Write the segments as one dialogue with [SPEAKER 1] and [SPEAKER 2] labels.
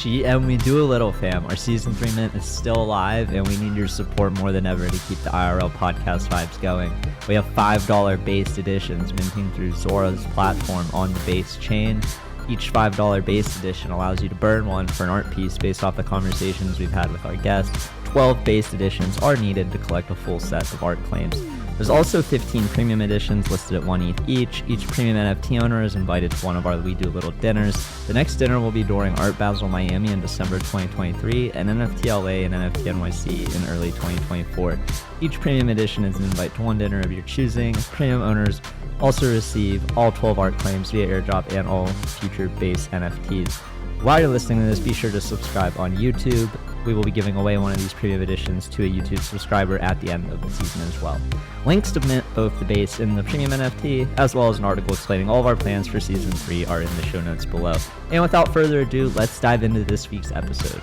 [SPEAKER 1] GM, we do a little, fam. Our season 3 mint is still alive, and we need your support more than ever to keep the IRL podcast vibes going. We have $5 based editions minting through Zora's platform on the base chain. Each $5 base edition allows you to burn one for an art piece based off the conversations we've had with our guests. 12 base editions are needed to collect a full set of art claims. There's also 15 premium editions listed at 1 ETH each. Each premium NFT owner is invited to one of our We Do Little dinners. The next dinner will be during Art Basel Miami in December 2023 and NFT LA and NFT NYC in early 2024. Each premium edition is an invite to one dinner of your choosing. Premium owners also receive all 12 art claims via airdrop and all future base NFTs. While you're listening to this, be sure to subscribe on YouTube. We will be giving away one of these premium editions to a YouTube subscriber at the end of the season as well. Links to mint both the base and the premium NFT, as well as an article explaining all of our plans for Season 3 are in the show notes below. And without further ado, let's dive into this week's episode.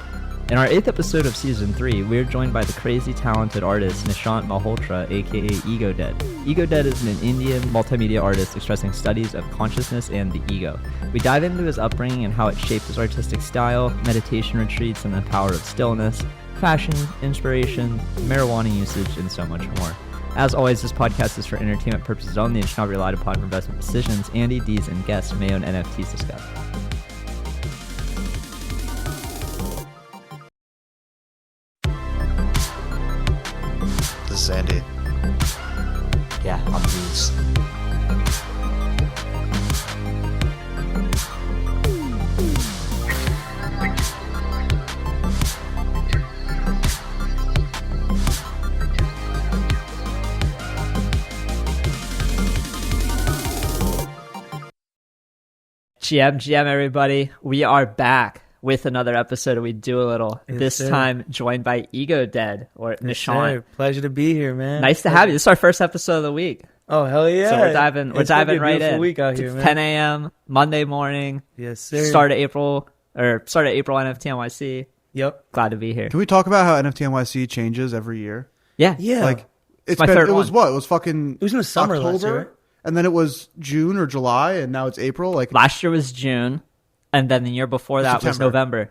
[SPEAKER 1] In our 8th episode of Season 3, we're joined by the crazy talented artist Nishant Malhotra, aka Egodead. Egodead is an Indian multimedia artist expressing studies of consciousness and the ego. We dive into his upbringing and how it shaped his artistic style, meditation retreats and the power of stillness, fashion, inspiration, marijuana usage, and so much more. As always, this podcast is for entertainment purposes only and should not be relied upon for investment decisions. Andy, Dees, and guests may own NFTs discussed.
[SPEAKER 2] This is Andy.
[SPEAKER 3] Yeah, I'm Dees.
[SPEAKER 1] GM, everybody. We are back with another episode of We Do a Little.
[SPEAKER 4] Yes,
[SPEAKER 1] this
[SPEAKER 4] sir.
[SPEAKER 1] time joined by Egodead, or
[SPEAKER 4] Yes,
[SPEAKER 1] Nishant.
[SPEAKER 4] sir. Pleasure to be here, man.
[SPEAKER 1] Nice to have you. This is our first episode of the week.
[SPEAKER 4] Oh, hell yeah.
[SPEAKER 1] So we're diving
[SPEAKER 4] It's gonna be a
[SPEAKER 1] right
[SPEAKER 4] beautiful
[SPEAKER 1] in.
[SPEAKER 4] week out here, man.
[SPEAKER 1] 10 a.m. Monday morning.
[SPEAKER 4] Yes, sir.
[SPEAKER 1] Start of April NFT NYC.
[SPEAKER 4] Yep.
[SPEAKER 1] Glad to be here.
[SPEAKER 5] Can we talk about how NFT NYC changes every year?
[SPEAKER 1] Yeah.
[SPEAKER 4] Yeah.
[SPEAKER 5] Like, it's
[SPEAKER 1] my
[SPEAKER 5] been,
[SPEAKER 1] third
[SPEAKER 5] it was
[SPEAKER 1] one.
[SPEAKER 5] what? It was fucking
[SPEAKER 4] It was in the summer
[SPEAKER 5] October,
[SPEAKER 4] last year, right?
[SPEAKER 5] and then it was June or July, and now it's April. Like,
[SPEAKER 1] Last year was June, and then the year before that was
[SPEAKER 5] September.
[SPEAKER 1] November.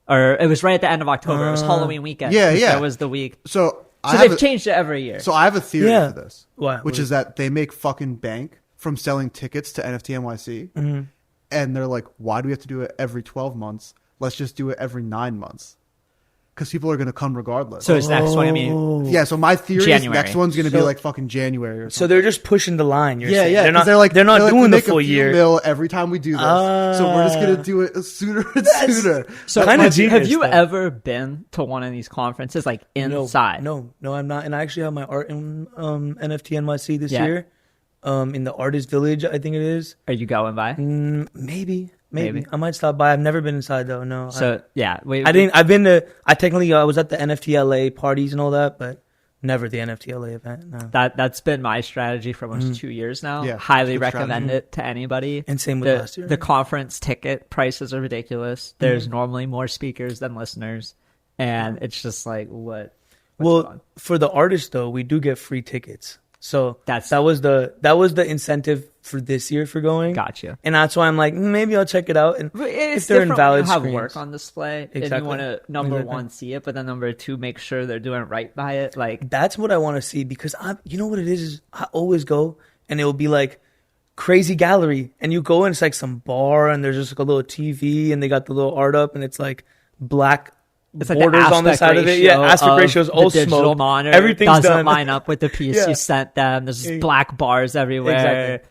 [SPEAKER 1] Or it was right at the end of October. It was Halloween weekend.
[SPEAKER 5] yeah, yeah.
[SPEAKER 1] That was the week.
[SPEAKER 5] so
[SPEAKER 1] So they've changed it every year.
[SPEAKER 5] So I have a theory
[SPEAKER 4] Yeah.
[SPEAKER 5] for this,
[SPEAKER 4] What?
[SPEAKER 5] which is that they make fucking bank from selling tickets to NFT NYC,
[SPEAKER 4] Mm-hmm.
[SPEAKER 5] and they're like, why do we have to do it every 12 months? Let's just do it every 9 months, because people are going to come regardless.
[SPEAKER 1] So it's next one. I mean,
[SPEAKER 5] yeah, so my theory is
[SPEAKER 1] January.
[SPEAKER 5] next one's going to be
[SPEAKER 4] So-
[SPEAKER 5] like fucking January or
[SPEAKER 4] So
[SPEAKER 5] something.
[SPEAKER 4] they're just pushing the line. You're
[SPEAKER 5] Yeah,
[SPEAKER 4] saying.
[SPEAKER 5] yeah.
[SPEAKER 4] They're
[SPEAKER 5] 'cause
[SPEAKER 4] not.
[SPEAKER 5] they're like,
[SPEAKER 4] they're not
[SPEAKER 5] we
[SPEAKER 4] doing the
[SPEAKER 5] make a
[SPEAKER 4] full
[SPEAKER 5] few
[SPEAKER 4] year.
[SPEAKER 5] mil every time we do this, so we're just gonna do it sooner and sooner.
[SPEAKER 1] so
[SPEAKER 4] Kinda genius,
[SPEAKER 1] have you
[SPEAKER 4] though.
[SPEAKER 1] ever been to one of these conferences, like inside?
[SPEAKER 4] No, I'm not. And I actually have my art in NFT NYC this
[SPEAKER 1] Yeah.
[SPEAKER 4] year. In the Artist Village, I think it is.
[SPEAKER 1] Are you going by?
[SPEAKER 4] Maybe.
[SPEAKER 1] Maybe.
[SPEAKER 4] I might stop by. I've never been inside though. No.
[SPEAKER 1] So yeah,
[SPEAKER 4] I didn't. I've been to. I was at the NFT LA parties and all that, but never the NFT LA event. No.
[SPEAKER 1] That's been my strategy for almost 2 years now.
[SPEAKER 5] Yeah,
[SPEAKER 1] Highly
[SPEAKER 5] good
[SPEAKER 1] recommend
[SPEAKER 5] strategy.
[SPEAKER 1] it to anybody.
[SPEAKER 4] And same with
[SPEAKER 1] the,
[SPEAKER 4] last year.
[SPEAKER 1] The conference ticket prices are ridiculous. There's normally more speakers than listeners, and it's just like what's
[SPEAKER 4] Well,
[SPEAKER 1] fun?
[SPEAKER 4] for the artists though, we do get free tickets. So
[SPEAKER 1] That's-
[SPEAKER 4] that was the incentive for this year for going.
[SPEAKER 1] Gotcha.
[SPEAKER 4] And that's why I'm like, maybe I'll check it out. And
[SPEAKER 1] But it's
[SPEAKER 4] if they're
[SPEAKER 1] different
[SPEAKER 4] invalid
[SPEAKER 1] when you have
[SPEAKER 4] screens.
[SPEAKER 1] work on display, and you
[SPEAKER 4] Exactly.
[SPEAKER 1] want to number
[SPEAKER 4] Exactly.
[SPEAKER 1] one see it, but then number two make sure they're doing right by it. Like
[SPEAKER 4] That's what I want to see, because you know what it is I always go and it will be like crazy gallery, and you go and it's like some bar and there's just like a little TV and they got the little art up and it's like black
[SPEAKER 1] it's like the
[SPEAKER 4] borders on the
[SPEAKER 1] aspect
[SPEAKER 4] side of it.
[SPEAKER 1] ratio
[SPEAKER 4] Yeah, aspect
[SPEAKER 1] of
[SPEAKER 4] ratios,
[SPEAKER 1] the
[SPEAKER 4] all
[SPEAKER 1] digital
[SPEAKER 4] smoke.
[SPEAKER 1] monitor
[SPEAKER 4] Everything's
[SPEAKER 1] doesn't
[SPEAKER 4] done.
[SPEAKER 1] line up with the piece
[SPEAKER 4] Yeah.
[SPEAKER 1] you sent them. There's just black bars everywhere.
[SPEAKER 4] Exactly.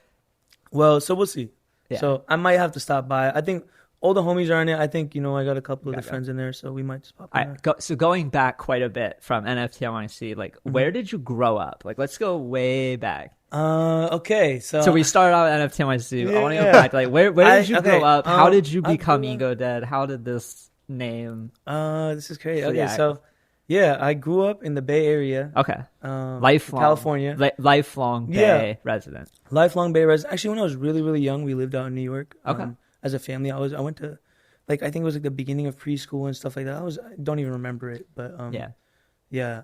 [SPEAKER 4] Well, so we'll see.
[SPEAKER 1] Yeah.
[SPEAKER 4] So I might have to stop by. I think all the homies are in it. I think, I got a couple of the friends in there, so we might just pop in there.
[SPEAKER 1] So going back quite a bit from NFT NYC, like where did you grow up? Like let's go way back.
[SPEAKER 4] Okay,
[SPEAKER 1] So we started out at NFT NYC. I want to go
[SPEAKER 4] Yeah.
[SPEAKER 1] back. Like where did you grow up? How did you
[SPEAKER 4] I
[SPEAKER 1] become
[SPEAKER 4] grew up-
[SPEAKER 1] Egodead? How did this name?
[SPEAKER 4] This is crazy.
[SPEAKER 1] So,
[SPEAKER 4] Okay,
[SPEAKER 1] yeah.
[SPEAKER 4] so yeah, I grew up in the Bay Area.
[SPEAKER 1] Okay, lifelong
[SPEAKER 4] California.
[SPEAKER 1] lifelong Bay resident.
[SPEAKER 4] Lifelong Bay resident. Actually, when I was really, really young, we lived out in New York.
[SPEAKER 1] Okay.
[SPEAKER 4] As a family, I went to, I think it was like the beginning of preschool and stuff like that. I don't even remember it, but yeah.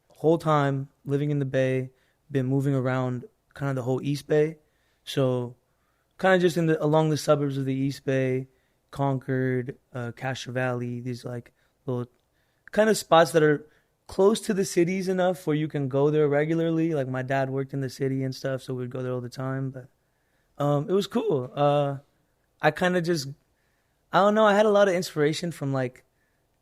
[SPEAKER 4] Whole time living in the Bay, been moving around kind of the whole East Bay, so kind of just along the suburbs of the East Bay, Concord, Castro Valley, these like little kind of spots that are close to the cities enough where you can go there regularly. Like my dad worked in the city and stuff, so we'd go there all the time. But it was cool. I kind of just, I don't know, I had a lot of inspiration from like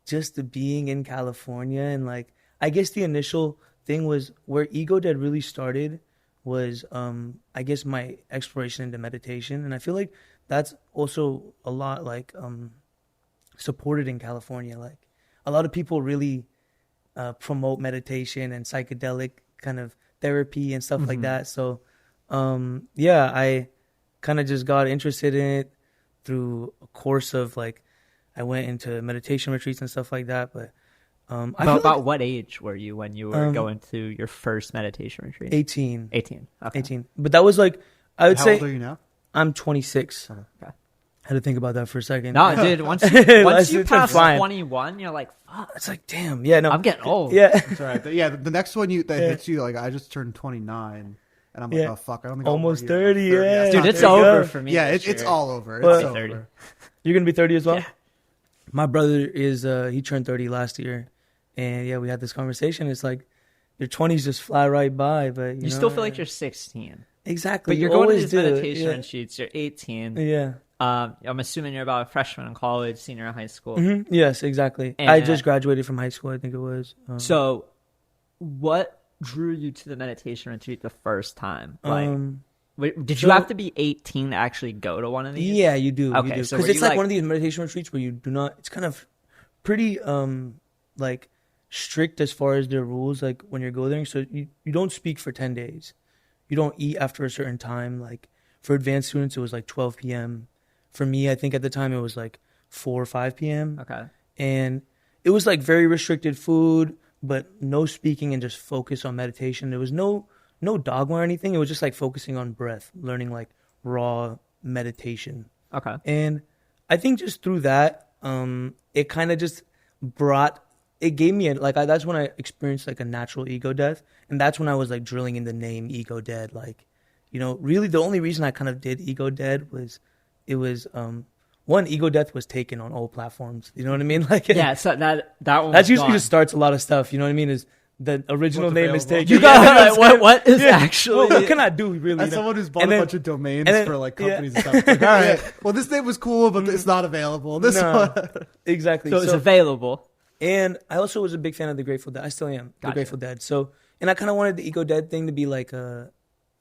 [SPEAKER 4] just the being in California. And like, I guess the initial thing was where Egodead really started was, I guess, my exploration into meditation. And I feel like that's also a lot like supported in California. Like a lot of people really promote meditation and psychedelic kind of therapy and stuff like that. So yeah, I kind of just got interested in it through a course of like, I went into meditation retreats and stuff like that. But
[SPEAKER 1] about what age were you when you were going to your first meditation retreat?
[SPEAKER 4] 18.
[SPEAKER 1] 18. Okay.
[SPEAKER 4] 18. But that was like, I would say.
[SPEAKER 5] How old are you now?
[SPEAKER 4] I'm 26.
[SPEAKER 1] Okay.
[SPEAKER 4] I had to think about that for a second.
[SPEAKER 1] No, dude, once you pass 21, you're like, fuck.
[SPEAKER 4] It's like, damn. Yeah, no.
[SPEAKER 1] I'm getting old.
[SPEAKER 4] Yeah.
[SPEAKER 5] That's all right. Yeah, the next one that hits you, like I just turned 29. And I'm like, oh, fuck. I don't think
[SPEAKER 4] almost
[SPEAKER 5] I'll
[SPEAKER 4] 30, yeah.
[SPEAKER 1] Dude, it's over for me.
[SPEAKER 5] Yeah, it's all over.
[SPEAKER 4] Well,
[SPEAKER 5] It's over.
[SPEAKER 1] 30.
[SPEAKER 4] You're going to be 30 as well?
[SPEAKER 1] Yeah.
[SPEAKER 4] My brother is, he turned 30 last year. And yeah, we had this conversation. It's like, your 20s just fly right by. But you know,
[SPEAKER 1] still feel like you're 16.
[SPEAKER 4] Exactly.
[SPEAKER 1] But you're going to these meditation retreats. You're 18.
[SPEAKER 4] Yeah.
[SPEAKER 1] I'm assuming you're about a freshman in college, senior in high school.
[SPEAKER 4] Mm-hmm. Yes, exactly.
[SPEAKER 1] And
[SPEAKER 4] I just graduated from high school, I think it was.
[SPEAKER 1] So what drew you to the meditation retreat the first time? Like, did you have to be 18 to actually go to one of these?
[SPEAKER 4] Yeah, you do.
[SPEAKER 1] Okay,
[SPEAKER 4] Because
[SPEAKER 1] so
[SPEAKER 4] it's like one of these meditation retreats where you do not, it's kind of pretty like strict as far as their rules, like when you're going there. So you don't speak for 10 days. You don't eat after a certain time. Like for advanced students, it was like 12 p.m. For me, I think at the time it was like 4 or 5 p.m.
[SPEAKER 1] Okay.
[SPEAKER 4] And it was like very restricted food, but no speaking and just focus on meditation. There was no dogma or anything. It was just like focusing on breath, learning like raw meditation.
[SPEAKER 1] Okay.
[SPEAKER 4] And I think just through that, it kind of just it gave me that's when I experienced like a natural ego death. And that's when I was like drilling in the name Egodead. Like, you know, really the only reason I kind of did Egodead was it was, one, ego death was taken on all platforms. You know what I mean? Like,
[SPEAKER 1] yeah, so that one
[SPEAKER 4] that's usually
[SPEAKER 1] gone.
[SPEAKER 4] just starts a lot of stuff. You know what I mean? Is the original name is taken.
[SPEAKER 1] You got what is actually?
[SPEAKER 4] What can I do really?
[SPEAKER 5] As someone who's bought
[SPEAKER 4] And
[SPEAKER 5] a
[SPEAKER 4] then-
[SPEAKER 5] bunch of domains
[SPEAKER 4] and then-
[SPEAKER 5] for like companies and stuff. It's like, all right, well, this name was cool, but it's not available. This
[SPEAKER 4] No.
[SPEAKER 5] one.
[SPEAKER 4] Exactly.
[SPEAKER 1] So it's available.
[SPEAKER 4] And I also was a big fan of the Grateful Dead. I still am. The
[SPEAKER 1] Gotcha.
[SPEAKER 4] Grateful Dead. So, and I kind of wanted the Ego Dead thing to be like a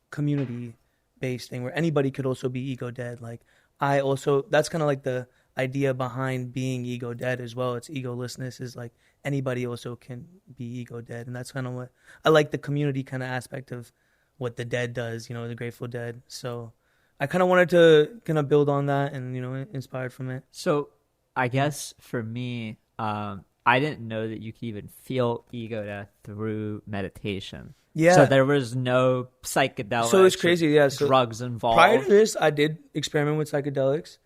[SPEAKER 4] community-based thing where anybody could also be Ego Dead. Like, that's kind of like the idea behind being Ego Dead as well. It's egolessness is like anybody also can be Ego Dead. And that's kind of what I like, the community kind of aspect of what the Dead does, you know, the Grateful Dead. So I kind of wanted to kind of build on that and, you know, inspired from it.
[SPEAKER 1] So I guess for me, I didn't know that you could even feel ego death through meditation.
[SPEAKER 4] Yeah.
[SPEAKER 1] So there was no psychedelics.
[SPEAKER 4] So it's crazy, yeah. So
[SPEAKER 1] drugs involved.
[SPEAKER 4] prior to this, I did experiment with psychedelics.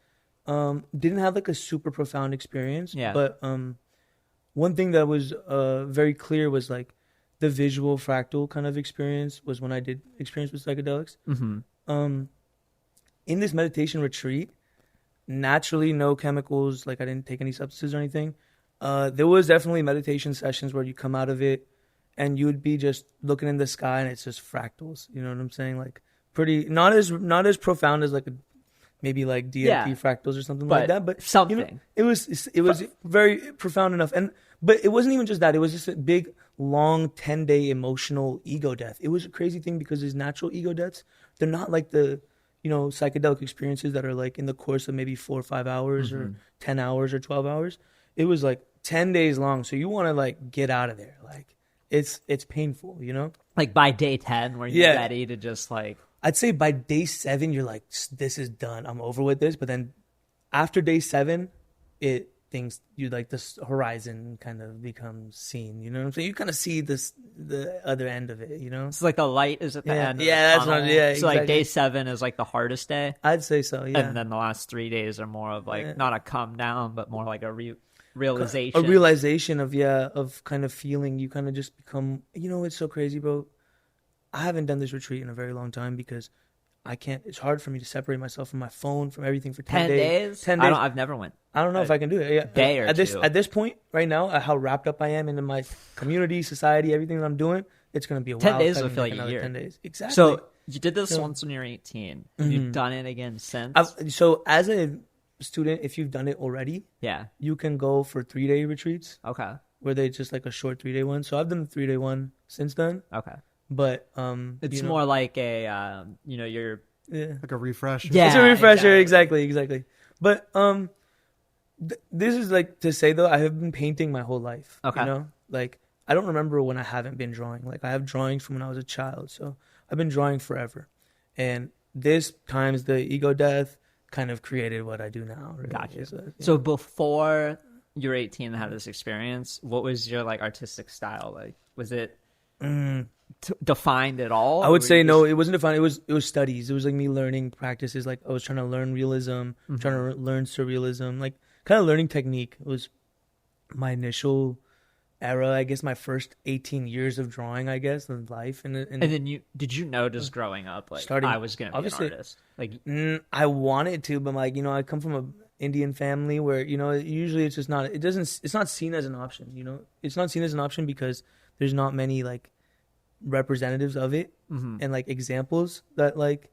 [SPEAKER 4] Didn't have like a super profound experience.
[SPEAKER 1] Yeah.
[SPEAKER 4] But one thing that was very clear was like the visual fractal kind of experience was when I did experience with psychedelics.
[SPEAKER 1] Mm-hmm.
[SPEAKER 4] In this meditation retreat, naturally no chemicals, like I didn't take any substances or anything. There was definitely meditation sessions where you come out of it and you would be just looking in the sky and it's just fractals. You know what I'm saying? Like pretty, not as profound as like maybe like DMT fractals or something like that, but
[SPEAKER 1] something.
[SPEAKER 4] You know, it was very profound enough. But it wasn't even just that. It was just a big, long 10-day emotional ego death. It was a crazy thing because these natural ego deaths, they're not like the, you know, psychedelic experiences that are like in the course of maybe 4 or 5 hours or 10 hours or 12 hours. It was like 10 days long. So you want to like get out of there. Like it's painful, you know?
[SPEAKER 1] Like by day 10 where you're ready to just like...
[SPEAKER 4] I'd say by day 7, you're like, this is done. I'm over with this. But then after day 7, you like this horizon kind of becomes seen, you know what I'm saying? You kind of see the other end of it, you know?
[SPEAKER 1] It's like the light is at the end.
[SPEAKER 4] Yeah,
[SPEAKER 1] of the tunnel.
[SPEAKER 4] yeah.
[SPEAKER 1] So like
[SPEAKER 4] exactly.
[SPEAKER 1] day 7 is like the hardest day.
[SPEAKER 4] I'd say so, yeah.
[SPEAKER 1] And then the last 3 days are more of like, not a come down, but more like a realization.
[SPEAKER 4] A realization of kind of feeling. You kind of just become, you know, it's so crazy, bro. I haven't done this retreat in a very long time because I can't. It's hard for me to separate myself from my phone, from everything for 10
[SPEAKER 1] days.
[SPEAKER 4] 10 days.
[SPEAKER 1] I've never went.
[SPEAKER 4] I don't know if I can do it. Yeah.
[SPEAKER 1] Day or
[SPEAKER 4] at this
[SPEAKER 1] two.
[SPEAKER 4] At this point right now, how wrapped up I am into my community, society, everything that I'm doing, it's gonna be a
[SPEAKER 1] 10
[SPEAKER 4] while.
[SPEAKER 1] days
[SPEAKER 4] if I
[SPEAKER 1] will
[SPEAKER 4] can
[SPEAKER 1] feel
[SPEAKER 4] make
[SPEAKER 1] like a
[SPEAKER 4] another
[SPEAKER 1] year.
[SPEAKER 4] 10 days. Exactly.
[SPEAKER 1] So you did this once when you were 18.
[SPEAKER 4] Mm-hmm.
[SPEAKER 1] You've done it again since.
[SPEAKER 4] So as a student, if you've done it already,
[SPEAKER 1] yeah.
[SPEAKER 4] you can go for 3-day retreats.
[SPEAKER 1] Okay.
[SPEAKER 4] Where they just like a short 3-day one. So I've done the 3-day one since then.
[SPEAKER 1] Okay.
[SPEAKER 4] But
[SPEAKER 1] it's more like a you're
[SPEAKER 5] like a refresher.
[SPEAKER 1] Yeah,
[SPEAKER 4] it's a refresher. Exactly. But this is like to say though, I have been painting my whole life.
[SPEAKER 1] Okay.
[SPEAKER 4] You know, like I don't remember when I haven't been drawing. Like I have drawings from when I was a child, so I've been drawing forever. And this times the ego death kind of created what I do now. Really.
[SPEAKER 1] Gotcha.
[SPEAKER 4] So,
[SPEAKER 1] So before you were 18 and had this experience, what was your like artistic style like? Was it defined at all?
[SPEAKER 4] I would say no, it wasn't defined. It was studies. It was like me learning practices. Like I was trying to learn realism, trying to learn surrealism, like kind of learning technique. It was my initial era. I guess my first 18 years of drawing. I guess in life. And
[SPEAKER 1] then did you notice growing up like I was gonna be an artist? Like
[SPEAKER 4] I wanted to, but like I come from a Indian family where usually it's just not. It's not seen as an option. It's not seen as an option because there's not many like representatives of it and like examples that like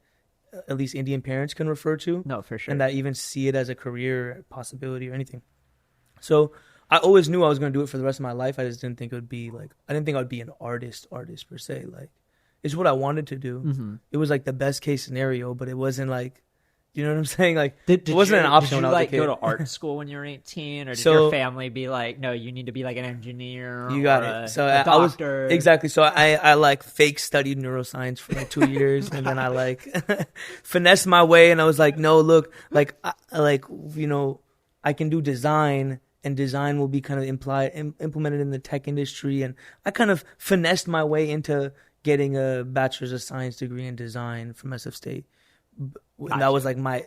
[SPEAKER 4] at least Indian parents can refer to.
[SPEAKER 1] No, for sure.
[SPEAKER 4] And that even see it as a career possibility or anything. So I always knew I was going to do it for the rest of my life. I just didn't think it would be like, I didn't think I would be an artist per se. Like it's what I wanted to do. It was like the best case scenario, but it wasn't like, you know what I'm saying? Like it wasn't an option when I was a kid.
[SPEAKER 1] Did you like go to art school when you were 18, or did your family be like, no, you need to be like an engineer?
[SPEAKER 4] You got it. So
[SPEAKER 1] a doctor.
[SPEAKER 4] Exactly. So I like fake studied neuroscience for like 2 years, and then I like finessed my way, and I was like, no, look, I can do design, and design will be kind of implemented in the tech industry, and I kind of finessed my way into getting a bachelor's of science degree in design from SF State. And that was like my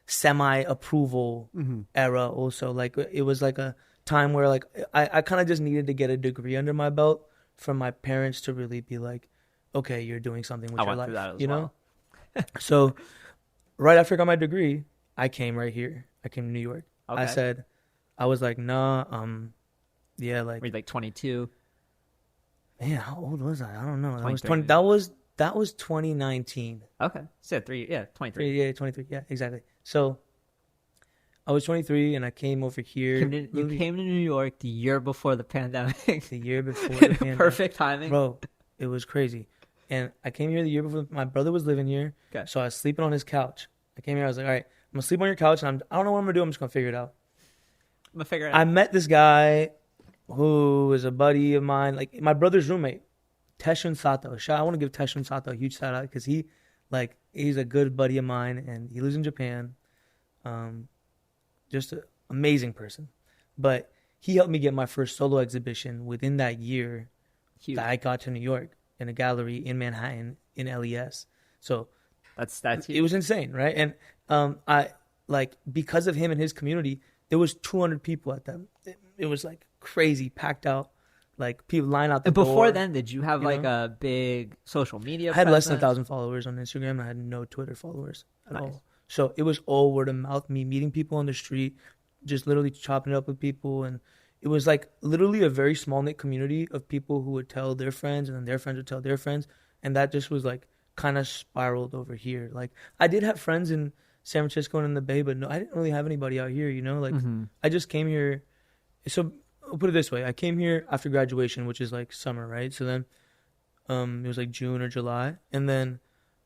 [SPEAKER 4] semi-approval era also. Like it was like a time where like I kind of just needed to get a degree under my belt from my parents to really be like, okay, you're doing something with your life.
[SPEAKER 1] That as well.
[SPEAKER 4] So right after I got my degree, I came right here. I came to New York.
[SPEAKER 1] Okay.
[SPEAKER 4] I was like, nah, yeah, like.
[SPEAKER 1] Were you like 22?
[SPEAKER 4] Man, how old was I? I don't know. That was
[SPEAKER 1] 23.
[SPEAKER 4] That was 2019.
[SPEAKER 1] Okay. So 23.
[SPEAKER 4] Yeah, 23. Yeah, exactly. So I was 23 and I came over here.
[SPEAKER 1] You came to New York the year before the pandemic.
[SPEAKER 4] The year before the pandemic.
[SPEAKER 1] Perfect timing.
[SPEAKER 4] Bro, it was crazy. And I came here the year before. My brother was living here.
[SPEAKER 1] Okay.
[SPEAKER 4] So I was sleeping on his couch. I came here. I was like, all right, I'm going to sleep on your couch. And I don't know what I'm going to do. I'm just going to figure it out.
[SPEAKER 1] I'm going to figure it out.
[SPEAKER 4] I met this guy who is a buddy of mine, like my brother's roommate. Teshun Sato. I want to give Teshun Sato a huge shout out because he's a good buddy of mine and he lives in Japan. Just an amazing person. But he helped me get my first solo exhibition within that year that I got to New York in a gallery in Manhattan in LES. So
[SPEAKER 1] that's
[SPEAKER 4] it was insane, right? And I like because of him and his community, there was 200 people at them. It was like crazy, packed out. Like people line out the door.
[SPEAKER 1] And before then, did you have like a big social media?
[SPEAKER 4] I had less than 1,000 followers on Instagram. I had no Twitter followers at all. So it was all word of mouth. Me meeting people on the street, just literally chopping it up with people, and it was like literally a very small knit community of people who would tell their friends, and then their friends would tell their friends, and that just was like kind of spiraled over here. Like I did have friends in San Francisco and in the Bay, but no, I didn't really have anybody out here. Like I just came here. So I'll put it this way. I came here after graduation, which is like summer, right? So then it was like June or July. And then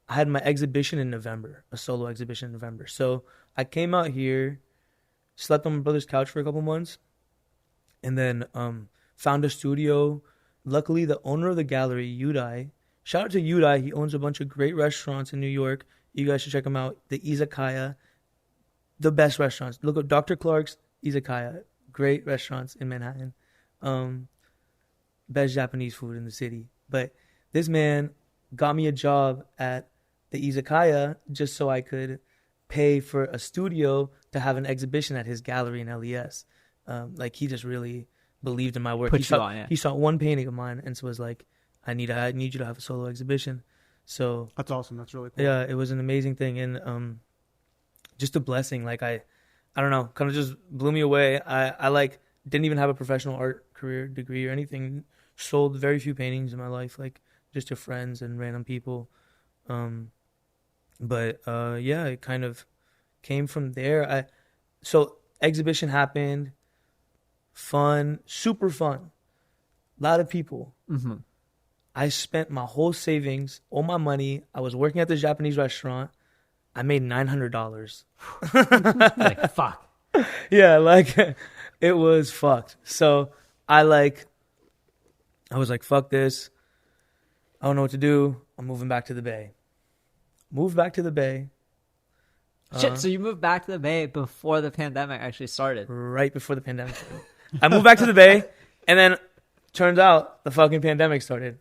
[SPEAKER 4] I had my exhibition in November, a solo exhibition in November. So I came out here, slept on my brother's couch for a couple months, and then found a studio. Luckily, the owner of the gallery, Yudai, shout out to Yudai. He owns a bunch of great restaurants in New York. You guys should check him out. The Izakaya, the best restaurants. Look at Dr. Clark's Izakaya. Great restaurants in Manhattan. Best Japanese food in the city. But this man got me a job at the Izakaya just so I could pay for a studio to have an exhibition at his gallery in LES. Like he just really believed in my work. He saw one painting of mine and so was like, I need you to have a solo exhibition. So
[SPEAKER 5] That's awesome. That's really cool.
[SPEAKER 4] yeah, it was an amazing thing, and just a blessing. Like I don't know, kind of just blew me away. I like didn't even have a professional art career degree or anything. Sold very few paintings in my life, like just to friends and random people. But yeah, it kind of came from there. So exhibition happened, fun, super fun, a lot of people.
[SPEAKER 1] Mm-hmm.
[SPEAKER 4] I spent my whole savings, all my money. I was working at this Japanese restaurant. I made $900.
[SPEAKER 1] Like, fuck.
[SPEAKER 4] Yeah, like it was fucked. So I was like, fuck this. I don't know what to do. I'm moving back to the Bay. Moved back to the Bay.
[SPEAKER 1] Shit, so you moved back to the Bay before the pandemic actually started.
[SPEAKER 4] Right before the pandemic started. I moved back to the Bay, and then turns out the fucking pandemic started.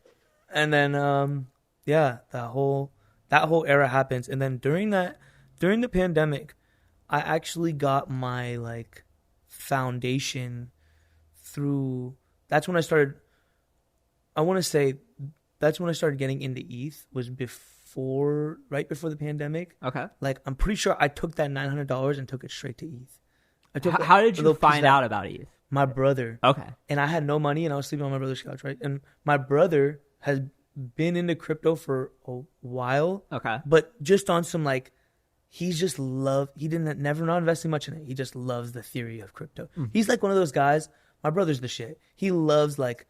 [SPEAKER 4] And then yeah, that whole era happens. And then during the pandemic, I actually got my like foundation through. That's when I started. I want to say that's when I started getting into ETH. Was right before the pandemic.
[SPEAKER 1] Okay.
[SPEAKER 4] Like I'm pretty sure I took that $900 and took it straight to ETH.
[SPEAKER 1] How did you find out about ETH?
[SPEAKER 4] My brother.
[SPEAKER 1] Okay.
[SPEAKER 4] And I had no money, and I was sleeping on my brother's couch, right? And my brother has been into crypto for a while.
[SPEAKER 1] Okay.
[SPEAKER 4] But just on some like, he never not investing much in it. He just loves the theory of crypto. Mm. He's like one of those guys. My brother's the shit. He loves like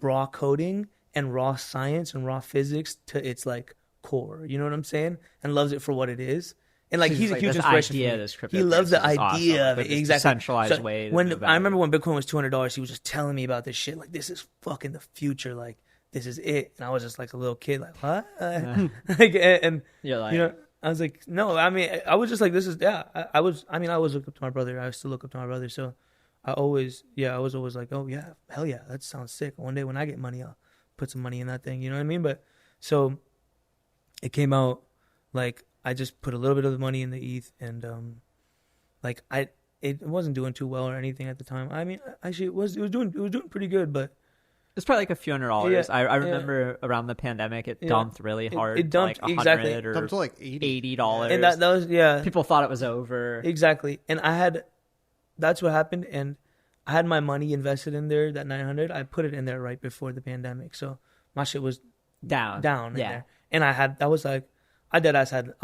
[SPEAKER 4] raw coding and raw science and raw physics to its like core. You know what I'm saying? And loves it for what it is. And like, he's a huge inspiration for me.
[SPEAKER 1] This
[SPEAKER 4] he loves the idea of it. Exactly.
[SPEAKER 1] Decentralized way.
[SPEAKER 4] I remember when Bitcoin was $200, he was just telling me about this shit. Like, this is fucking the future. Like, this is it. And I was just like a little kid, like, what? Like, and
[SPEAKER 1] you're like,
[SPEAKER 4] you know, I was like, no. I mean, I was just like, this is I was look up to my brother. I still look up to my brother. So I was always like, oh yeah, hell yeah, that sounds sick. One day when I get money, I'll put some money in that thing. You know what I mean? But so it came out like, I just put a little bit of the money in the ETH, and like it wasn't doing too well or anything at the time. I mean, actually, it was doing pretty good, but
[SPEAKER 1] it's probably like a few $100.
[SPEAKER 4] Yeah,
[SPEAKER 1] I remember around the pandemic, it dumped really hard.
[SPEAKER 4] It dumped
[SPEAKER 1] like
[SPEAKER 4] exactly.
[SPEAKER 1] Or
[SPEAKER 5] dumped to like
[SPEAKER 1] $80.
[SPEAKER 4] And that was
[SPEAKER 1] People thought it was over.
[SPEAKER 4] Exactly, and that's what happened, and I had my money invested in there. That $900, I put it in there right before the pandemic, so my shit was down in there, and I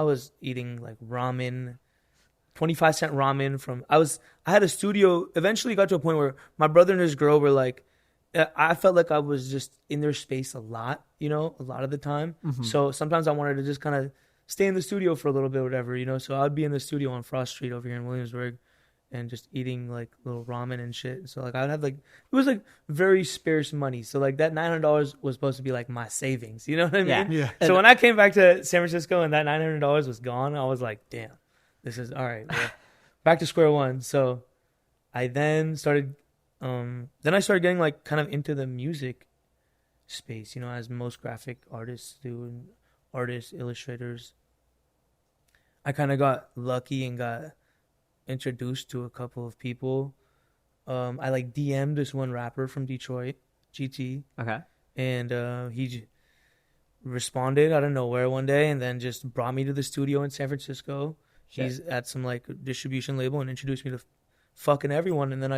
[SPEAKER 4] was eating like ramen, 25-cent ramen I had a studio. Eventually got to a point where my brother and his girl were like, I felt like I was just in their space a lot, you know, a lot of the time. Mm-hmm. So sometimes I wanted to just kind of stay in the studio for a little bit or whatever, you know. So I'd be in the studio on Frost Street over here in Williamsburg and just eating like little ramen and shit. So like I'd have like, it was like very sparse money. So like that $900 was supposed to be like my savings, you know what I mean?
[SPEAKER 5] Yeah.
[SPEAKER 4] So when I came back to San Francisco and that $900 was gone, I was like, damn, this is all right. Well, back to square one. So I then started getting like kind of into the music space, you know, as most graphic artists do, and artists, illustrators. I kind of got lucky and got introduced to a couple of people. I like DM'd this one rapper from Detroit, GT.
[SPEAKER 1] Okay.
[SPEAKER 4] And he responded out of nowhere one day and then just brought me to the studio in San Francisco.
[SPEAKER 1] Shit.
[SPEAKER 4] He's at some like distribution label and introduced me to fucking everyone. And then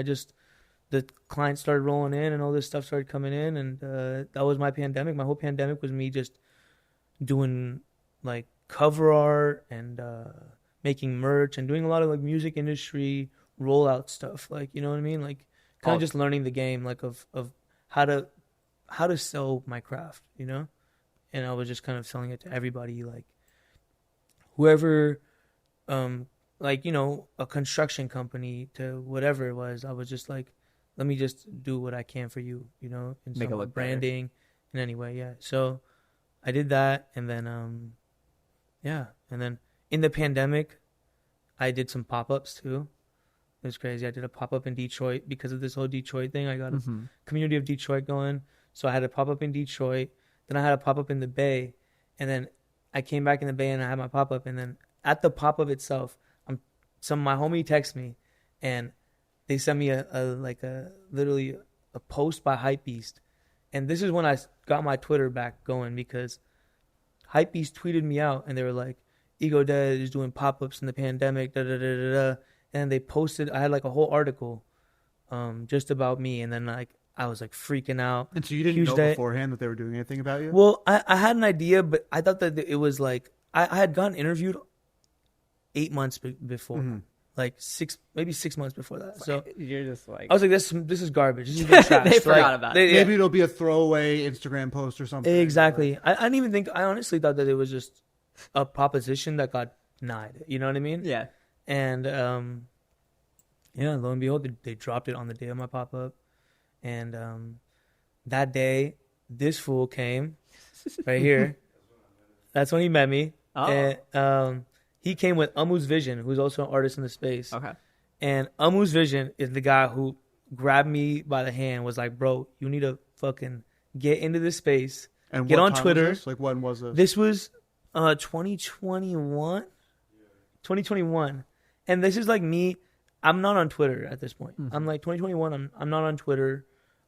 [SPEAKER 4] the clients started rolling in and all this stuff started coming in. And that was my pandemic. My whole pandemic was me just doing like cover art and making merch and doing a lot of like music industry rollout stuff, like, you know what I mean, like kind of just learning the game, like of how to sell my craft, you know. And I was just kind of selling it to everybody, like whoever, like, you know, a construction company to whatever it was. I was just like, let me just do what I can for you, you know, in
[SPEAKER 1] make it
[SPEAKER 4] some
[SPEAKER 1] look
[SPEAKER 4] branding in any way. Yeah, so I did that, and then and then in the pandemic, I did some pop-ups too. It was crazy. I did a pop-up in Detroit because of this whole Detroit thing. I got a community of Detroit going. So I had a pop-up in Detroit. Then I had a pop-up in the Bay. And then I came back in the Bay and I had my pop-up. And then at the pop-up itself, my homie texted me and they sent me literally a post by Hypebeast. And this is when I got my Twitter back going, because Hypebeast tweeted me out, and they were like, Egodead is doing pop-ups in the pandemic, da-da-da-da-da. And they posted, I had like a whole article just about me, and then like I was like freaking out.
[SPEAKER 5] And so you didn't know beforehand that they were doing anything about you?
[SPEAKER 4] Well, I had an idea, but I thought that it was like, I had gotten interviewed 8 months before. Like 6 months before that. So
[SPEAKER 3] you're just like,
[SPEAKER 4] I was like, this is garbage. This is trash.
[SPEAKER 3] They forgot about it.
[SPEAKER 5] Maybe it'll be a throwaway Instagram post or something.
[SPEAKER 4] Exactly. I didn't even think. I honestly thought that it was just a proposition that got denied. You know what I mean?
[SPEAKER 3] Yeah.
[SPEAKER 4] And yeah, lo and behold, they dropped it on the day of my pop up, and that day, this fool came right here. That's when he met me.
[SPEAKER 3] Oh.
[SPEAKER 4] And, he came with Amu's Vision, who's also an artist in the space.
[SPEAKER 3] Okay.
[SPEAKER 4] And Amu's Vision is the guy who grabbed me by the hand, was like, bro, you need to fucking get into this space.
[SPEAKER 5] And
[SPEAKER 4] get on
[SPEAKER 5] time
[SPEAKER 4] Twitter.
[SPEAKER 5] Was this? Like, when was this?
[SPEAKER 4] This was 2021. 2021. And this is like me. I'm not on Twitter at this point. I'm like 2021. I'm not on Twitter.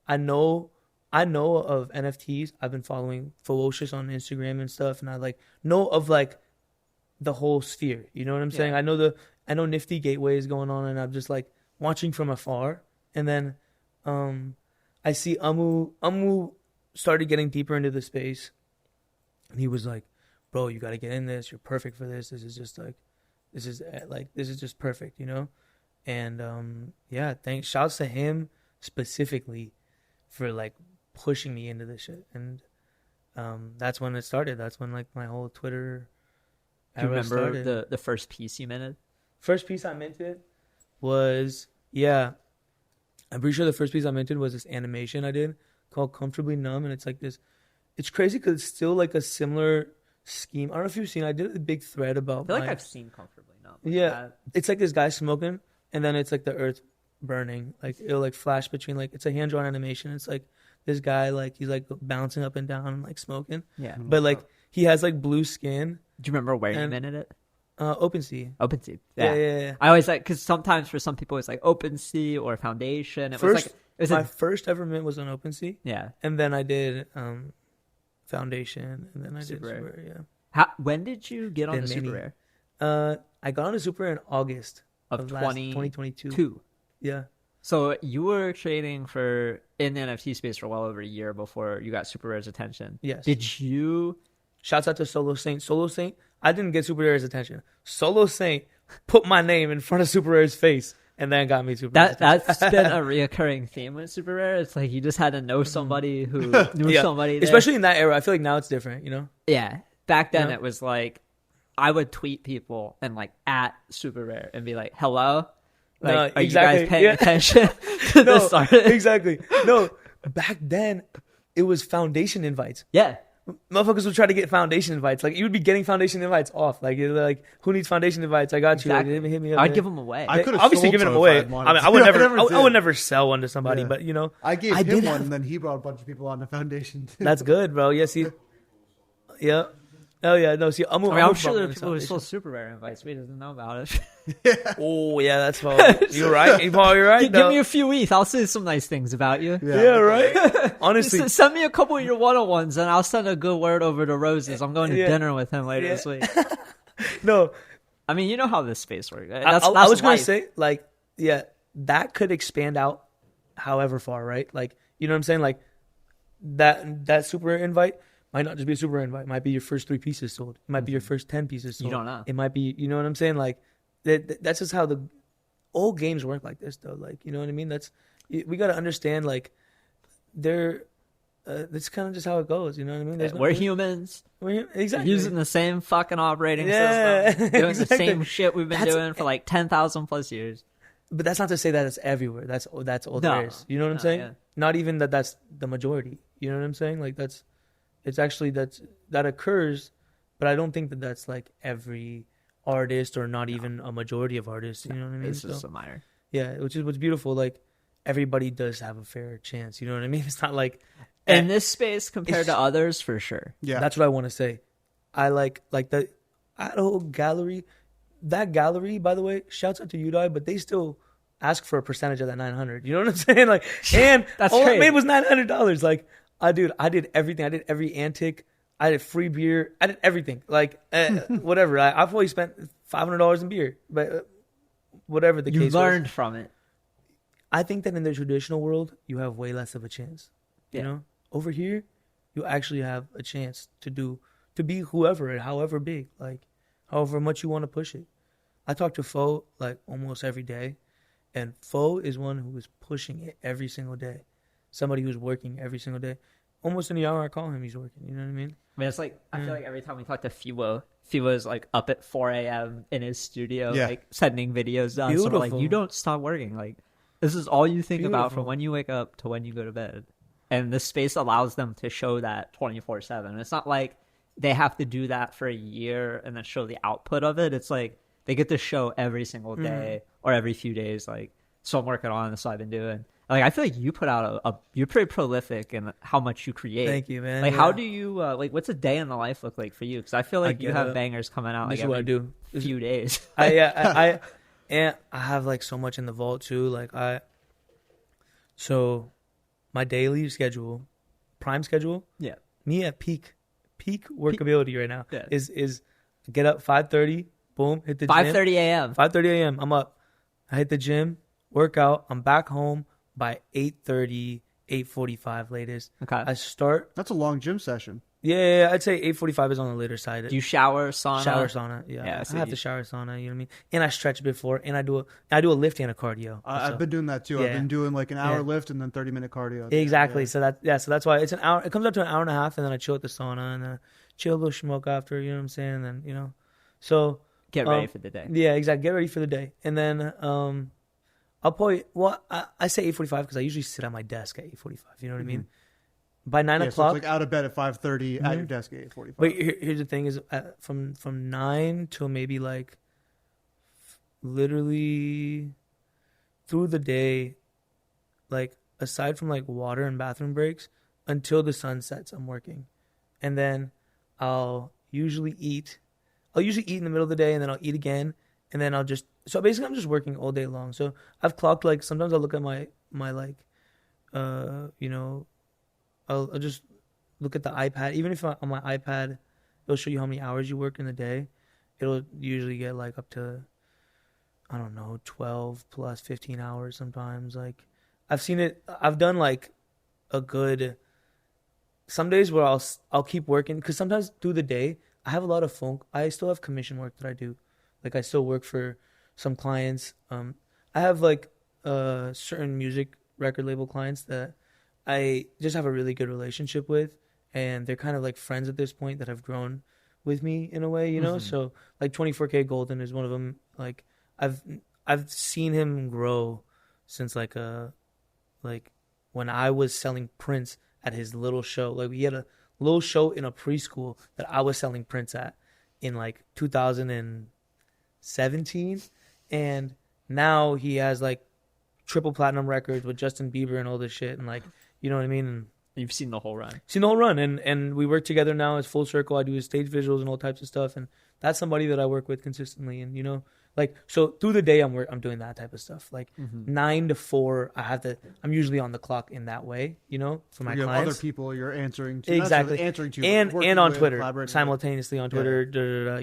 [SPEAKER 4] I know of NFTs. I've been following Ferocious on Instagram and stuff. And I like know of like the whole sphere, you know what I'm saying? I know Nifty Gateway is going on, and I'm just like watching from afar. And then I see Amu started getting deeper into the space, and he was like, bro, you got to get in this. You're perfect for this. This is just perfect, you know? And yeah, shouts to him specifically for like pushing me into this shit. And that's when it started. That's when like my whole Twitter.
[SPEAKER 3] Do you remember the first piece you minted?
[SPEAKER 4] First piece I minted was, I'm pretty sure the first piece I minted was this animation I did called Comfortably Numb. And it's like this, it's crazy because it's still like a similar scheme. I don't know if you've seen, I did a big thread about.
[SPEAKER 3] I feel like I've seen Comfortably Numb.
[SPEAKER 4] It's like this guy smoking, and then it's like the earth burning. Like it'll like flash between, like, it's a hand-drawn animation. It's like this guy, like he's like bouncing up and down and like smoking.
[SPEAKER 3] Yeah.
[SPEAKER 4] But like he has like blue skin.
[SPEAKER 3] Do you remember where you minted it?
[SPEAKER 4] OpenSea.
[SPEAKER 3] OpenSea.
[SPEAKER 4] Yeah.
[SPEAKER 3] I always like, because sometimes for some people it's like OpenSea or Foundation.
[SPEAKER 4] My first ever mint was on OpenSea.
[SPEAKER 3] Yeah.
[SPEAKER 4] And then I did Foundation, and then I did Super Rare.
[SPEAKER 3] When did you get on the Super Rare?
[SPEAKER 4] I got on the Super Rare in August of 2022. Yeah.
[SPEAKER 3] So you were trading in the NFT space for well over a year before you got Super Rare's attention.
[SPEAKER 4] Yes.
[SPEAKER 3] Did you?
[SPEAKER 4] Shouts out to Solo Saint. Solo Saint, I didn't get Super Rare's attention. Solo Saint put my name in front of Super Rare's face, and then got me Super Rare's attention.
[SPEAKER 3] That's been a reoccurring theme with Super Rare. It's like you just had to know somebody who knew somebody there.
[SPEAKER 4] Especially in that era. I feel like now it's different, you know?
[SPEAKER 3] Yeah. Back then it was like, I would tweet people and like at Super Rare and be like, hello? Like, are you guys paying attention to this artist?
[SPEAKER 4] Exactly. No, back then, it was Foundation invites.
[SPEAKER 3] Yeah.
[SPEAKER 4] Motherfuckers would try to get Foundation invites. Like, you would be getting Foundation invites off. Like, who needs Foundation invites? I got you.
[SPEAKER 3] Exactly.
[SPEAKER 4] Like, hit me up.
[SPEAKER 3] I'd give them away.
[SPEAKER 5] I could have
[SPEAKER 4] obviously given them away. I mean, I would never sell one to somebody, but you know,
[SPEAKER 5] I gave him one, and then he brought a bunch of people on the Foundation.
[SPEAKER 4] That's good, bro. Yeah, see, yeah. Oh yeah, no. See, I'm
[SPEAKER 3] sure there are people who still Super Rare invites. We doesn't know about it.
[SPEAKER 4] Oh yeah, that's all. You're right. You're right.
[SPEAKER 3] Give me a few ETH. I'll say some nice things about you.
[SPEAKER 4] Yeah, right. Honestly,
[SPEAKER 3] send me a couple of your one-on-ones, and I'll send a good word over to Roses. I'm going to dinner with him later this week.
[SPEAKER 4] No,
[SPEAKER 3] I mean, you know how this space works.
[SPEAKER 4] I was going to say, like, yeah, that could expand out however far, right? Like, you know what I'm saying? Like, that Super Rare invite might not just be a Super Rare invite. It might be your first 3 pieces sold. It might be your first 10 pieces sold.
[SPEAKER 3] You don't know.
[SPEAKER 4] It might be, you know what I'm saying? Like, that's just how the old games work like this, though. Like, you know what I mean? We got to understand, like, that's kind of just how it goes. You know what I mean?
[SPEAKER 3] We're humans.
[SPEAKER 4] Exactly.
[SPEAKER 3] Using the same fucking operating system. Doing the same shit we've been doing for like 10,000 plus years.
[SPEAKER 4] But that's not to say that it's everywhere. That's all there is. You know what I'm saying? Yeah. Not even that's the majority. You know what I'm saying? Like, that occurs, but I don't think that's like every artist or not even a majority of artists. You know what I mean?
[SPEAKER 3] It's just a minor.
[SPEAKER 4] Yeah, which is what's beautiful. Like, everybody does have a fair chance. You know what I mean? It's not like
[SPEAKER 3] in this space compared to others, for sure.
[SPEAKER 5] Yeah,
[SPEAKER 4] that's what I want to say. I like the Idaho gallery. That gallery, by the way, shouts out to UDI, but they still ask for a percentage of that $900. You know what I'm saying? Like, and
[SPEAKER 3] that's
[SPEAKER 4] all
[SPEAKER 3] great.
[SPEAKER 4] I made was $900. Like, I did everything. I did every antic. I did free beer. I did everything. Like, whatever. I've probably spent $500 in beer. But whatever the case was.
[SPEAKER 3] You learned from it.
[SPEAKER 4] I think that in the traditional world, you have way less of a chance. You know? Over here, you actually have a chance to be whoever and however big. Like, however much you want to push it. I talk to Fo, like, almost every day. And Fo is one who is pushing it every single day. Somebody who's working every single day. Almost any hour I call him, he's working. You know what I mean?
[SPEAKER 3] I mean, it's like, I feel like every time we talk to Fiwo is like up at 4 a.m. in his studio, like sending videos down. So we're like, you don't stop working. Like, this is all you think about from when you wake up to when you go to bed. And this space allows them to show that 24/7. It's not like they have to do that for a year and then show the output of it. It's like they get to show every single day or every few days. Like, so I'm working on this. So I've been doing. Like, I feel like you put out you're pretty prolific in how much you create.
[SPEAKER 4] Thank you, man.
[SPEAKER 3] Like, how do you like? What's a day in the life look like for you? Because I feel like you have bangers coming out.
[SPEAKER 4] This
[SPEAKER 3] like
[SPEAKER 4] is what I do.
[SPEAKER 3] Few days.
[SPEAKER 4] I have like so much in the vault too. Like so my daily schedule, prime schedule. Yeah. Me at peak workability right now is get up 5:30, boom, hit the gym.
[SPEAKER 3] 5:30 a.m.
[SPEAKER 4] 5:30 a.m. I'm up. I hit the gym, work out. I'm back home by 8:30, 8:45 latest.
[SPEAKER 3] Okay.
[SPEAKER 4] I start.
[SPEAKER 5] That's a long gym session.
[SPEAKER 4] Yeah, I'd say 8:45 is on the later side.
[SPEAKER 3] Do you shower, sauna?
[SPEAKER 4] Shower, sauna. Yeah, I have to shower, sauna. You know what I mean? And I stretch before, and I do a lift and a cardio.
[SPEAKER 5] I've been doing that too. Yeah. I've been doing like an hour lift and then 30-minute cardio.
[SPEAKER 4] Exactly. Yeah. So that's why it's an hour. It comes up to an hour and a half, and then I chill at the sauna and then chill a little smoke after. You know what I'm saying? And then so
[SPEAKER 3] get ready for the day.
[SPEAKER 4] Yeah, exactly. Get ready for the day, and then I'll probably I say 8:45 because I usually sit at my desk at 8:45. You know what I mean? By 9 o'clock,
[SPEAKER 5] so it's like out of bed at 5:30, at your desk at 8:45.
[SPEAKER 4] But here's the thing: is from 9 till maybe like literally through the day, like aside from like water and bathroom breaks, until the sun sets, I'm working, and then I'll usually eat. I'll usually eat in the middle of the day, and then I'll eat again, and then I'm just working all day long. So I've clocked like sometimes I'll look at my like, I'll just look at the iPad. Even if on my iPad, it'll show you how many hours you work in the day. It'll usually get like up to, I don't know, 12 plus 15 hours sometimes. Like I've seen it. I've done like a good, some days where I'll keep working because sometimes through the day, I have a lot of I still have commission work that I do. Like I still work for some clients. I have like certain music record label clients that I just have a really good relationship with, and they're kind of like friends at this point that have grown with me in a way, you know? So like 24K Golden is one of them. Like I've seen him grow since like when I was selling prints at his little show. Like we had a little show in a preschool that I was selling prints at in like 2017, and now he has like triple platinum records with Justin Bieber and all this shit, and like, you know what I mean? And
[SPEAKER 3] you've seen the whole run.
[SPEAKER 4] And we work together now as full circle. I do his stage visuals and all types of stuff, and that's somebody that I work with consistently. And like so through the day I'm doing that type of stuff. Like 9 to 4, I'm usually on the clock in that way, for my clients.
[SPEAKER 5] Other people you're answering to,
[SPEAKER 4] exactly,
[SPEAKER 5] answering to,
[SPEAKER 4] and on Twitter simultaneously on Twitter.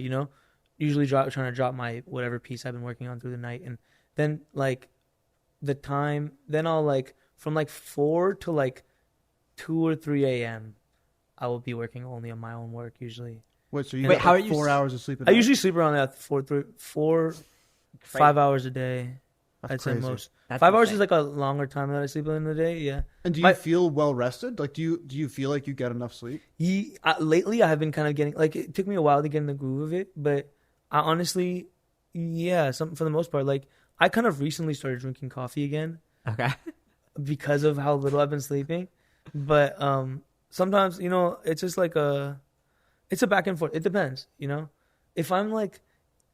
[SPEAKER 4] Usually trying to drop my whatever piece I've been working on through the night, and then like the time, then I'll like from like 4 to like 2 or 3 a.m. I will be working only on my own work usually.
[SPEAKER 5] Wait, so you get how like 4 hours of sleep a day?
[SPEAKER 4] I usually sleep around that 5 hours a day.
[SPEAKER 5] That's
[SPEAKER 4] I'd
[SPEAKER 5] crazy.
[SPEAKER 4] say most.
[SPEAKER 3] That's
[SPEAKER 4] 5 hours
[SPEAKER 3] insane.
[SPEAKER 4] is like a longer time that I sleep in the day. Yeah.
[SPEAKER 5] And do you feel well rested? Like, do you feel like you get enough sleep?
[SPEAKER 4] Lately, I have been kind of getting like it took me a while to get in the groove of it, but I honestly, for the most part, like I kind of recently started drinking coffee again.
[SPEAKER 3] Okay.
[SPEAKER 4] Because of how little I've been sleeping, but sometimes it's just like it's a back and forth. It depends, If I'm like,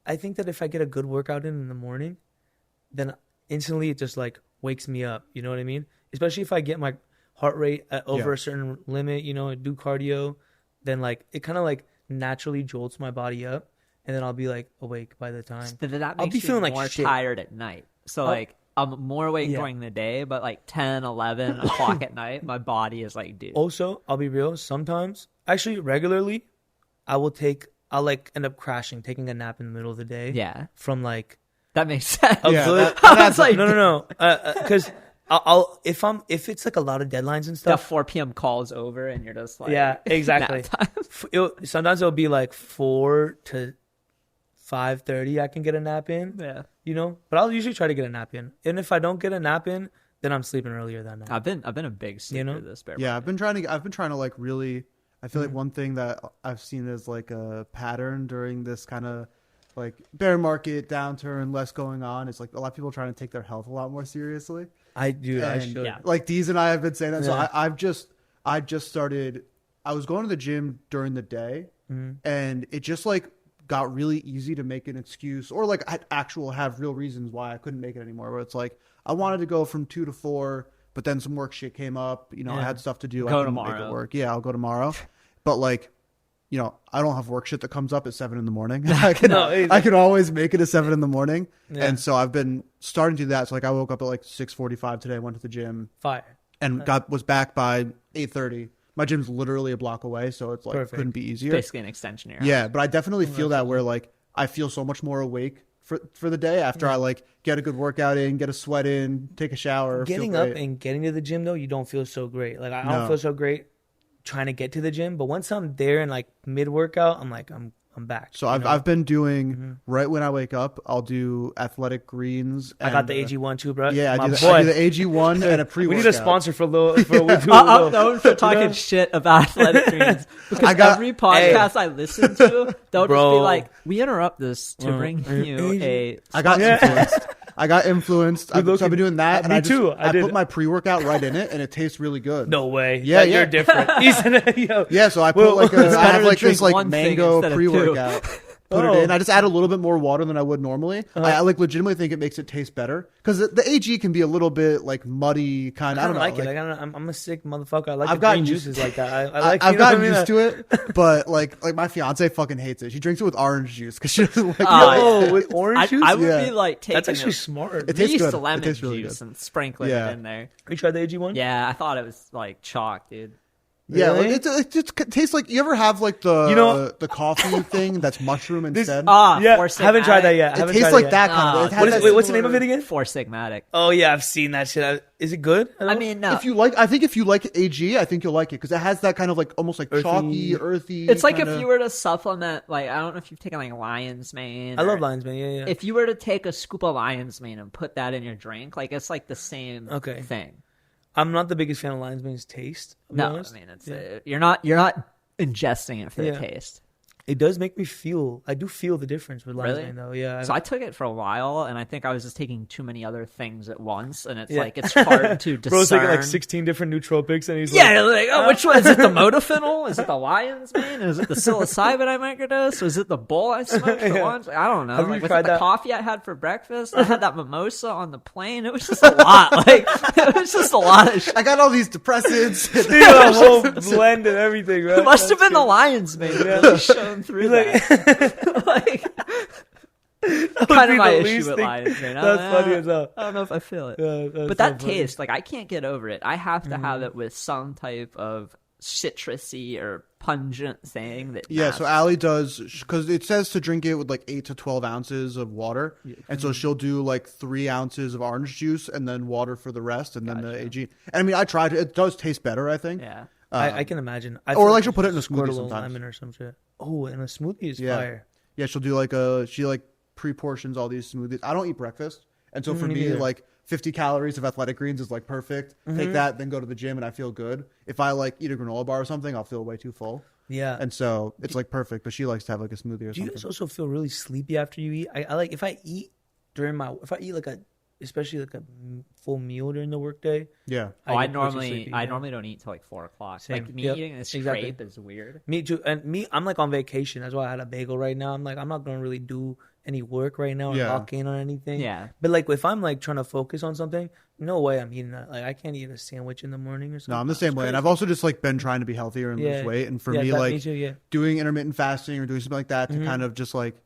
[SPEAKER 4] I think that if I get a good workout in the morning, then instantly it just like wakes me up. You know what I mean? Especially if I get my heart rate at over a certain limit, I do cardio, then like it kind of like naturally jolts my body up, and then I'll be like awake by the time.
[SPEAKER 3] So that
[SPEAKER 4] I'll
[SPEAKER 3] makes
[SPEAKER 4] be
[SPEAKER 3] you
[SPEAKER 4] feeling like
[SPEAKER 3] more
[SPEAKER 4] shit.
[SPEAKER 3] tired at night. So like I'm more awake during the day, but like 10, 11 o'clock at night, my body is like, dude.
[SPEAKER 4] Also, I'll be real. Sometimes, actually, regularly, I'll like end up crashing, taking a nap in the middle of the day.
[SPEAKER 3] Yeah.
[SPEAKER 4] From like
[SPEAKER 3] that makes sense.
[SPEAKER 4] That's like no. Because if it's like a lot of deadlines and stuff,
[SPEAKER 3] the 4 p.m. call's over and you're just like,
[SPEAKER 4] yeah, exactly. Sometimes it'll be like 4 to 5:30. I can get a nap in.
[SPEAKER 3] Yeah,
[SPEAKER 4] you know. But I'll usually try to get a nap in, and if I don't get a nap in, then I'm sleeping earlier that night.
[SPEAKER 3] I've been a big sleeper this bear market.
[SPEAKER 5] I've been trying to like really. I feel like one thing that I've seen as like a pattern during this kind of like bear market downturn, less going on, is like a lot of people trying to take their health a lot more seriously.
[SPEAKER 4] I should.
[SPEAKER 3] Yeah.
[SPEAKER 5] Like Deez and I have been saying that.
[SPEAKER 4] Yeah.
[SPEAKER 5] So I just started. I was going to the gym during the day, and it just like got really easy to make an excuse, or like I have real reasons why I couldn't make it anymore. Where it's like I wanted to go from 2 to 4, but then some work shit came up. You know, I had stuff to do. I couldn't make it work. Yeah, I'll go tomorrow. But like, you know, I don't have work shit that comes up at 7 a.m. I can always make it at 7 a.m. Yeah. And so I've been starting to do that. So like I woke up at like 6:45 today, went to the gym, and was back by 8:30. My gym's literally a block away, so it's like couldn't be easier.
[SPEAKER 3] Basically an extension of your house.
[SPEAKER 5] Yeah, but I definitely feel that where like I feel so much more awake for the day after I like get a good workout in, get a sweat in, take a shower.
[SPEAKER 4] Getting up and getting to the gym though, you don't feel so great. Like I don't feel so great trying to get to the gym, but once I'm there and like mid workout, I'm like I'm back.
[SPEAKER 5] So I've been doing right when I wake up, I'll do athletic greens.
[SPEAKER 4] I got the AG1 too, bro.
[SPEAKER 5] Yeah, I do the AG1 and a pre-workout.
[SPEAKER 4] We need a sponsor for we do
[SPEAKER 3] I'm known for talking shit about athletic greens because every podcast I listen to, they'll just be like, "We interrupt this to bring you a."
[SPEAKER 5] I got influenced. So I've been doing that.
[SPEAKER 4] Me too.
[SPEAKER 5] I put my pre-workout right in it, and it tastes really good.
[SPEAKER 4] No way.
[SPEAKER 5] Yeah,
[SPEAKER 4] you're different.
[SPEAKER 5] Yeah, so I put I have like this like mango pre-workout. Put it in. I just add a little bit more water than I would normally. I like legitimately think it makes it taste better because the AG can be a little bit like muddy kind. I don't
[SPEAKER 4] like
[SPEAKER 5] it.
[SPEAKER 4] Like, I'm a sick motherfucker. I like the green juices like that.
[SPEAKER 5] I've gotten used to it, but like my fiance fucking hates it. She drinks it with orange juice because she doesn't like it.
[SPEAKER 4] With orange juice.
[SPEAKER 3] I would be like taking
[SPEAKER 4] that's actually smart.
[SPEAKER 5] It tastes good.
[SPEAKER 3] Lemon
[SPEAKER 5] it tastes really
[SPEAKER 3] juice
[SPEAKER 5] good.
[SPEAKER 3] and sprinkling it in there.
[SPEAKER 4] You tried the AG1?
[SPEAKER 3] Yeah, I thought it was like chalk, dude.
[SPEAKER 5] Yeah,
[SPEAKER 4] really?
[SPEAKER 5] like it just tastes like you ever have like the coffee thing that's mushroom instead.
[SPEAKER 4] Yeah, I haven't tried that yet.
[SPEAKER 5] It tastes like that kind of.
[SPEAKER 4] What's the name of it again?
[SPEAKER 3] Four Sigmatic.
[SPEAKER 4] Oh yeah, I've seen that shit. Is it good?
[SPEAKER 3] I mean, no.
[SPEAKER 5] If you like AG, I think you'll like it because it has that kind of like almost like chalky, earthy.
[SPEAKER 3] It's like if you were to supplement, like I don't know if you've taken like lion's mane.
[SPEAKER 4] I love lion's mane. Yeah.
[SPEAKER 3] If you were to take a scoop of lion's mane and put that in your drink, like it's like the same thing.
[SPEAKER 4] I'm not the biggest fan of lion's mane's taste.
[SPEAKER 3] No, I mean you're not ingesting it for the taste.
[SPEAKER 4] It does make me feel. I do feel the difference with lion's mane, though. Yeah.
[SPEAKER 3] So I took it for a while, and I think I was just taking too many other things at once, and it's like it's hard to discern.
[SPEAKER 4] Bro's taking like 16 different nootropics, and he's
[SPEAKER 3] like, oh, which one is it? The modafinil? Is it the lion's mane? Is it the psilocybin I microdosed? Was it the bowl I smoked for lunch? I don't know. Like, was it the coffee I had for breakfast? I had that mimosa on the plane. It was just a lot. Like it was just a lot of shit.
[SPEAKER 5] I got all these depressants.
[SPEAKER 4] A whole blend and everything. Right?
[SPEAKER 3] It must have been the lion's mane. Really showing through that. Like, kind of my issue with lion's mane.
[SPEAKER 4] That's funny as hell.
[SPEAKER 3] I don't know if I feel it.
[SPEAKER 4] Yeah,
[SPEAKER 3] but that taste, like I can't get over it. I have to have it with some type of citrusy or pungent thing that
[SPEAKER 5] so Allie does because it says to drink it with like 8 to 12 ounces of water, and so she'll do like 3 ounces of orange juice and then water for the rest, and then the AG. And I mean, I tried it; it does taste better, I think.
[SPEAKER 3] Yeah,
[SPEAKER 4] I can imagine.
[SPEAKER 5] Or like she'll put it in a smoothie sometimes,
[SPEAKER 4] lemon or some shit. Oh, and a smoothie is fire.
[SPEAKER 5] Yeah, she'll do like she like pre-portions all these smoothies. I don't eat breakfast, and so for me like 50 calories of athletic greens is like perfect. Take that, then go to the gym, and I feel good. If I like eat a granola bar or something, I'll feel way too full.
[SPEAKER 4] Yeah,
[SPEAKER 5] and so it's like perfect. But she likes to have like a smoothie or something.
[SPEAKER 4] Do you guys also feel really sleepy after you eat? I like if I eat like especially like a full meal during the workday.
[SPEAKER 5] Yeah.
[SPEAKER 3] I normally don't eat till like 4 o'clock.
[SPEAKER 4] Same.
[SPEAKER 3] Like me eating this crepe is weird.
[SPEAKER 4] Me too. And I'm like on vacation. That's why I had a bagel right now. I'm like, I'm not going to really do any work right now or lock in on anything.
[SPEAKER 3] Yeah.
[SPEAKER 4] But like if I'm like trying to focus on something, no way I'm eating that. Like I can't eat a sandwich in the morning or something.
[SPEAKER 5] No, I'm the same way. And I've also just like been trying to be healthier and lose weight. And for me, like doing intermittent fasting or doing something like that to kind of just like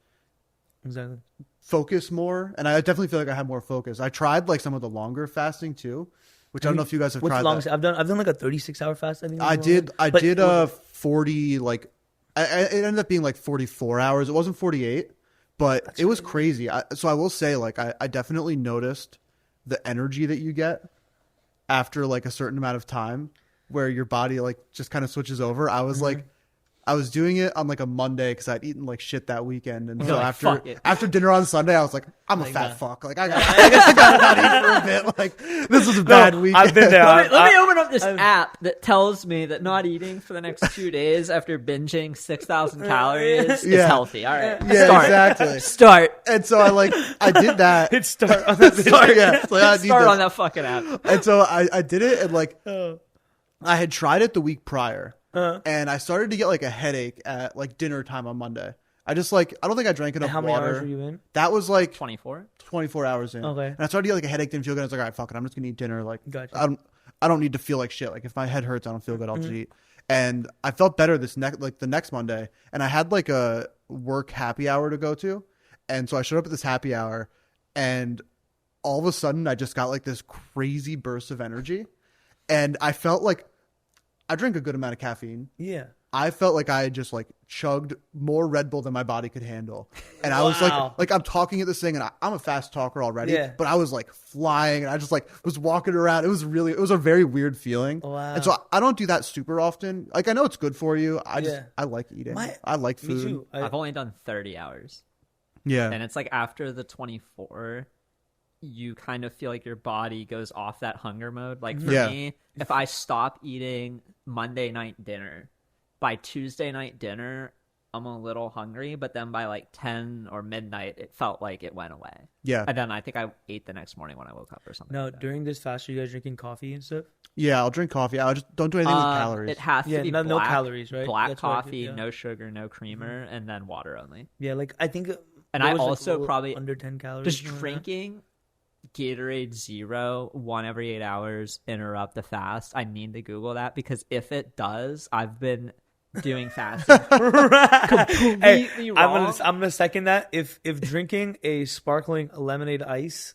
[SPEAKER 5] focus more, and I definitely feel like I have more focus. I tried like some of the longer fasting too, which I don't know if you guys have tried.
[SPEAKER 4] Long?
[SPEAKER 5] That.
[SPEAKER 4] I've done like a 36-hour fast. I think
[SPEAKER 5] I did 40 like it ended up being like 44 hours. It wasn't 48, but it was crazy. So I will say like I definitely noticed the energy that you get after like a certain amount of time where your body like just kind of switches over. I was like, I was doing it on like a Monday because I'd eaten like shit that weekend, and so after dinner on Sunday, I was like, I'm a fat fuck. Like I got not eat for a bit. Like this was a bad weekend.
[SPEAKER 4] I've been there.
[SPEAKER 3] Let me open up this app that tells me that not eating for the next 2 days after binging 6,000 calories is healthy. All right,
[SPEAKER 5] yeah, exactly.
[SPEAKER 3] Start.
[SPEAKER 5] And so I did that.
[SPEAKER 4] Hit start on that.
[SPEAKER 3] Start on that fucking app.
[SPEAKER 5] And so I did it, and like I had tried it the week prior. And I started to get like a headache at like dinner time on Monday. I just like, I don't think I drank enough water.
[SPEAKER 4] How many hours were you in?
[SPEAKER 5] That was like
[SPEAKER 3] 24
[SPEAKER 5] hours in.
[SPEAKER 4] Okay.
[SPEAKER 5] And I started to get like a headache, didn't feel good. I was like, all right, fuck it. I'm just going to eat dinner. Like,
[SPEAKER 4] gotcha.
[SPEAKER 5] I don't need to feel like shit. Like if my head hurts, I don't feel good. I'll just eat. And I felt better the next Monday. And I had like a work happy hour to go to. And so I showed up at this happy hour, and all of a sudden I just got like this crazy burst of energy. And I felt like I drink a good amount of caffeine.
[SPEAKER 4] Yeah.
[SPEAKER 5] I felt like I had just like chugged more Red Bull than my body could handle. And I was like I'm talking at this thing, and I'm a fast talker already, but I was like flying, and I just like was walking around. It was a very weird feeling.
[SPEAKER 4] Wow.
[SPEAKER 5] And so I don't do that super often. Like I know it's good for you. I like eating. I like food.
[SPEAKER 4] Me too.
[SPEAKER 3] I've only done 30 hours.
[SPEAKER 5] Yeah.
[SPEAKER 3] And it's like after the 24, you kind of feel like your body goes off that hunger mode. Like for me, if I stop eating Monday night dinner, by Tuesday night dinner, I'm a little hungry, but then by like 10 or midnight, it felt like it went away.
[SPEAKER 5] Yeah.
[SPEAKER 3] And then I think I ate the next morning when I woke up or something.
[SPEAKER 4] No,
[SPEAKER 3] like that.
[SPEAKER 4] during this fast, are you guys drinking coffee and stuff?
[SPEAKER 5] Yeah, I'll drink coffee. I just don't do anything with calories.
[SPEAKER 3] It has to be black,
[SPEAKER 4] no calories, right?
[SPEAKER 3] Black
[SPEAKER 4] That's
[SPEAKER 3] coffee, no sugar, no creamer, and then water only.
[SPEAKER 4] Yeah, like I think.
[SPEAKER 3] And I also probably
[SPEAKER 4] under 10 calories.
[SPEAKER 3] Just drinking Gatorade Zero 1 every 8 hours interrupt the fast. I need to Google that, because if it does, I've been doing fasting completely wrong.
[SPEAKER 4] I'm gonna second that. If drinking a sparkling lemonade ice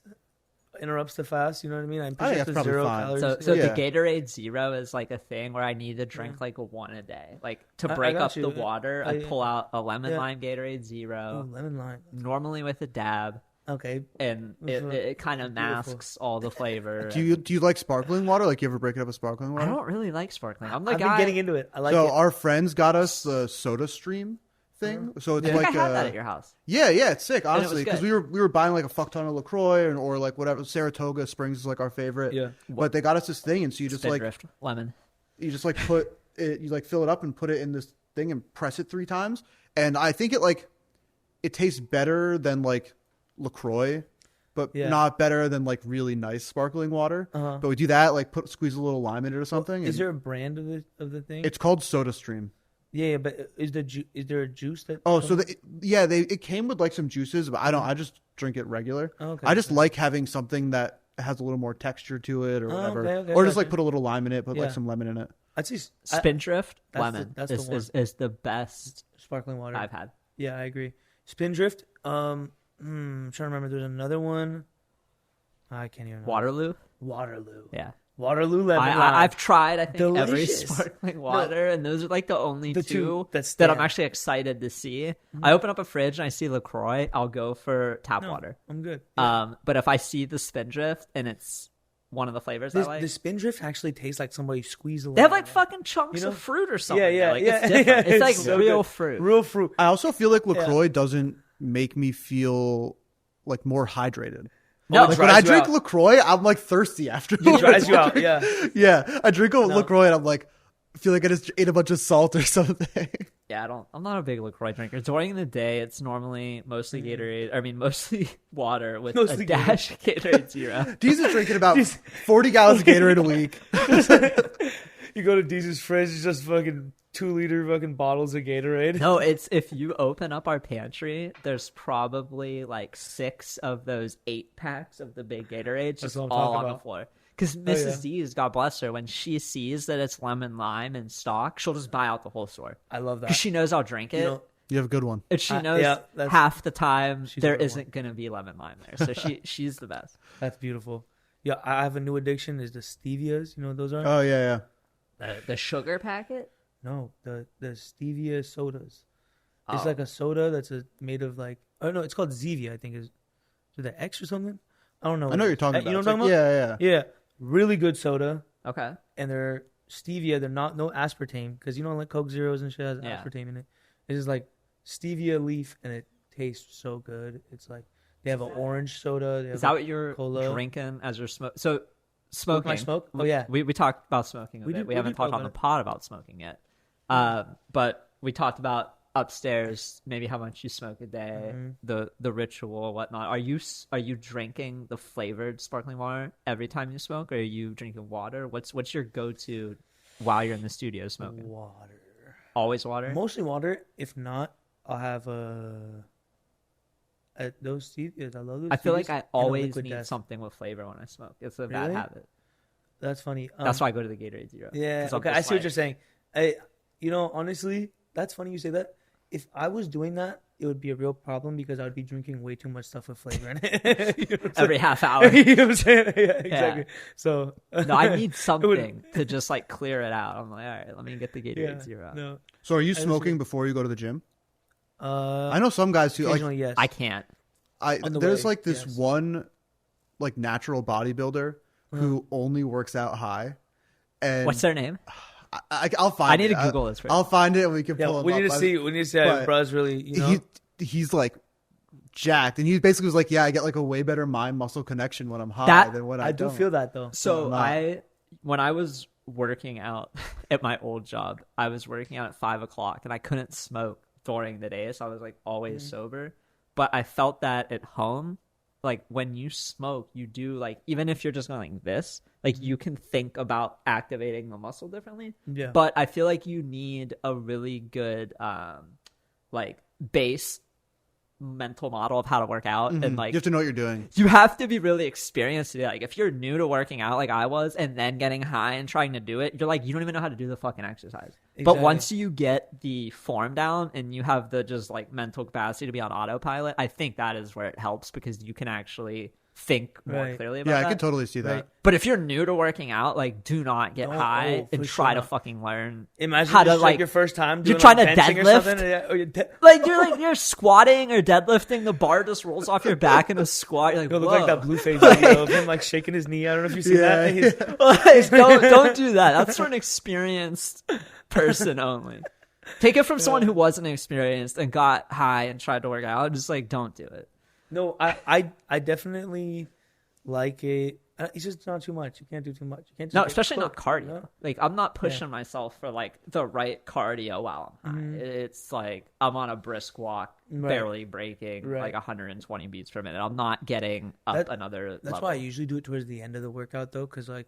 [SPEAKER 4] interrupts the fast, you know what I mean? I'm pretty sure
[SPEAKER 5] that's
[SPEAKER 4] zero
[SPEAKER 5] fine.
[SPEAKER 4] calories.
[SPEAKER 3] So the Gatorade Zero is like a thing where I need to drink like 1 a day. Like to break up the water, I pull out a lemon lime Gatorade Zero.
[SPEAKER 4] Oh, lemon lime.
[SPEAKER 3] Normally with a dab.
[SPEAKER 4] Okay.
[SPEAKER 3] And it kind of masks all the flavor.
[SPEAKER 5] Do you like sparkling water? Like you ever break it up with sparkling water?
[SPEAKER 3] I don't really like sparkling. I've
[SPEAKER 4] been getting into it. I like it.
[SPEAKER 5] So our friends got us the Soda Stream thing. So it's
[SPEAKER 3] I
[SPEAKER 5] like
[SPEAKER 3] think I had that at your house.
[SPEAKER 5] Yeah, it's sick, honestly, because we were buying like a fuck ton of LaCroix or like whatever. Saratoga Springs is like our favorite.
[SPEAKER 4] Yeah.
[SPEAKER 5] But they got us this thing, and so you just
[SPEAKER 3] Spindrift lemon.
[SPEAKER 5] You just like put it, you like fill it up and put it in this thing and press it 3 times, and I think it tastes better than like LaCroix. But not better than like really nice sparkling water. But we do that, like squeeze a little lime in it or something.
[SPEAKER 4] Is there a brand of the thing?
[SPEAKER 5] It's called Soda Stream.
[SPEAKER 4] Yeah, but is there a juice that?
[SPEAKER 5] Oh, so it came with like some juices, but I just drink it regular.
[SPEAKER 4] Okay.
[SPEAKER 5] I just like having something that has a little more texture to it or whatever,
[SPEAKER 4] okay,
[SPEAKER 5] or just like put a little lime in it, put like some lemon in it.
[SPEAKER 4] I'd say
[SPEAKER 3] Spindrift lemon is the best
[SPEAKER 4] sparkling water
[SPEAKER 3] I've had.
[SPEAKER 4] Yeah, I agree. Spindrift. I'm trying to remember. There's another one. I can't even remember. Waterloo.
[SPEAKER 3] Yeah.
[SPEAKER 4] Waterloo lemon.
[SPEAKER 3] I've tried, I think,
[SPEAKER 4] Delicious.
[SPEAKER 3] every sparkling water, and those are like the only two that I'm actually excited to see.
[SPEAKER 4] Mm-hmm.
[SPEAKER 3] I open up a fridge and I see LaCroix, I'll go for tap water.
[SPEAKER 4] I'm good.
[SPEAKER 3] Yeah. But if I see the Spindrift and it's one of the flavors I like.
[SPEAKER 4] The Spindrift actually tastes like somebody squeezed a lemon.
[SPEAKER 3] They have like fucking chunks of fruit or something.
[SPEAKER 4] Yeah.
[SPEAKER 3] It's different. It's like
[SPEAKER 4] so
[SPEAKER 3] real
[SPEAKER 4] good.
[SPEAKER 3] fruit.
[SPEAKER 4] Real fruit.
[SPEAKER 5] I also feel like LaCroix doesn't make me feel like more hydrated.
[SPEAKER 3] No,
[SPEAKER 5] like when I drink LaCroix, I'm like thirsty after.
[SPEAKER 4] It dries you out, yeah.
[SPEAKER 5] Yeah, I drink LaCroix and I'm like, I feel like I just ate a bunch of salt or something.
[SPEAKER 3] Yeah, I'm not a big LaCroix drinker. During the day, it's normally mostly Gatorade. I mean, mostly water with a dash of Gatorade Zero.
[SPEAKER 5] Deez is drinking about 40 gallons of Gatorade a week.
[SPEAKER 4] You go to Deez's fridge, it's just fucking 2-liter fucking bottles of Gatorade.
[SPEAKER 3] No, it's if you open up our pantry, there's probably like 6 of those 8-packs of the big Gatorades just all on the floor. Because Mrs. Deez, God bless her, when she sees that it's lemon lime in stock, she'll just buy out the whole store.
[SPEAKER 4] I love that.
[SPEAKER 3] Because she knows I'll drink it.
[SPEAKER 5] You have a good one.
[SPEAKER 3] And she knows half the time there isn't going to be lemon lime there. So she's the best.
[SPEAKER 4] That's beautiful. Yeah, I have a new addiction is the stevias. You know what those are?
[SPEAKER 5] Oh, yeah.
[SPEAKER 3] The sugar packet?
[SPEAKER 4] No, the stevia sodas. It's like a soda that's made of like, oh no, it's called Zevia, I think is it the X or something? I don't know.
[SPEAKER 5] I know what you're talking about.
[SPEAKER 4] You know what I'm talking
[SPEAKER 5] about? Yeah.
[SPEAKER 4] Yeah. Really good soda.
[SPEAKER 3] Okay.
[SPEAKER 4] And they're stevia. They're no aspartame because you know like Coke Zeros and shit has aspartame in it. It's just like stevia leaf and it tastes so good. It's like they have an orange soda.
[SPEAKER 3] Is that what you're drinking as you're smoking? So smoking.
[SPEAKER 4] My smoke? Oh yeah.
[SPEAKER 3] We talked about smoking a bit. We haven't talked on the pod about smoking yet. But we talked about upstairs, maybe how much you smoke a day, the ritual, whatnot. Are you drinking the flavored sparkling water every time you smoke, or are you drinking water? What's your go-to while you're in the studio smoking?
[SPEAKER 4] Water.
[SPEAKER 3] Always water?
[SPEAKER 4] Mostly water. If not, I'll have those stevias. I love those.
[SPEAKER 3] I feel like I always need something with flavor when I smoke. It's a bad habit.
[SPEAKER 4] That's funny.
[SPEAKER 3] That's why I go to the Gatorade Zero.
[SPEAKER 4] Yeah. Okay. I see what you're saying. Honestly, that's funny you say that. If I was doing that, it would be a real problem because I would be drinking way too much stuff with flavor in it. You know
[SPEAKER 3] every half hour.
[SPEAKER 4] You know what I'm saying? Yeah, exactly. Yeah. So
[SPEAKER 3] no, I need something to just like clear it out. I'm like, all right, let me get the Gatorade Zero out.
[SPEAKER 4] No.
[SPEAKER 5] So are you smoking before you go to the gym? I know some guys who like.
[SPEAKER 4] Yes.
[SPEAKER 3] I can't.
[SPEAKER 5] There's like this one like natural bodybuilder who only works out high. And
[SPEAKER 3] what's their name?
[SPEAKER 5] I'll find it.
[SPEAKER 3] I need to Google this.
[SPEAKER 5] I'll find it and we can pull him
[SPEAKER 4] we need
[SPEAKER 5] up.
[SPEAKER 4] We need to see how bro's really,
[SPEAKER 5] He's like jacked. And he basically was like, yeah, I get like a way better mind muscle connection when I'm high than when I don't.
[SPEAKER 4] I do feel that though.
[SPEAKER 3] So when I was working out at my old job, I was working out at 5:00 and I couldn't smoke during the day. So I was like always sober. But I felt that at home, like when you smoke, you do like, even if you're just going like this, like you can think about activating the muscle differently.
[SPEAKER 4] Yeah.
[SPEAKER 3] But I feel like you need a really good like base mental model of how to work out. And like
[SPEAKER 5] you have to know what you're doing.
[SPEAKER 3] You have to be really experienced to do that. Like if you're new to working out like I was and then getting high and trying to do it, you're like, you don't even know how to do the fucking exercise. Exactly. But once you get the form down and you have the just like mental capacity to be on autopilot, I think that is where it helps because you can actually think more clearly about that.
[SPEAKER 5] Yeah, I can totally see that.
[SPEAKER 3] But if you're new to working out, like do not get high and try to fucking learn.
[SPEAKER 4] Imagine
[SPEAKER 3] how to
[SPEAKER 4] like your first time doing
[SPEAKER 3] you're trying
[SPEAKER 4] like
[SPEAKER 3] to deadlift. Like you're squatting or deadlifting, the bar just rolls off your back in a squat. You're like,
[SPEAKER 4] you look like that Blueface video of him like shaking his knee. I don't know if you see that.
[SPEAKER 3] Like, don't do that. That's for an experienced person only. Take it from someone who wasn't experienced and got high and tried to work out. Just like don't do it.
[SPEAKER 4] No, I definitely like it. It's just not too much. You can't do too much. You can't just
[SPEAKER 3] especially not cardio. You know? Like I'm not pushing myself for like the right cardio while I'm high. It's like I'm on a brisk walk, barely breaking, like 120 beats per minute. I'm not getting up another level.
[SPEAKER 4] That's why I usually do it towards the end of the workout though, because like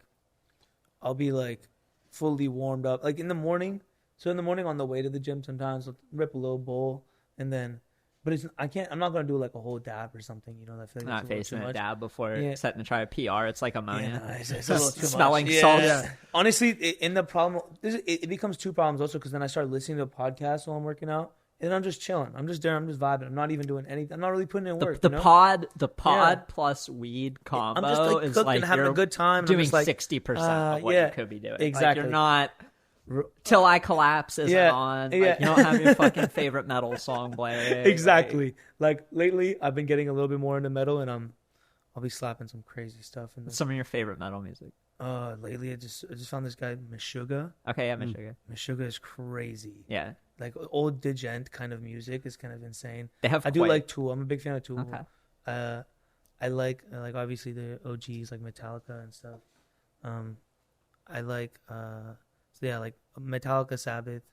[SPEAKER 4] I'll be like fully warmed up. Like in the morning. So in the morning on the way to the gym, sometimes I'll rip a little bowl and then. But I'm not going to do like a whole dab or something, you know. I feel like
[SPEAKER 3] not facing a dab before setting to try a PR. It's like ammonia.
[SPEAKER 4] Yeah, it's a little too
[SPEAKER 3] smelling
[SPEAKER 4] much.
[SPEAKER 3] salts.
[SPEAKER 4] Yeah. Honestly, it becomes two problems also because then I start listening to a podcast while I'm working out. And I'm just chilling. I'm just there. I'm just vibing. I'm not even doing anything. I'm not really putting in work.
[SPEAKER 3] The pod plus weed combo
[SPEAKER 4] I'm just like
[SPEAKER 3] is
[SPEAKER 4] cooking,
[SPEAKER 3] like
[SPEAKER 4] having a good time.
[SPEAKER 3] Doing
[SPEAKER 4] like,
[SPEAKER 3] 60% of what you could be doing.
[SPEAKER 4] Exactly.
[SPEAKER 3] Like you're not Till I Collapse isn't on. Like, you don't have your fucking favorite metal song playing.
[SPEAKER 4] Exactly. Like lately, I've been getting a little bit more into metal, and I'll be slapping some crazy stuff.
[SPEAKER 3] What's some of your favorite metal music?
[SPEAKER 4] Lately I just found this guy Meshuggah.
[SPEAKER 3] Okay, yeah, Meshuggah.
[SPEAKER 4] Meshuggah is crazy.
[SPEAKER 3] Yeah.
[SPEAKER 4] Like old Digent kind of music is kind of insane.
[SPEAKER 3] I
[SPEAKER 4] do like Tool. I'm a big fan of Tool.
[SPEAKER 3] Okay.
[SPEAKER 4] I like obviously the OGs like Metallica and stuff. I like like Metallica, Sabbath.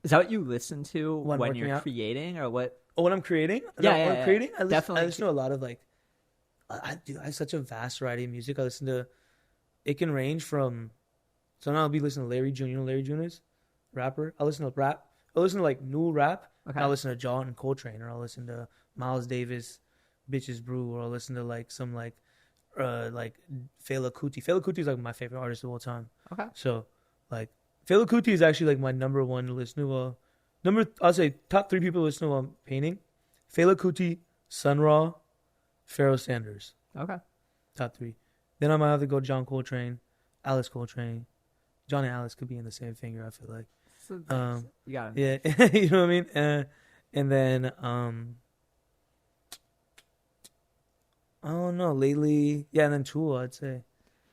[SPEAKER 3] Is that what you listen to when you're creating, or what? Oh, when I'm creating? Creating? I listen to a lot of like. I have such a vast variety of music. I listen to. It can range from. So now I'll be listening to Larry June. You know who Larry June is? Rapper. I listen to rap. I listen to like new rap. Okay. I'll listen to John and Coltrane, or I'll listen to Miles Davis, Bitches Brew, or I'll listen to like some like Fela Kuti. Fela Kuti is like my favorite artist of all time. Okay.
[SPEAKER 4] So like Fela Kuti is actually like my number one listen to I'll say top 3 people listening while I'm painting: Fela Kuti, Sun Ra, Pharoah Sanders.
[SPEAKER 3] Okay.
[SPEAKER 4] Top 3. Then I might have to go John Coltrane, Alice Coltrane. John and Alice could be in the same finger, I feel like.
[SPEAKER 3] So you got
[SPEAKER 4] it. Yeah, you know what I mean? And then, I don't know, lately, yeah, and then Tool, I'd say.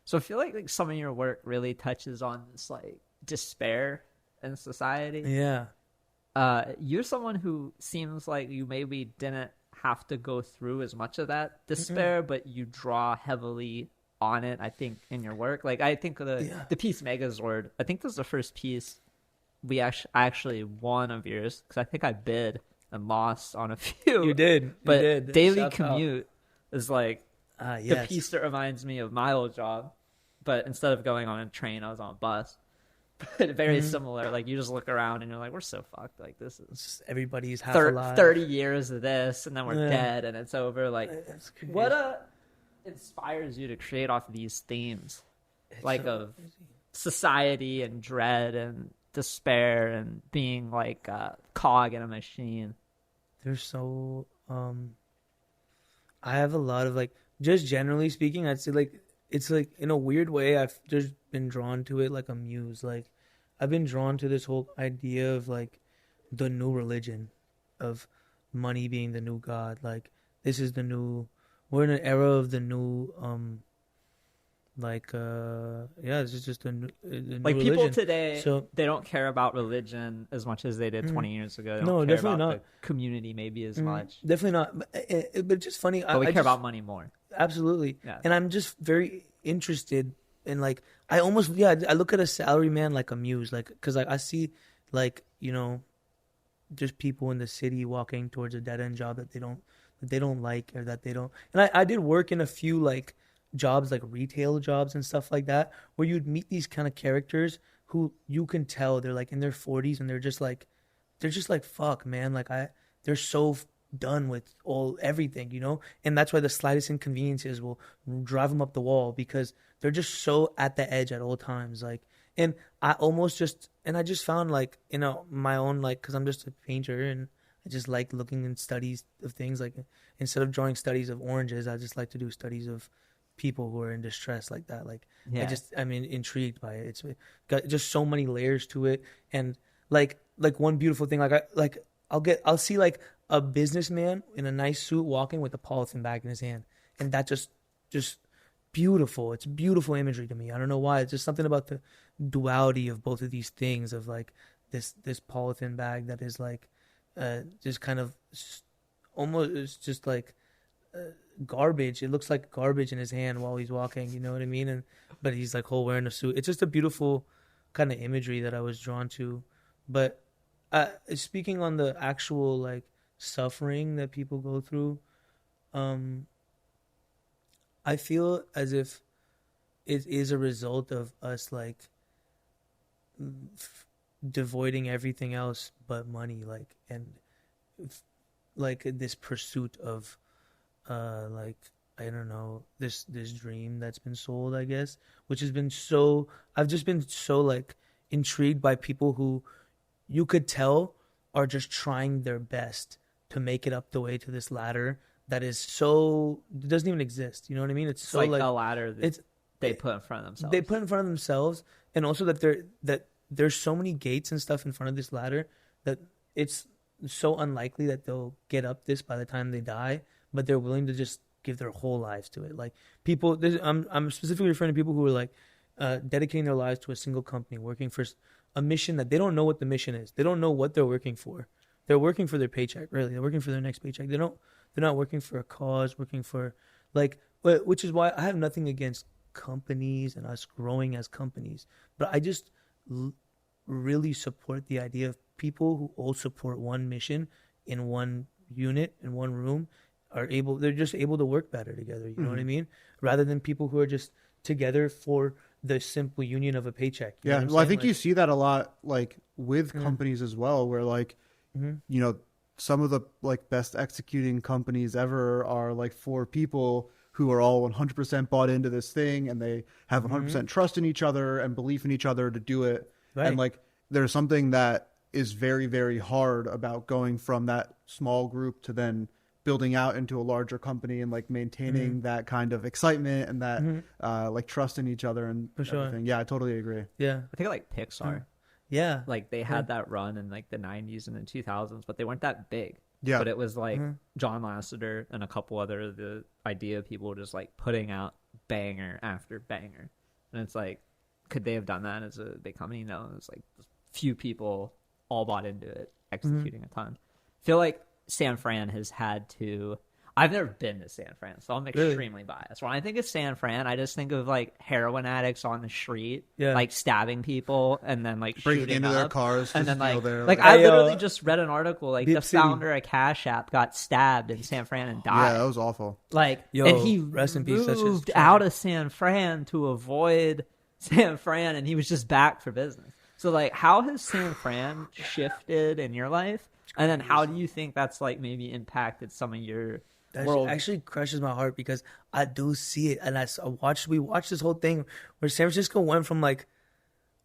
[SPEAKER 3] So I feel like some of your work really touches on this, like, despair in society.
[SPEAKER 4] Yeah.
[SPEAKER 3] You're someone who seems like you maybe didn't have to go through as much of that despair, but you draw heavily on it, I think, in your work. Like, I think the piece Megazord, I think this was the first piece I actually won of yours, because I think I bid and lost on a few.
[SPEAKER 4] You did.
[SPEAKER 3] But Daily Commute is like
[SPEAKER 4] yes.
[SPEAKER 3] the piece that reminds me of my old job. But instead of going on a train, I was on a bus. But very similar. Like, you just look around and you're like, we're so fucked. Like, this is
[SPEAKER 4] everybody's half alive.
[SPEAKER 3] 30 years of this, and then we're dead, and it's over. Like, what inspires you to create off of these themes? Of society and dread and despair and being like a cog in a machine.
[SPEAKER 4] They're so I have a lot of, like, just generally speaking, I'd say, like, it's like, in a weird way, I've just been drawn to it like a muse. Like, I've been drawn to this whole idea of, like, the new religion, of money being the new god. Like, this is the new, we're in an era of the new this is just a new
[SPEAKER 3] like,
[SPEAKER 4] religion.
[SPEAKER 3] people today,
[SPEAKER 4] so
[SPEAKER 3] they don't care about religion as much as they did 20 years ago. They don't
[SPEAKER 4] no,
[SPEAKER 3] care
[SPEAKER 4] definitely
[SPEAKER 3] about
[SPEAKER 4] not.
[SPEAKER 3] the community maybe as much.
[SPEAKER 4] Definitely not. But just funny.
[SPEAKER 3] But we care about money more.
[SPEAKER 4] Absolutely.
[SPEAKER 3] Yeah.
[SPEAKER 4] And I'm just very interested in, like, I look at a salary man like a muse, like, because, like, I see, like, you know, just people in the city walking towards a dead end job that they don't like, or that they don't. And I did work in a few, like, jobs, like retail jobs and stuff like that, where you'd meet these kind of characters who you can tell they're, like, in their 40s, and they're just like fuck, man, like, they're so done with everything, you know. And that's why the slightest inconveniences will drive them up the wall, because they're just so at the edge at all times. Like, and I just found, like, you know, my own, like, because I'm just a painter and I just like looking in studies of things. Like, instead of drawing studies of oranges, I just like to do studies of people who are in distress, like that. Like, I'm intrigued by it. It's got just so many layers to it. And like one beautiful thing, I'll see, like, a businessman in a nice suit walking with a polythene bag in his hand, and that just beautiful. It's beautiful imagery to me. I don't know why. It's just something about the duality of both of these things, of, like, this polythene bag that is, like, just kind of almost, it's just like garbage. It looks like garbage in his hand while he's walking, you know what I mean? But he's, like, wearing a suit. It's just a beautiful kind of imagery that I was drawn to. But speaking on the actual, like, suffering that people go through, I feel as if it is a result of us, like, devoiding everything else but money, like, and like this pursuit of like, I don't know, this dream that's been sold, I guess, which has been so, I've just been so, like, intrigued by people who you could tell are just trying their best to make it up the way to this ladder that is so, it doesn't even exist. You know what I mean? It's so, like
[SPEAKER 3] a ladder that they put in front of themselves.
[SPEAKER 4] They put in front of themselves, and also that there's so many gates and stuff in front of this ladder that it's so unlikely that they'll get up this by the time they die, but they're willing to just give their whole lives to it. Like, people, I'm specifically referring to people who are, like, dedicating their lives to a single company, working for a mission that they don't know what the mission is. They don't know what they're working for. They're working for their paycheck, really. They're working for their next paycheck. They're not working for a cause, working for, like, which is why I have nothing against companies and us growing as companies. But I just really support the idea of people who all support one mission in one unit, in one room, they're just able to work better together. You know what I mean? Rather than people who are just together for the simple union of a paycheck.
[SPEAKER 5] Yeah. Well, I think you see that a lot, like, with companies as well, where, like, you know, some of the, like, best executing companies ever are, like, 4 people who are all 100% bought into this thing, and they have 100% trust in each other and belief in each other to do it. Right. And, like, there's something that is very, very hard about going from that small group to then building out into a larger company and like maintaining that kind of excitement and that like trust in each other and everything. Yeah, I totally agree.
[SPEAKER 4] Yeah.
[SPEAKER 3] I think like Pixar.
[SPEAKER 4] Yeah.
[SPEAKER 3] Like they had that run in like the 90s and the 2000s, but they weren't that big.
[SPEAKER 5] Yeah.
[SPEAKER 3] But it was like John Lasseter and a couple other of the idea people just like putting out banger after banger. And it's like, could they have done that as a big company? No, it was like few people all bought into it, executing a ton. I feel like San Fran has had to... I've never been to San Fran, so I'm extremely biased. When I think of San Fran, I just think of like heroin addicts on the street, like stabbing people and then like
[SPEAKER 5] breaking
[SPEAKER 3] shooting
[SPEAKER 5] into
[SPEAKER 3] up.
[SPEAKER 5] their cars,
[SPEAKER 3] and then like
[SPEAKER 5] there.
[SPEAKER 3] I literally just read an article like the founder of Cash App got stabbed in San Fran and died.
[SPEAKER 5] Yeah, that was awful.
[SPEAKER 3] Like, and he rest in peace. Moved out of San Fran to avoid San Fran, and he was just back for business. So like, how has San Fran shifted in your life? And then how do you think that's like maybe impacted some of your world?
[SPEAKER 4] Actually crushes my heart because I do see it, and we watched this whole thing where San Francisco went from like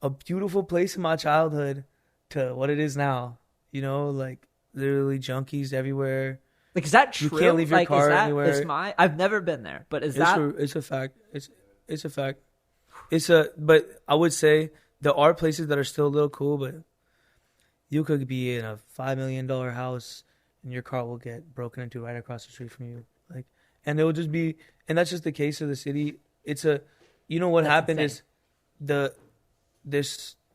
[SPEAKER 4] a beautiful place in my childhood to what it is now. You know, like literally junkies everywhere.
[SPEAKER 3] Like, is that true?
[SPEAKER 4] You can't leave your car anywhere.
[SPEAKER 3] I've never been there, but it's
[SPEAKER 4] a fact. It's a fact. But I would say there are places that are still a little cool, but you could be in a $5 million house and your car will get broken into right across the street from you. Like, and it will just be, and that's just the case of the city. It's what happened
[SPEAKER 3] insane.
[SPEAKER 4] is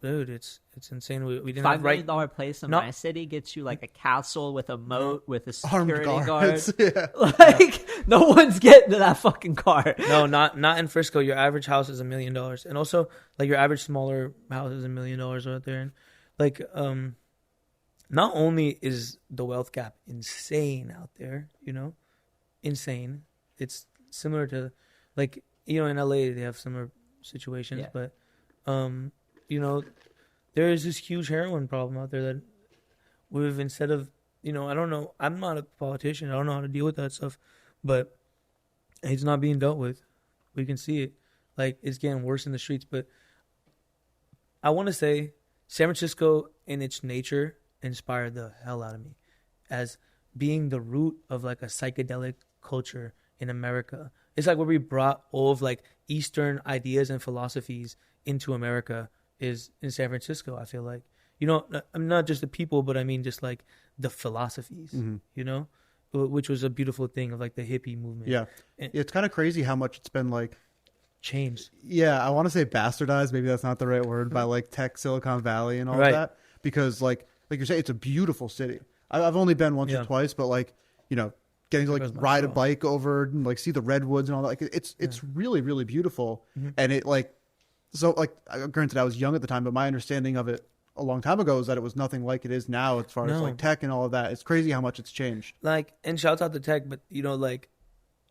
[SPEAKER 4] it's insane. We didn't
[SPEAKER 3] $5
[SPEAKER 4] have right
[SPEAKER 3] million place in my city gets you like a castle with a moat with a security guard.
[SPEAKER 5] Yeah.
[SPEAKER 3] Like, no one's getting to that fucking car.
[SPEAKER 4] No, not in Frisco. Your average house is $1 million, and also like your average smaller house is $1 million out there. And like, not only is the wealth gap insane out there, insane. It's similar to, like, in LA they have similar situations, but there is this huge heroin problem out there that instead of, I don't know, I'm not a politician, I don't know how to deal with that stuff, but it's not being dealt with. We can see it. Like, it's getting worse in the streets, but I want to say San Francisco in its nature inspired the hell out of me as being the root of like a psychedelic culture in America. It's like where we brought all of like Eastern ideas and philosophies into America is in San Francisco. I feel like, I'm not just the people, but I mean just like the philosophies, which was a beautiful thing of like the hippie movement.
[SPEAKER 5] Yeah. It's kind of crazy how much it's been like
[SPEAKER 4] changed.
[SPEAKER 5] Yeah. I want to say bastardized. Maybe that's not the right word by like tech Silicon Valley and all of that, because like you're saying, it's a beautiful city. I've only been once or twice, but like, getting to like ride a bike over and like see the redwoods and all that. Like it's really, really beautiful. And it like, so like, granted I was young at the time, but my understanding of it a long time ago is that it was nothing like it is now as far as like tech and all of that. It's crazy how much it's changed.
[SPEAKER 4] Like, and shouts out to tech, but like,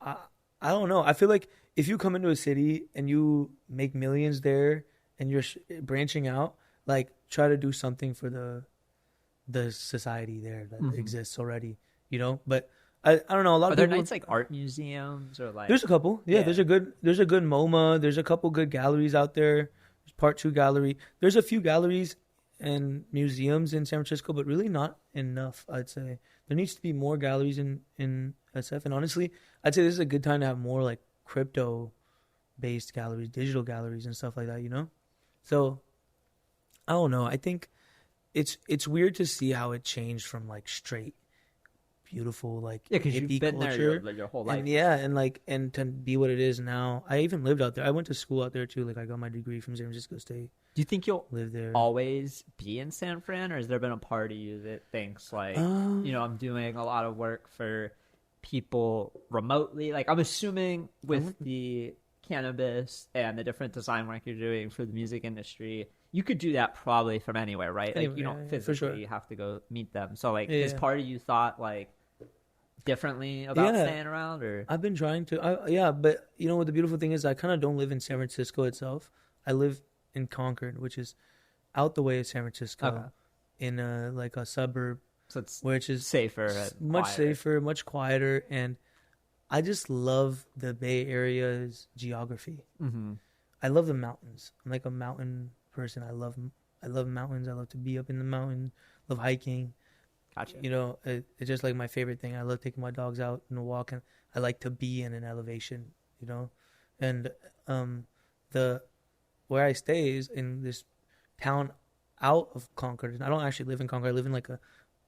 [SPEAKER 4] I don't know. I feel like if you come into a city and you make millions there and you're branching out, like try to do something for the society there that exists already, but I don't know. A lot of
[SPEAKER 3] there
[SPEAKER 4] people,
[SPEAKER 3] nights like art museums or like
[SPEAKER 4] there's a couple. Yeah, there's a good MoMA. There's a couple good galleries out there. There's Part 2 gallery. There's a few galleries and museums in San Francisco, but really not enough. I'd say there needs to be more galleries in SF. And honestly, I'd say this is a good time to have more like crypto based galleries, digital galleries, and stuff like that. So I don't know. I think it's weird to see how it changed from like straight beautiful like
[SPEAKER 3] because
[SPEAKER 4] hippie
[SPEAKER 3] you've been
[SPEAKER 4] culture.
[SPEAKER 3] there your whole life.
[SPEAKER 4] And to be what it is now. I even lived out there. I went to school out there too. Like I got my degree from San Francisco State.
[SPEAKER 3] Do you think you'll
[SPEAKER 4] live there
[SPEAKER 3] always be in San Fran, or has there been a part of you that thinks like I'm doing a lot of work for people remotely? Like I'm assuming with the cannabis and the different design work you're doing for the music industry, you could do that probably from anywhere, right? Like you don't physically have to go meet them. So like has part of you thought like differently about staying around? Or
[SPEAKER 4] I've been trying to but what the beautiful thing is, I kind of don't live in San Francisco itself. I live in Concord, which is out the way of San Francisco, in like a suburb,
[SPEAKER 3] so it's
[SPEAKER 4] which is
[SPEAKER 3] safer,
[SPEAKER 4] much safer, much quieter, and I just love the Bay Area's geography. I love the mountains. I'm like a mountain person. I I love mountains. I love to be up in the mountain. Love hiking.
[SPEAKER 3] Gotcha.
[SPEAKER 4] You know, it's just like my favorite thing. I love taking my dogs out and walking. I like to be in an elevation, you know, and the where I stay is in this town out of Concord. I don't actually live in Concord. I live in like a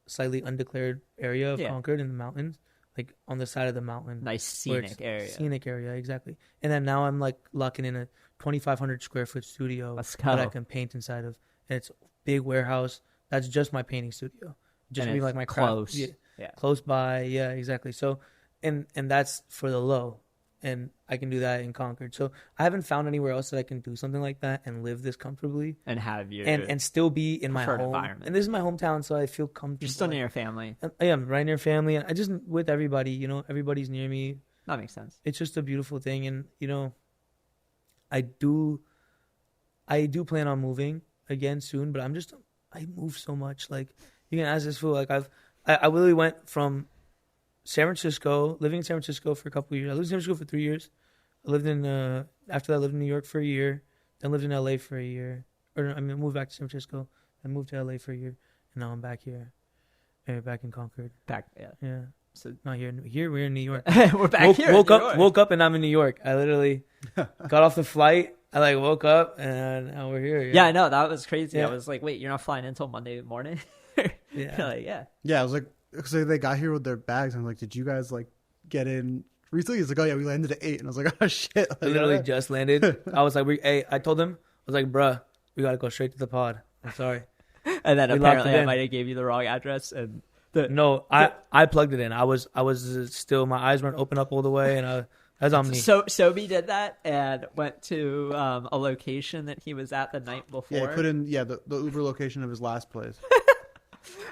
[SPEAKER 4] slightly undeclared area of Concord in the mountains, like on the side of the mountain.
[SPEAKER 3] Nice scenic area.
[SPEAKER 4] Scenic area, exactly. And then now I'm like locking in a 2,500 square foot studio that I can paint inside of. And it's a big warehouse. That's just my painting studio. Just be like my craft.
[SPEAKER 3] Close.
[SPEAKER 4] Close by. Yeah, exactly. So, and that's for the low. And I can do that in Concord. So I haven't found anywhere else that I can do something like that and live this comfortably
[SPEAKER 3] and have your
[SPEAKER 4] and still be in my home
[SPEAKER 3] environment.
[SPEAKER 4] And this is my hometown, so I feel comfortable.
[SPEAKER 3] You're still near your family.
[SPEAKER 4] I am right near family. I just with everybody, you know, everybody's near me.
[SPEAKER 3] That makes sense.
[SPEAKER 4] It's just a beautiful thing, and you know, I do plan on moving again soon. But I move so much. Like you can ask this fool. Like I literally went from San Francisco, living in San Francisco for a couple of years. I lived in San Francisco for 3 years. I lived in after that I lived in New York for a year. Then lived in LA for a year. I moved back to San Francisco. I moved to LA for a year, and now I'm back here. Back in Concord. Yeah. So not here. Here we're in New York.
[SPEAKER 3] We're back here.
[SPEAKER 4] Woke up, and I'm in New York. I literally got off the flight. I woke up, and now we're here.
[SPEAKER 3] Yeah, I know that was crazy. I was like, wait, you're not flying in until Monday morning?
[SPEAKER 5] Yeah. I was like. Because they got here with their bags. And I'm like, did you guys like get in recently? He's like, oh yeah, we landed at 8. And I was like, oh shit.
[SPEAKER 4] I literally just landed. I was like, I told them, I was like, bruh, we got to go straight to the pod. I'm sorry.
[SPEAKER 3] And then apparently I might have gave you the wrong address. And
[SPEAKER 4] I plugged it in. I was still, my eyes weren't open up all the way. And that's on me.
[SPEAKER 3] So Sobi did that and went to a location that he was at the night before.
[SPEAKER 5] Yeah, he put in the Uber location of his last place.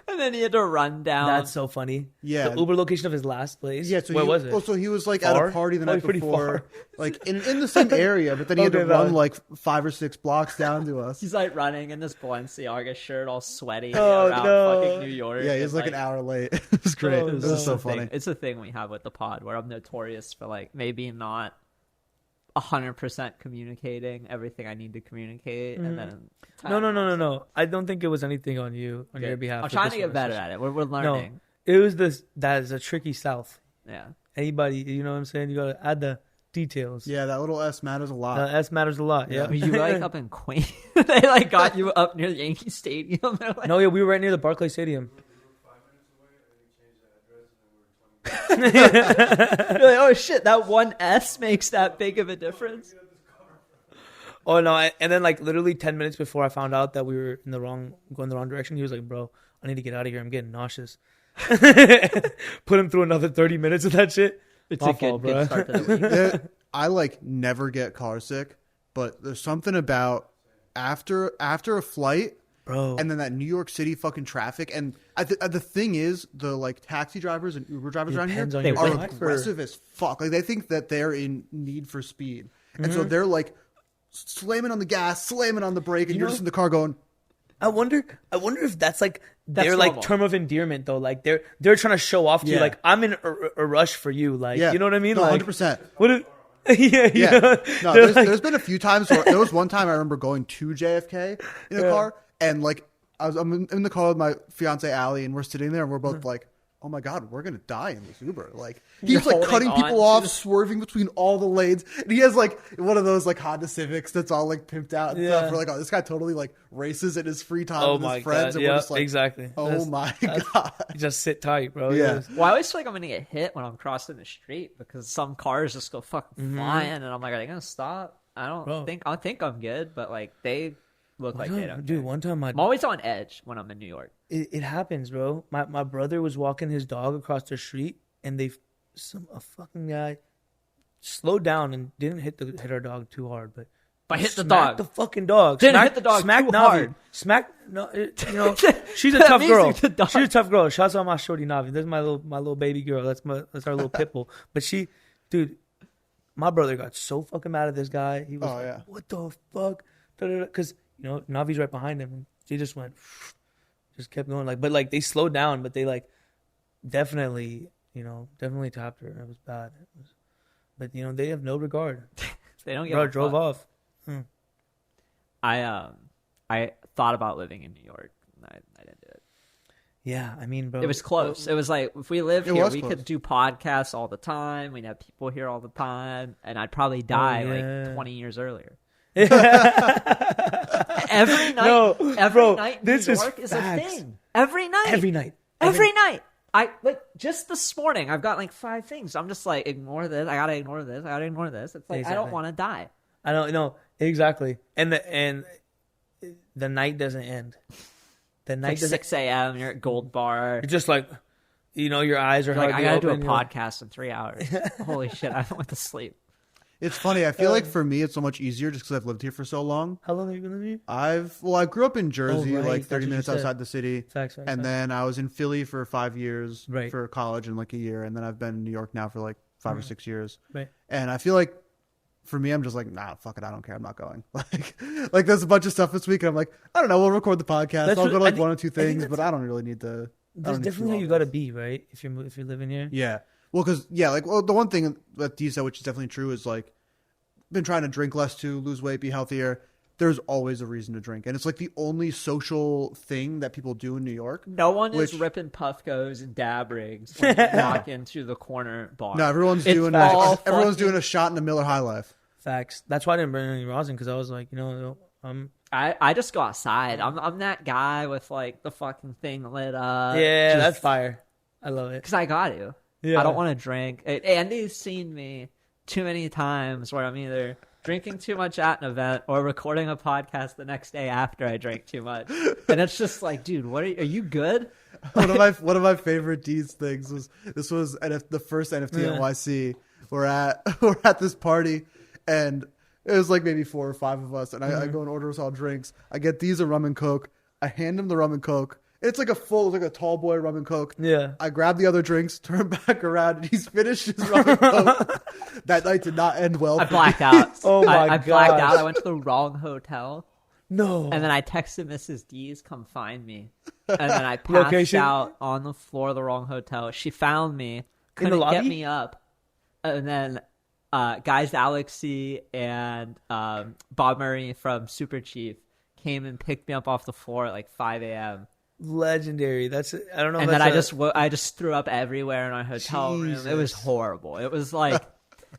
[SPEAKER 3] And then he had to run down.
[SPEAKER 4] That's so funny.
[SPEAKER 5] Yeah.
[SPEAKER 4] The Uber location of his last place.
[SPEAKER 5] Yeah. So
[SPEAKER 4] where was it?
[SPEAKER 5] Well, so he was like at a party the night before,
[SPEAKER 4] far.
[SPEAKER 5] like in the same area, but then he had to run like 5 or 6 blocks down to us.
[SPEAKER 3] He's like running in this Balenciaga shirt, all sweaty around fucking New York.
[SPEAKER 5] Yeah, he's like an hour late. It was great. This is so funny.
[SPEAKER 3] It's a thing we have with the pod where I'm notorious for like maybe not 100% communicating everything I need to communicate, and then
[SPEAKER 4] no. I don't think it was anything on you on your behalf.
[SPEAKER 3] I'm trying to get better at it. We're learning.
[SPEAKER 4] No, it was that is a tricky South.
[SPEAKER 3] Yeah.
[SPEAKER 4] Anybody, you know what I'm saying? You got to add the details.
[SPEAKER 5] Yeah, that little S matters a lot.
[SPEAKER 4] S matters a lot. Yeah.
[SPEAKER 3] Were you like up in Queens? They like got you up near Yankee Stadium. Like...
[SPEAKER 4] No, yeah, we were right near the Barclays Stadium.
[SPEAKER 3] You're like, oh shit, that one S makes that big of a difference.
[SPEAKER 4] Oh no, and then like literally 10 minutes before I found out that we were going the wrong direction, he was like, bro, I need to get out of here. I'm getting nauseous. Put him through another 30 minutes of that shit.
[SPEAKER 3] It's a good start to the week.
[SPEAKER 5] I like never get car sick, but there's something about after a flight,
[SPEAKER 4] bro,
[SPEAKER 5] and then that New York City fucking traffic. And the thing is, the like taxi drivers and Uber drivers around here are aggressive as fuck. Like they think that they're in need for speed, and so they're like slamming on the gas, slamming on the brake, and you're just in the car going.
[SPEAKER 4] I wonder if that's like their like term of endearment though. Like they're trying to show off to you, like I'm in a rush for you. Like you know what I mean?
[SPEAKER 5] No,
[SPEAKER 4] like
[SPEAKER 5] 100%.
[SPEAKER 4] What? Yeah.
[SPEAKER 5] No, there's been a few times. There was one time I remember going to JFK in a car, and like I'm in the car with my fiance Allie, and we're sitting there, and we're both like, "Oh my god, we're gonna die in this Uber!" Like he's like cutting people off, swerving between all the lanes, and he has like one of those like Honda Civics that's all like pimped out and stuff. We're like, "Oh, this guy totally like races in his free time with his friends," and we're just like,
[SPEAKER 4] exactly.
[SPEAKER 5] Oh my god,
[SPEAKER 4] just sit tight, bro.
[SPEAKER 5] Yeah.
[SPEAKER 3] Well, I always feel like I'm gonna get hit when I'm crossing the street because some cars just go fucking flying, and I'm like, are they gonna stop? I think I'm good, but like they look like they don't.
[SPEAKER 4] Dude, one time
[SPEAKER 3] I'm always on edge when I'm in New York.
[SPEAKER 4] It happens, bro. My brother was walking his dog across the street, and a fucking guy slowed down and didn't hit our dog too hard, but
[SPEAKER 3] hit the dog.
[SPEAKER 4] The fucking dog.
[SPEAKER 3] Didn't hit the dog
[SPEAKER 4] smacked
[SPEAKER 3] too
[SPEAKER 4] Navi.
[SPEAKER 3] hard.
[SPEAKER 4] She's a tough girl.
[SPEAKER 3] She's
[SPEAKER 4] a tough girl. Shouts out my shorty Navi. That's my little baby girl. That's our little pit bull. But dude, my brother got so fucking mad at this guy. He was like, what the fuck? Because Navi's right behind him. And he just went. Just kept going, but they slowed down, but they definitely tapped her. It was bad. But they have no regard.
[SPEAKER 3] They don't get.
[SPEAKER 4] Bro drove off.
[SPEAKER 3] I I thought about living in New York. And I didn't do it.
[SPEAKER 4] Yeah, I mean, bro,
[SPEAKER 3] it was close. It was like if we lived here, we could do podcasts all the time. We'd have people here all the time, and I'd probably die like 20 years earlier. every night, night in New York is a thing. Every night. I like just this morning. I've got like 5 things. I'm just like, ignore this. I gotta ignore this. I gotta ignore this. It's like exactly. I don't want to die.
[SPEAKER 4] I don't know exactly. And the night doesn't end. The night
[SPEAKER 3] like 6 a.m. You're at Gold Bar.
[SPEAKER 4] You're just like, your eyes are
[SPEAKER 3] like, I gotta do a podcast in 3 hours. Holy shit! I don't want to sleep.
[SPEAKER 5] It's funny. I feel like for me, it's so much easier just because I've lived here for so long.
[SPEAKER 4] How long have you been living here?
[SPEAKER 5] I grew up in Jersey, like 30 minutes outside the city.
[SPEAKER 4] Facts.
[SPEAKER 5] Then I was in Philly for 5 years for college and like a year. And then I've been in New York now for like 5 or 6 years.
[SPEAKER 4] Right.
[SPEAKER 5] And I feel like for me, I'm just like, nah, fuck it. I don't care. I'm not going. Like there's a bunch of stuff this week. And I'm like, I don't know. We'll record the podcast. I'll go to like 1 or 2 things, but I don't really need to.
[SPEAKER 4] That's definitely how you got to be, right? If you're living here.
[SPEAKER 5] Yeah. Well, because the one thing that Dee said, which is definitely true, is like, been trying to drink less too, lose weight, be healthier. There's always a reason to drink, and it's like the only social thing that people do in New York.
[SPEAKER 3] No one is ripping Puffcos and dab rigs when you walk into the corner bar.
[SPEAKER 5] No, everyone's doing a shot in a Miller High Life.
[SPEAKER 4] Facts. That's why I didn't bring any rosin, because I was like,
[SPEAKER 3] I just go outside. I'm that guy with like the fucking thing lit up.
[SPEAKER 4] Yeah, that's fire. I love it
[SPEAKER 3] because I got to. Yeah. I don't want to drink. Andy's seen me too many times where I'm either drinking too much at an event or recording a podcast the next day after I drank too much, and it's just like, dude, are you good?
[SPEAKER 5] One of my favorite D's things was the first NFT NYC. We're at this party, and it was like maybe 4 or 5 of us, and I go and order us all drinks. I get D's a rum and coke. I hand him the rum and coke. It's like a tall boy rum and coke.
[SPEAKER 4] Yeah.
[SPEAKER 5] I grab the other drinks, turn back around, and he's finished his rum and coke. That night did not end well.
[SPEAKER 3] I blacked out.
[SPEAKER 4] Oh my god!
[SPEAKER 3] I blacked out. I went to the wrong hotel.
[SPEAKER 4] No.
[SPEAKER 3] And then I texted Mrs. D's, come find me. And then I passed out on the floor of the wrong hotel. She found me, couldn't get me up. And then guys Alexi and Bob Murray from Super Chief came and picked me up off the floor at like 5 a.m.
[SPEAKER 4] Legendary. I don't know.
[SPEAKER 3] And then I just threw up everywhere in our hotel room. It was horrible. It was like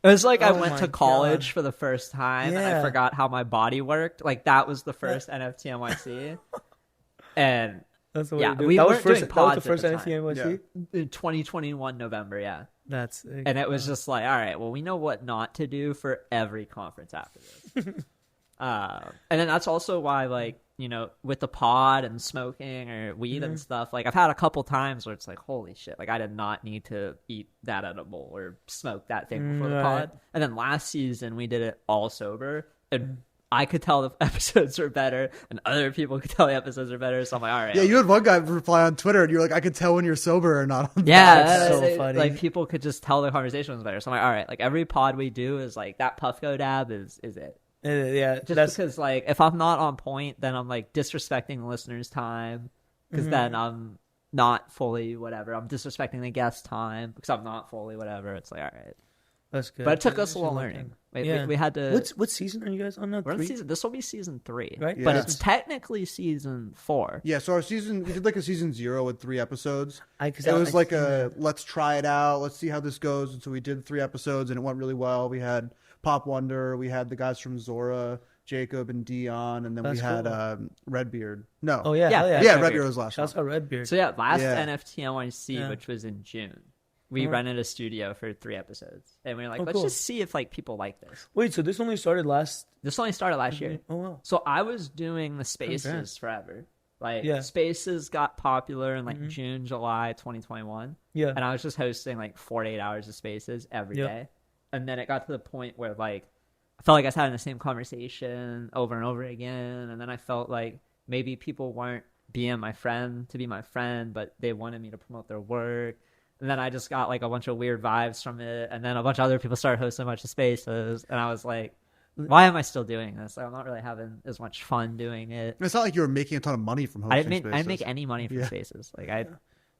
[SPEAKER 3] I went to college for the first time and I forgot how my body worked. Like that was the first NFT NYC. And
[SPEAKER 4] that's what
[SPEAKER 3] we
[SPEAKER 4] that
[SPEAKER 3] weren't
[SPEAKER 4] was
[SPEAKER 3] doing pods
[SPEAKER 4] the first
[SPEAKER 3] at the
[SPEAKER 4] NFT NYC.
[SPEAKER 3] In 2021 November, yeah.
[SPEAKER 4] And
[SPEAKER 3] it was just like, all right, well, we know what not to do for every conference after this. And then that's also why, like, with the pod and smoking or weed and stuff, like I've had a couple times where it's like, holy shit, like I did not need to eat that edible or smoke that thing before the pod. And then last season we did it all sober, and I could tell the episodes were better, and other people could tell the episodes are better. So I'm like, all right.
[SPEAKER 5] Yeah, you had one guy reply on Twitter, and you're like, I could tell when you're sober or not.
[SPEAKER 3] Yeah,
[SPEAKER 4] that's so funny.
[SPEAKER 3] Like people could just tell the conversation was better. So I'm like, all right, like every pod we do is like that Puffco dab is it.
[SPEAKER 4] Yeah,
[SPEAKER 3] just because like if I'm not on point, then I'm like disrespecting the listener's time, because then I'm not fully whatever. I'm disrespecting the guest's time because I'm not fully whatever. It's like, all right,
[SPEAKER 4] that's good.
[SPEAKER 3] But it took us a little learning. We had to.
[SPEAKER 4] What season are you guys on now?
[SPEAKER 3] We're on season. This will be season 3,
[SPEAKER 4] right?
[SPEAKER 3] But it's technically season 4.
[SPEAKER 5] Yeah. So our season, we did like a season 0 with 3 episodes. It was like let's try it out, let's see how this goes. And so we did 3 episodes, and it went really well. We had Pop Wonder, we had the guys from Zora, Jacob and Dion, and then we had Redbeard. No.
[SPEAKER 4] Oh yeah.
[SPEAKER 5] Redbeard was last.
[SPEAKER 4] Shouts out Redbeard.
[SPEAKER 3] So last NFT NYC, which was in June, we rented a studio for 3 episodes, and we were like, let's just see if like people like this.
[SPEAKER 4] Wait, so this only started last
[SPEAKER 3] year.
[SPEAKER 4] Oh wow.
[SPEAKER 3] So I was doing the Spaces forever. Like Spaces got popular in like June, July 2021.
[SPEAKER 4] Yeah.
[SPEAKER 3] And I was just hosting like 4 to 8 hours of Spaces every day. And then it got to the point where like I felt like I was having the same conversation over and over again, and then I felt like maybe people weren't being my friend to be my friend, but they wanted me to promote their work. And then I just got like a bunch of weird vibes from it, and then a bunch of other people started hosting a bunch of Spaces, and I was like, why am I still doing this? Like, I'm not really having as much fun doing it.
[SPEAKER 5] It's not like you were making a ton of money from hosting Spaces.
[SPEAKER 3] I didn't make any money from Spaces. Like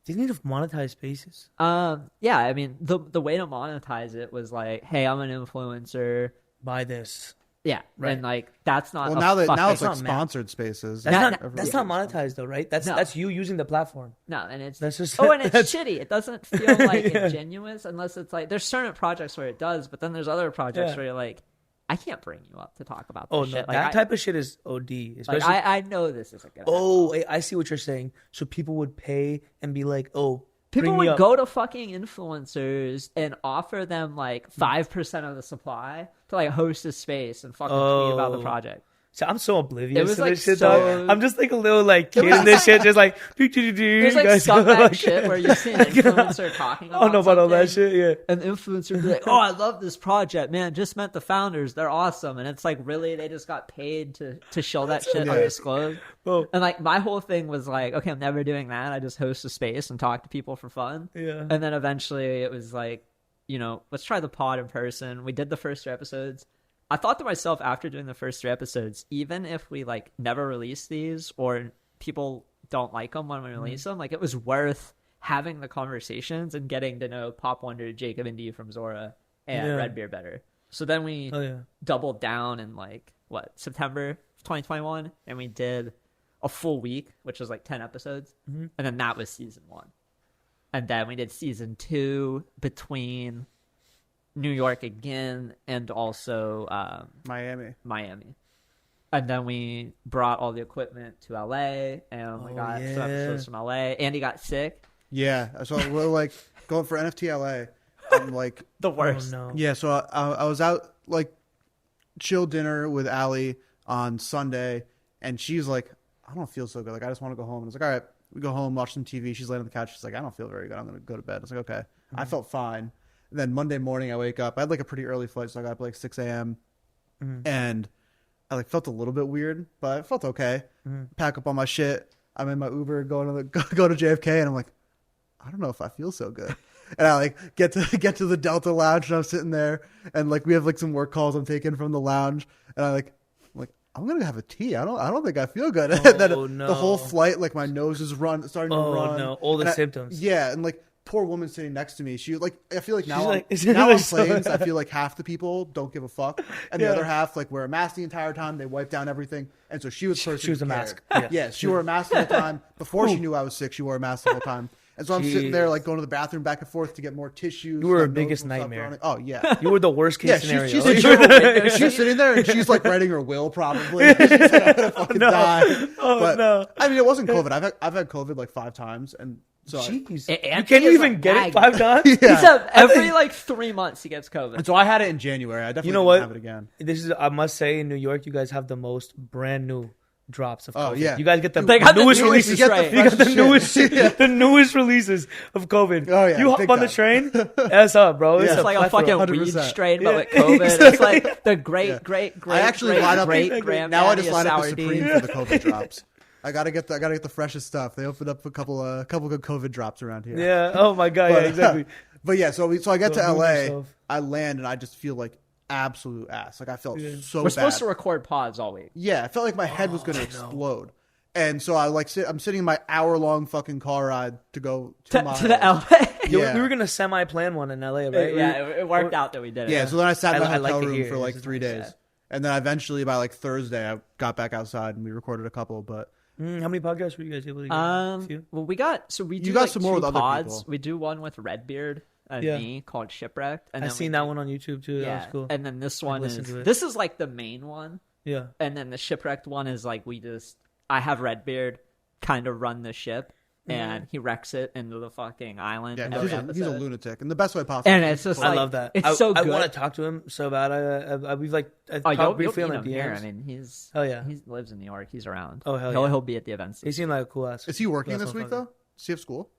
[SPEAKER 4] Do you need to monetize Spaces?
[SPEAKER 3] Yeah, I mean, the way to monetize it was like, hey, I'm an influencer.
[SPEAKER 4] Buy this.
[SPEAKER 3] Yeah, right. And like that's not.
[SPEAKER 5] Well, now it's like sponsored spaces.
[SPEAKER 4] That's not monetized though, right? That's you using the platform.
[SPEAKER 3] No, and it's
[SPEAKER 4] that's just
[SPEAKER 3] and it's shitty. It doesn't feel like ingenuous unless it's like there's certain projects where it does, but then there's other projects where you're like, I can't bring you up to talk about this shit. Like,
[SPEAKER 4] that type of shit is OD. Especially,
[SPEAKER 3] like, I know this isn't gonna
[SPEAKER 4] happen. I see what you're saying. So people would pay and be like,
[SPEAKER 3] people would go to fucking influencers and offer them like 5% of the supply to like host a space and fucking tweet about the project.
[SPEAKER 4] So I'm so oblivious
[SPEAKER 3] it was
[SPEAKER 4] to
[SPEAKER 3] like
[SPEAKER 4] this shit, though. I'm just like a little like kid in this shit, just like
[SPEAKER 3] there's like scumbag shit where you see an influencer talking about
[SPEAKER 4] I don't know about all that shit, yeah.
[SPEAKER 3] An influencer would be like, I love this project, man. Just met the founders. They're awesome. And it's like, really, they just got paid to show that shit undisclosed. And like my whole thing was like, okay, I'm never doing that. I just host a space and talk to people for fun.
[SPEAKER 4] Yeah.
[SPEAKER 3] And then eventually it was like, let's try the pod in person. We did the first 3 episodes. I thought to myself after doing the first 3 episodes, even if we like never release these or people don't like them when we release them, like it was worth having the conversations and getting to know Pop Wonder, Jacob and D from Zora and Redbeard better. So then we doubled down in like September 2021, and we did a full week, which was like 10 episodes, and then that was season 1. And then we did season 2 between New York again and also
[SPEAKER 5] Miami.
[SPEAKER 3] And then we brought all the equipment to LA and we got some episodes from LA. Andy got sick.
[SPEAKER 5] Yeah, so we're like going for NFT LA. I'm like
[SPEAKER 3] the worst.
[SPEAKER 4] Oh, no.
[SPEAKER 5] Yeah, so I was out like chill dinner with Allie on Sunday, and she's like, I don't feel so good. Like I just want to go home. And I was like, all right, we go home, watch some TV. She's laying on the couch. She's like, I don't feel very good. I'm gonna go to bed. I was like, okay. I felt fine. And then Monday morning I wake up. I had like a pretty early flight, so I got up like 6 a.m. And I like felt a little bit weird, but I felt okay. Pack up all my shit. I'm in my Uber going to go to JFK, and I'm like, I don't know if I feel so good. And I like get to the Delta Lounge, and I'm sitting there, and like we have like some work calls I'm taking from the lounge, and I'm like I'm gonna have a tea. I don't think I feel good. And then the whole flight, like my nose is starting to run.
[SPEAKER 4] Oh no, all the symptoms.
[SPEAKER 5] Yeah, and like poor woman sitting next to me. She like I feel like now on
[SPEAKER 4] like,
[SPEAKER 5] planes, I feel like half the people don't give a fuck, and the other half like wear a mask the entire time. They wipe down everything, and so she was
[SPEAKER 4] a mask.
[SPEAKER 5] Yeah, she wore a mask the whole time. Before she knew I was sick, she wore a mask the whole time. And so I'm sitting there like going to the bathroom back and forth to get more tissues.
[SPEAKER 4] You were her biggest nightmare.
[SPEAKER 5] Oh yeah,
[SPEAKER 4] you were the worst case scenario.
[SPEAKER 5] She's sitting there and she's like writing her will probably. She's like, I'm gonna fucking die. But I mean, it wasn't COVID. I've had COVID like 5 times, and so
[SPEAKER 4] jeez, you can't even get it 5 times.
[SPEAKER 3] He said every like 3 months he gets COVID.
[SPEAKER 5] And so I had it in January. I definitely didn't have it again.
[SPEAKER 4] I must say, in New York, you guys have the most brand new drops of COVID.
[SPEAKER 5] Oh yeah,
[SPEAKER 4] you guys get the
[SPEAKER 3] newest
[SPEAKER 4] releases. You got the newest release of COVID.
[SPEAKER 5] Oh yeah,
[SPEAKER 4] you hop on the train. That's up, bro.
[SPEAKER 3] It's like a fucking 100%. Weed strain, but with COVID,
[SPEAKER 5] exactly.
[SPEAKER 3] It's like the great. I
[SPEAKER 5] actually line up now. I just line up
[SPEAKER 3] the
[SPEAKER 5] Supreme for the COVID drops. I gotta get the freshest stuff. They opened up a couple good COVID drops around here.
[SPEAKER 4] Yeah. Oh my god. Yeah. Exactly.
[SPEAKER 5] But yeah, so I get to LA. I land and I just feel like absolute ass. Like I felt so bad.
[SPEAKER 3] We're supposed to record pods all week.
[SPEAKER 5] Yeah, I felt like my head was going to explode. And so I'm sitting in my hour-long fucking car ride to go 2 miles.
[SPEAKER 3] To the LA.
[SPEAKER 5] Yeah.
[SPEAKER 4] We were going to semi-plan one in LA, right?
[SPEAKER 3] Yeah, it worked out that we did it.
[SPEAKER 5] Yeah, so then I sat in my hotel room for like 3 days. And then eventually by like Thursday, I got back outside and we recorded a couple, but...
[SPEAKER 4] how many podcasts were you guys able to get?
[SPEAKER 3] Well, we do
[SPEAKER 5] got
[SPEAKER 3] like
[SPEAKER 5] some more with other
[SPEAKER 3] pods.
[SPEAKER 5] people.
[SPEAKER 3] We do one with Redbeard and me called Shipwrecked. And
[SPEAKER 4] I've seen that one on YouTube too.
[SPEAKER 3] Yeah,
[SPEAKER 4] that was cool.
[SPEAKER 3] And then this one is like the main one.
[SPEAKER 4] Yeah.
[SPEAKER 3] And then the Shipwrecked one is like I have Redbeard kind of run the ship. And he wrecks it into the fucking island.
[SPEAKER 5] Yeah, he's a lunatic in the best way possible.
[SPEAKER 3] And it's just
[SPEAKER 4] I love that.
[SPEAKER 3] It's so good.
[SPEAKER 4] I want to talk to him so bad. We've like talked briefly on the DMs.
[SPEAKER 3] I mean, he lives in New York. He's around.
[SPEAKER 4] Oh hell yeah.
[SPEAKER 3] He'll be at the events.
[SPEAKER 4] He seemed like a cool ass.
[SPEAKER 5] Is he working this week though? Does he have school?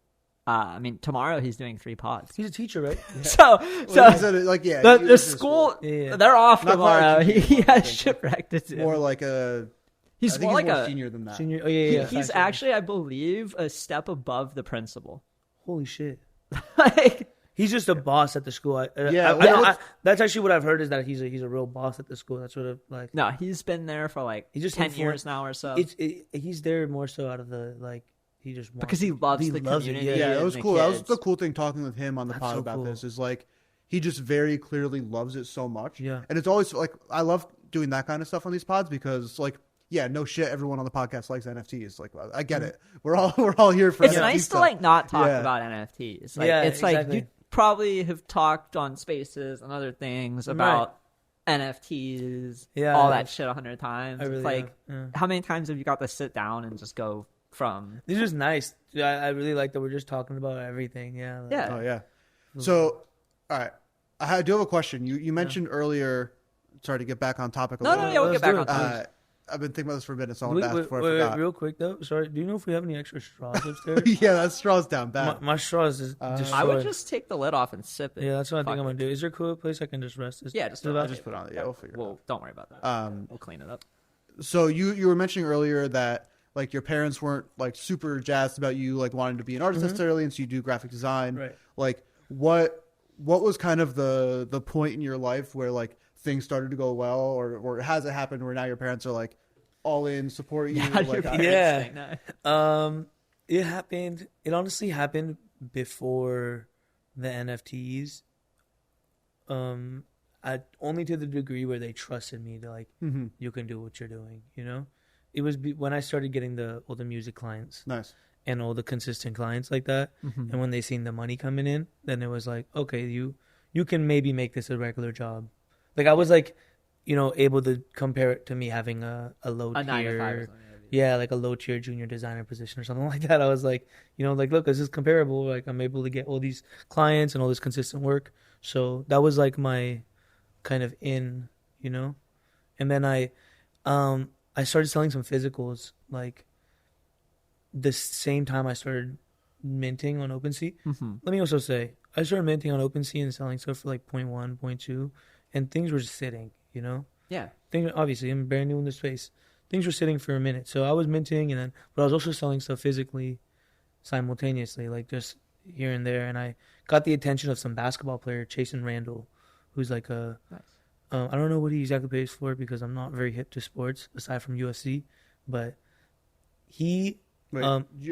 [SPEAKER 3] I mean, tomorrow he's doing 3 pods.
[SPEAKER 4] He's a teacher, right?
[SPEAKER 3] So the school they're off
[SPEAKER 5] Not
[SPEAKER 3] tomorrow. He has Shipwrecked. It's
[SPEAKER 5] more like a.
[SPEAKER 3] He's more like a
[SPEAKER 5] senior than that.
[SPEAKER 4] Senior. Oh yeah.
[SPEAKER 3] He's actually, I believe, a step above the principal.
[SPEAKER 4] Holy shit!
[SPEAKER 3] Like
[SPEAKER 4] he's just a boss at the school. That's actually what I've heard is that he's a real boss at the school. That's what like.
[SPEAKER 3] No, he's been there for like 10 years now or so.
[SPEAKER 4] He's there more so out of the like. He just wants
[SPEAKER 3] because he loves the community.
[SPEAKER 5] Yeah, it was cool. That was the cool thing talking with him on the pod about this is like he just very clearly loves it so much.
[SPEAKER 4] Yeah,
[SPEAKER 5] and it's always like I love doing that kind of stuff on these pods because like, yeah, no shit, everyone on the podcast likes NFTs. Like, I get it. We're all here for.
[SPEAKER 3] It's
[SPEAKER 5] NFT
[SPEAKER 3] nice
[SPEAKER 5] stuff.
[SPEAKER 3] to like not talk about NFTs. Like, it's like you probably have talked on Spaces and other things about NFTs, all that shit 100 times. Really, it's like, how many times have you got to sit down and just go from?
[SPEAKER 4] This is nice. I really like that we're just talking about everything. Yeah. Like,
[SPEAKER 5] Oh yeah. So, all right, I do have a question. You mentioned earlier. Sorry to get back on topic.
[SPEAKER 3] We'll get back on topic.
[SPEAKER 5] I've been thinking about this for a minute, so I want to ask before I forgot.
[SPEAKER 4] Real quick though, sorry. Do you know if we have any extra straws upstairs?
[SPEAKER 5] Yeah, that straw's down bad.
[SPEAKER 4] My straws is destroyed.
[SPEAKER 3] I would just take the lid off and sip it.
[SPEAKER 4] Yeah, that's what I think I'm gonna do. Is there a cool place I can just rest this?
[SPEAKER 3] Yeah, just
[SPEAKER 5] put it on. Yeah, we'll figure it out.
[SPEAKER 3] Don't worry about that. We'll clean it up.
[SPEAKER 5] So you were mentioning earlier that like your parents weren't like super jazzed about you like wanting to be an artist necessarily, and so you do graphic design.
[SPEAKER 4] Right.
[SPEAKER 5] Like what was kind of the point in your life where like things started to go well, or has it happened where now your parents are like all in, support you?
[SPEAKER 4] It happened. It honestly happened before the NFTs. Only to the degree where they trusted me to like, you can do what you're doing. You know, it was when I started getting all the music clients,
[SPEAKER 5] nice,
[SPEAKER 4] and all the consistent clients like that. And when they seen the money coming in, then it was like, okay, you can maybe make this a regular job. Like I was like, you know, able to compare it to me having a low tier, like a low tier junior designer position or something like that. I was like, you know, like, look, this is comparable. Like I'm able to get all these clients and all this consistent work. So that was like my kind of in, you know. And then I started selling some physicals like the same time I started minting on OpenSea. Let me also say, I started minting on OpenSea and selling stuff for like 0.1, 0.2, and things were just sitting. You know?
[SPEAKER 3] Yeah.
[SPEAKER 4] Things, obviously, I'm brand new in the space. Things were sitting for a minute. So I was minting, but I was also selling stuff physically simultaneously, like just here and there. And I got the attention of some basketball player, Chasen Randall, who's like I don't know what he exactly plays for because I'm not very hip to sports aside from UFC, but he...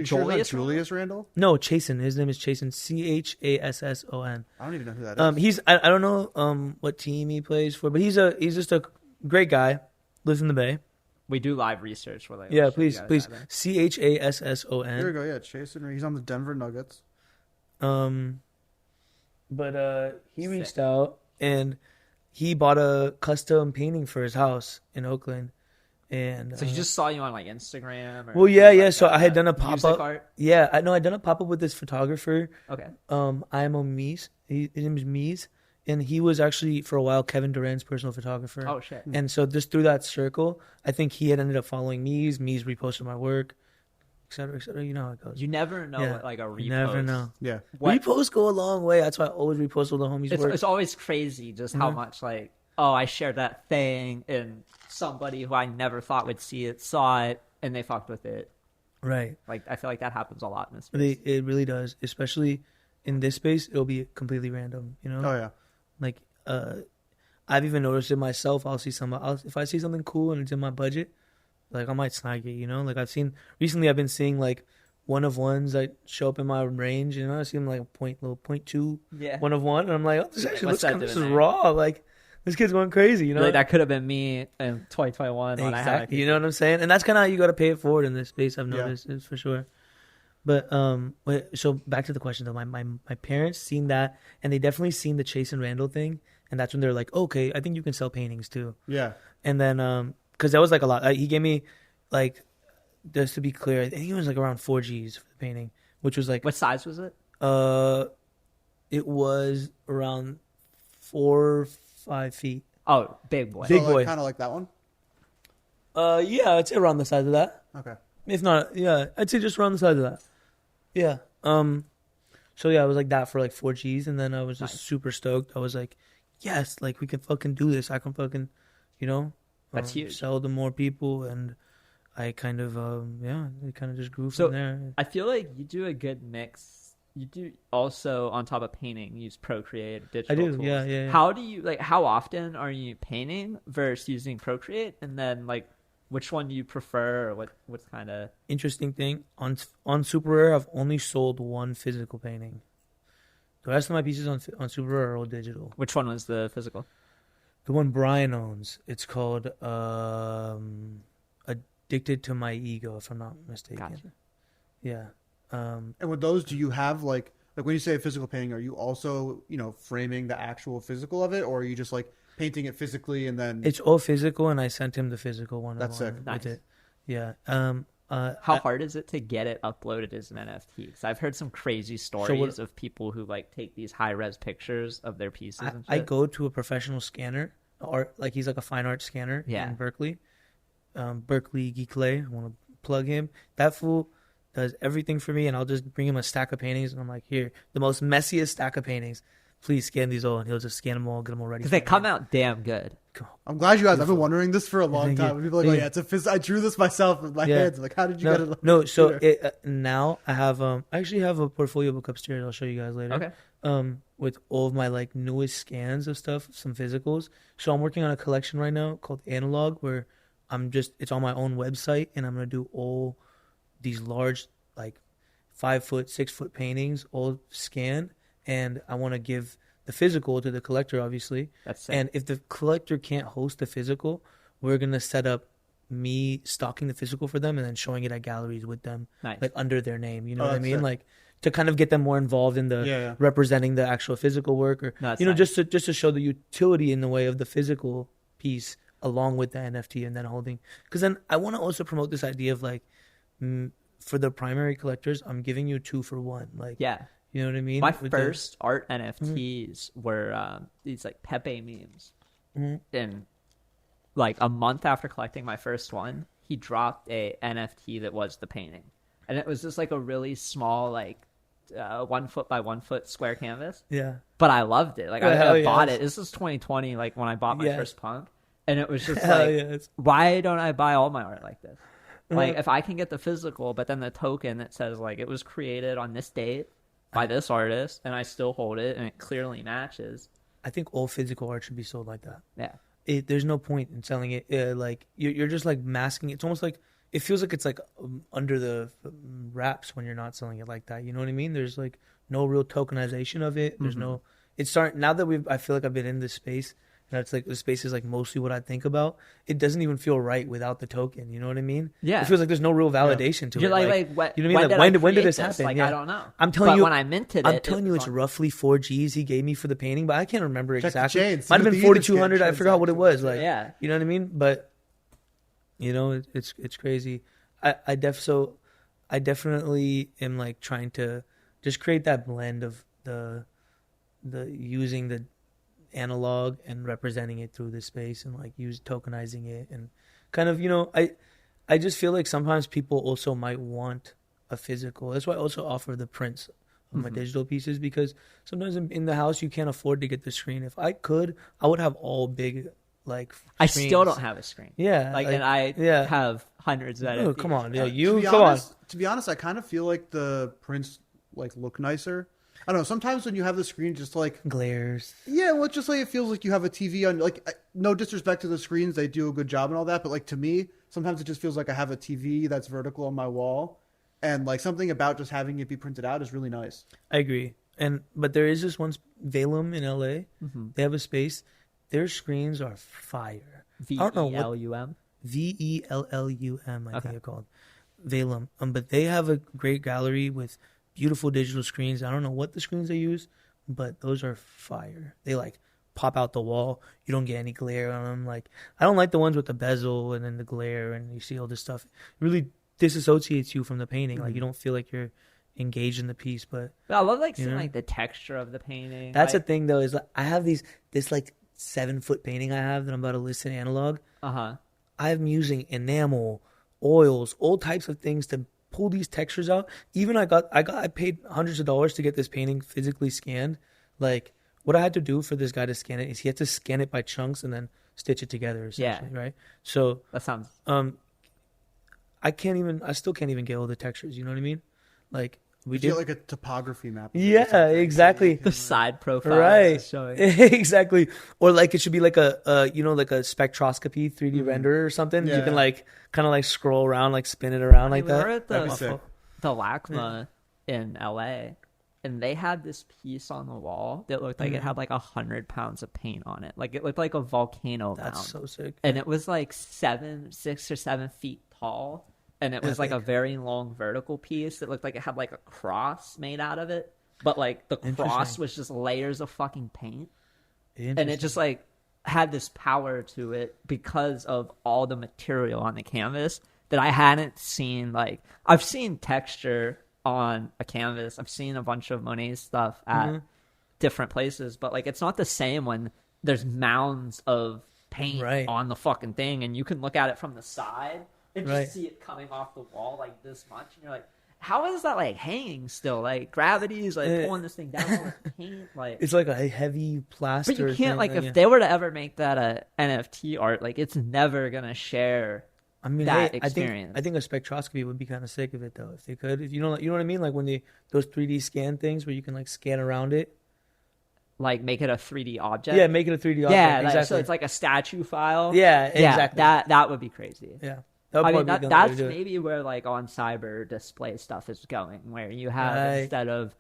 [SPEAKER 5] Julius Randle?
[SPEAKER 4] No, Chasen. His name is Chasen. Chasson.
[SPEAKER 5] I don't even know who that is.
[SPEAKER 4] He's I don't know what team he plays for, but he's just a great guy. Lives in the Bay.
[SPEAKER 3] We do live research for like.
[SPEAKER 4] Yeah, please. Chasson.
[SPEAKER 5] Here we go. Yeah, Chasen. He's on the Denver Nuggets.
[SPEAKER 4] But he reached out and he bought a custom painting for his house in Oakland. And
[SPEAKER 3] so he just saw you on like Instagram.
[SPEAKER 4] Well, yeah. So I had done a pop up. Yeah, I'd done a pop up with this photographer.
[SPEAKER 3] Okay.
[SPEAKER 4] IMO Mies. His name is Mies, and he was actually for a while Kevin Durant's personal photographer.
[SPEAKER 3] Oh shit.
[SPEAKER 4] And so just through that circle, I think he had ended up following Mies. Mies reposted my work, et cetera, et cetera. You know how it goes.
[SPEAKER 3] You never know what like a repost.
[SPEAKER 4] You never know.
[SPEAKER 5] Yeah.
[SPEAKER 4] Reposts go a long way. That's why I always repost all the homies' work.
[SPEAKER 3] It's always crazy just how much like, oh, I shared that thing and somebody who I never thought would see it saw it and they fucked with it.
[SPEAKER 4] Right.
[SPEAKER 3] Like I feel like that happens a lot in this space.
[SPEAKER 4] It really does, especially in this space. It'll be completely random, you know.
[SPEAKER 5] Oh yeah.
[SPEAKER 4] Like I've even noticed it myself. If I see something cool and it's in my budget, like I might snag it, you know. Like I've been seeing like one of ones that show up in my range, you know. I see them like a 0.2 one of one, and I'm like, oh, this actually looks kind of this is raw, like. This kid's going crazy, you know?
[SPEAKER 3] Like that could have been me in 2021 when I had
[SPEAKER 4] you know what I'm saying? And that's kind of how you got to pay it forward in this space, I've noticed, is for sure. But, so back to the question, though. My parents seen that, and they definitely seen the Chasen Randall thing, and that's when they're like, okay, I think you can sell paintings, too.
[SPEAKER 5] Yeah.
[SPEAKER 4] And then, because that was like a lot. He gave me, like, just to be clear, I think it was like around 4 Gs for the painting, which was like...
[SPEAKER 3] What size was it?
[SPEAKER 4] It was around 4 5 feet.
[SPEAKER 3] Oh, big boy.
[SPEAKER 4] Big boy.
[SPEAKER 5] Kind of like that one?
[SPEAKER 4] Yeah, I'd say around the size of that.
[SPEAKER 5] Okay.
[SPEAKER 4] If not, yeah, I'd say just around the size of that. Yeah. So yeah, I was like that for like 4 Gs, and then I was just super stoked. I was like, yes, like we can fucking do this. I can fucking, you know,
[SPEAKER 3] that's huge.
[SPEAKER 4] Sell to more people, and I kind of, it kind of just grew from there.
[SPEAKER 3] I feel like you do a good mix. You do also, on top of painting, use Procreate, digital tools.
[SPEAKER 4] Yeah.
[SPEAKER 3] How do you, like, how often are you painting versus using Procreate? And then, like, which one do you prefer, or what's kind of...
[SPEAKER 4] Interesting thing, on Super Rare, I've only sold one physical painting. The rest of my pieces on Super Rare are all digital.
[SPEAKER 3] Which one was the physical?
[SPEAKER 4] The one Brian owns. It's called Addicted to My Ego, if I'm not mistaken.
[SPEAKER 3] Gotcha.
[SPEAKER 4] Yeah.
[SPEAKER 5] And with those, do you have like when you say physical painting, are you also, framing the actual physical of it, or are you just like painting it physically and then?
[SPEAKER 4] It's all physical, and I sent him the physical one.
[SPEAKER 5] That's sick.
[SPEAKER 3] Nice.
[SPEAKER 4] It. Yeah.
[SPEAKER 3] How hard is it to get it uploaded as an NFT? Because I've heard some crazy stories of people who like take these high-res pictures of their pieces and shit.
[SPEAKER 4] I go to a professional scanner, or like he's like a fine art scanner in Berkeley. Berkeley Geeklay. I want to plug him. That fool does everything for me, and I'll just bring him a stack of paintings, and I'm like, here, the most messiest stack of paintings. Please scan these all, and he'll just scan them all, get them all ready.
[SPEAKER 3] Because they come out damn good.
[SPEAKER 5] I'm glad you guys. I've been wondering this for a long time. People are like, it's a I drew this myself with my hands. Like, how did you get it?
[SPEAKER 4] No, so now I have I actually have a portfolio book upstairs. I'll show you guys later.
[SPEAKER 3] Okay.
[SPEAKER 4] With all of my like newest scans of stuff, some physicals. So I'm working on a collection right now called Analog, where it's on my own website, and I'm gonna do all these large, like 5-foot, 6-foot paintings, all scanned, and I want to give the physical to the collector, obviously.
[SPEAKER 3] That's sick.
[SPEAKER 4] And if the collector can't host the physical, we're gonna set up me stocking the physical for them and then showing it at galleries with them, like under their name. You know what I mean? Sick. Like to kind of get them more involved in the representing the actual physical work, or just to show the utility in the way of the physical piece along with the NFT, and then holding. Because then I want to also promote this idea of like, for the primary collectors, I'm giving you 2 for 1. Like, you know what I mean?
[SPEAKER 3] My first art NFTs were these like Pepe memes. And like a month after collecting my first one, he dropped a NFT that was the painting, and it was just like a really small, like 1 foot by 1 foot square canvas.
[SPEAKER 4] Yeah.
[SPEAKER 3] But I loved it. Like I bought it. This was 2020, like when I bought my first punk. And it was just like, why don't I buy all my art like this? Like, if I can get the physical, but then the token that says, like, it was created on this date by this artist, and I still hold it, and it clearly matches.
[SPEAKER 4] I think all physical art should be sold like that.
[SPEAKER 3] Yeah.
[SPEAKER 4] There's no point in selling it. Like, you're just, like, masking it. It's almost like, it feels like it's, like, under the wraps when you're not selling it like that. You know what I mean? There's, like, no real tokenization of it. There's no... Now that I feel like I've been in this space... And it's like the space is like mostly what I think about. It doesn't even feel right without the token. You know what I mean?
[SPEAKER 3] Yeah.
[SPEAKER 4] It feels like there's no real validation to it.
[SPEAKER 3] You know what I mean?
[SPEAKER 4] When did this happen?
[SPEAKER 3] Like, I don't know.
[SPEAKER 4] I'm telling you,
[SPEAKER 3] when I minted
[SPEAKER 4] I'm telling you, it's roughly 4 G's he gave me for the painting, but I can't remember exactly.
[SPEAKER 5] Might
[SPEAKER 4] have been 4,200. I forgot what it was. Like, you know what I mean? But it's crazy. I definitely am like trying to just create that blend of the using the analog and representing it through this space, and like tokenizing it, and kind of I just feel like sometimes people also might want a physical. That's why I also offer the prints of my digital pieces, because sometimes in the house you can't afford to get the screen. If I could, I would have all big like screens.
[SPEAKER 3] I still don't have a screen.
[SPEAKER 4] And
[SPEAKER 3] I have hundreds of NFTs.
[SPEAKER 4] Come on,
[SPEAKER 5] to be honest, I kind of feel like the prints like look nicer. I don't know. Sometimes when you have the screen, just like
[SPEAKER 4] glares.
[SPEAKER 5] Yeah, well, it's just like it feels like you have a TV on. Like, no disrespect to the screens, they do a good job and all that. But like to me, sometimes it just feels like I have a TV that's vertical on my wall, and like something about just having it be printed out is really nice.
[SPEAKER 4] I agree. But there is this one, Velum in LA. They have a space. Their screens are fire.
[SPEAKER 3] VELUM.
[SPEAKER 4] VELLUM. I think they're called Velum. But they have a great gallery with beautiful digital screens. I don't know what the screens they use, but those are fire. They like pop out the wall. You don't get any glare on them. Like, I don't like the ones with the bezel and then the glare and you see all this stuff. It really disassociates you from the painting. Like, you don't feel like you're engaged in the piece. But
[SPEAKER 3] I love like seeing like the texture of the painting.
[SPEAKER 4] That's the thing though, is like I have this like 7-foot painting I have that I'm about to list in analog. I'm using enamel, oils, all types of things to pull these textures out. Even I paid hundreds of dollars to get this painting physically scanned. Like, what I had to do for this guy to scan it is he had to scan it by chunks and then stitch it together, essentially, right? So
[SPEAKER 3] that sounds
[SPEAKER 4] I still can't even get all the textures, you know what I mean? Like, we
[SPEAKER 5] did like a topography map.
[SPEAKER 4] Yeah, exactly.
[SPEAKER 3] The side profile,
[SPEAKER 4] right?
[SPEAKER 3] Showing.
[SPEAKER 4] Exactly. Or like it should be like a like a spectroscopy 3D renderer or something. You can like kind of like scroll around, like spin it around like that.
[SPEAKER 3] We're at the LACMA in LA, and they had this piece on the wall that looked like it had like 100 pounds of paint on it. Like it looked like a volcano mound.
[SPEAKER 4] That's so sick.
[SPEAKER 3] And it was like 6 or 7 feet tall. And it was like a very long vertical piece that looked like it had like a cross made out of it. But like the cross was just layers of fucking paint. And it just like had this power to it because of all the material on the canvas that I hadn't seen. Like I've seen texture on a canvas. I've seen a bunch of Monet's stuff at different places, but like it's not the same when there's mounds of paint on the fucking thing and you can look at it from the side and just see it coming off the wall like this much, and you're like, how is that like hanging still? Like gravity is like pulling this thing down with paint. Like
[SPEAKER 4] it's like a heavy plaster.
[SPEAKER 3] But you can't if they were to ever make that a NFT art, like it's never gonna share. I mean, experience.
[SPEAKER 4] I think a spectroscopy would be kind of sick of it though, if they could. If you know what I mean, like when those 3D scan things where you can like scan around it,
[SPEAKER 3] like make it a 3D object.
[SPEAKER 4] Yeah, make it a 3D object.
[SPEAKER 3] Yeah,
[SPEAKER 4] exactly.
[SPEAKER 3] So it's like a statue file.
[SPEAKER 4] Yeah, exactly.
[SPEAKER 3] That would be crazy.
[SPEAKER 4] Yeah,
[SPEAKER 3] I mean that's maybe where like on cyber display stuff is going, where you have instead of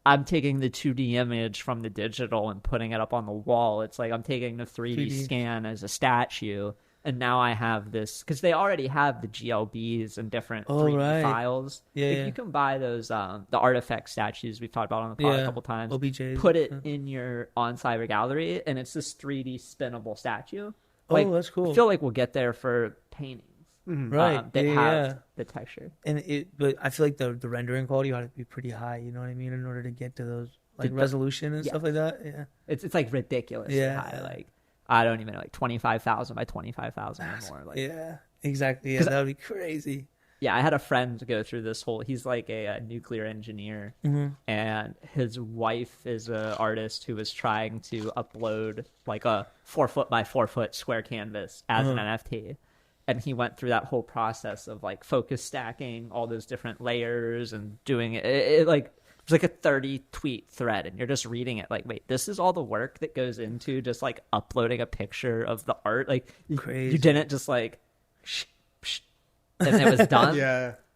[SPEAKER 3] I'm taking the 2D image from the digital and putting it up on the wall, it's like I'm taking the 3D scan as a statue. And now I have this, because they already have the GLBs and different 3D files. Yeah, you can buy those, the artifact statues we've talked about on the pod a couple times.
[SPEAKER 4] OBJs.
[SPEAKER 3] Put it in your on cyber gallery, and it's this 3D spinnable statue.
[SPEAKER 4] Like, that's cool.
[SPEAKER 3] I feel like we'll get there for paintings, that have the texture.
[SPEAKER 4] But I feel like the rendering quality ought to be pretty high. You know what I mean? In order to get to those like resolution and stuff like that. Yeah,
[SPEAKER 3] it's like ridiculous high. Like I don't even know, like 25,000 by 25,000 or more. Like,
[SPEAKER 4] yeah, exactly. Yeah, that would be crazy.
[SPEAKER 3] Yeah, I had a friend go through this whole. He's like a nuclear engineer, and his wife is an artist who was trying to upload like a 4 foot by 4 foot square canvas as an NFT, and he went through that whole process of like focus stacking all those different layers and doing it like. It's like a 30 tweet thread, and you're just reading it like, wait, this is all the work that goes into just like uploading a picture of the art. Like you didn't just like, and it was done.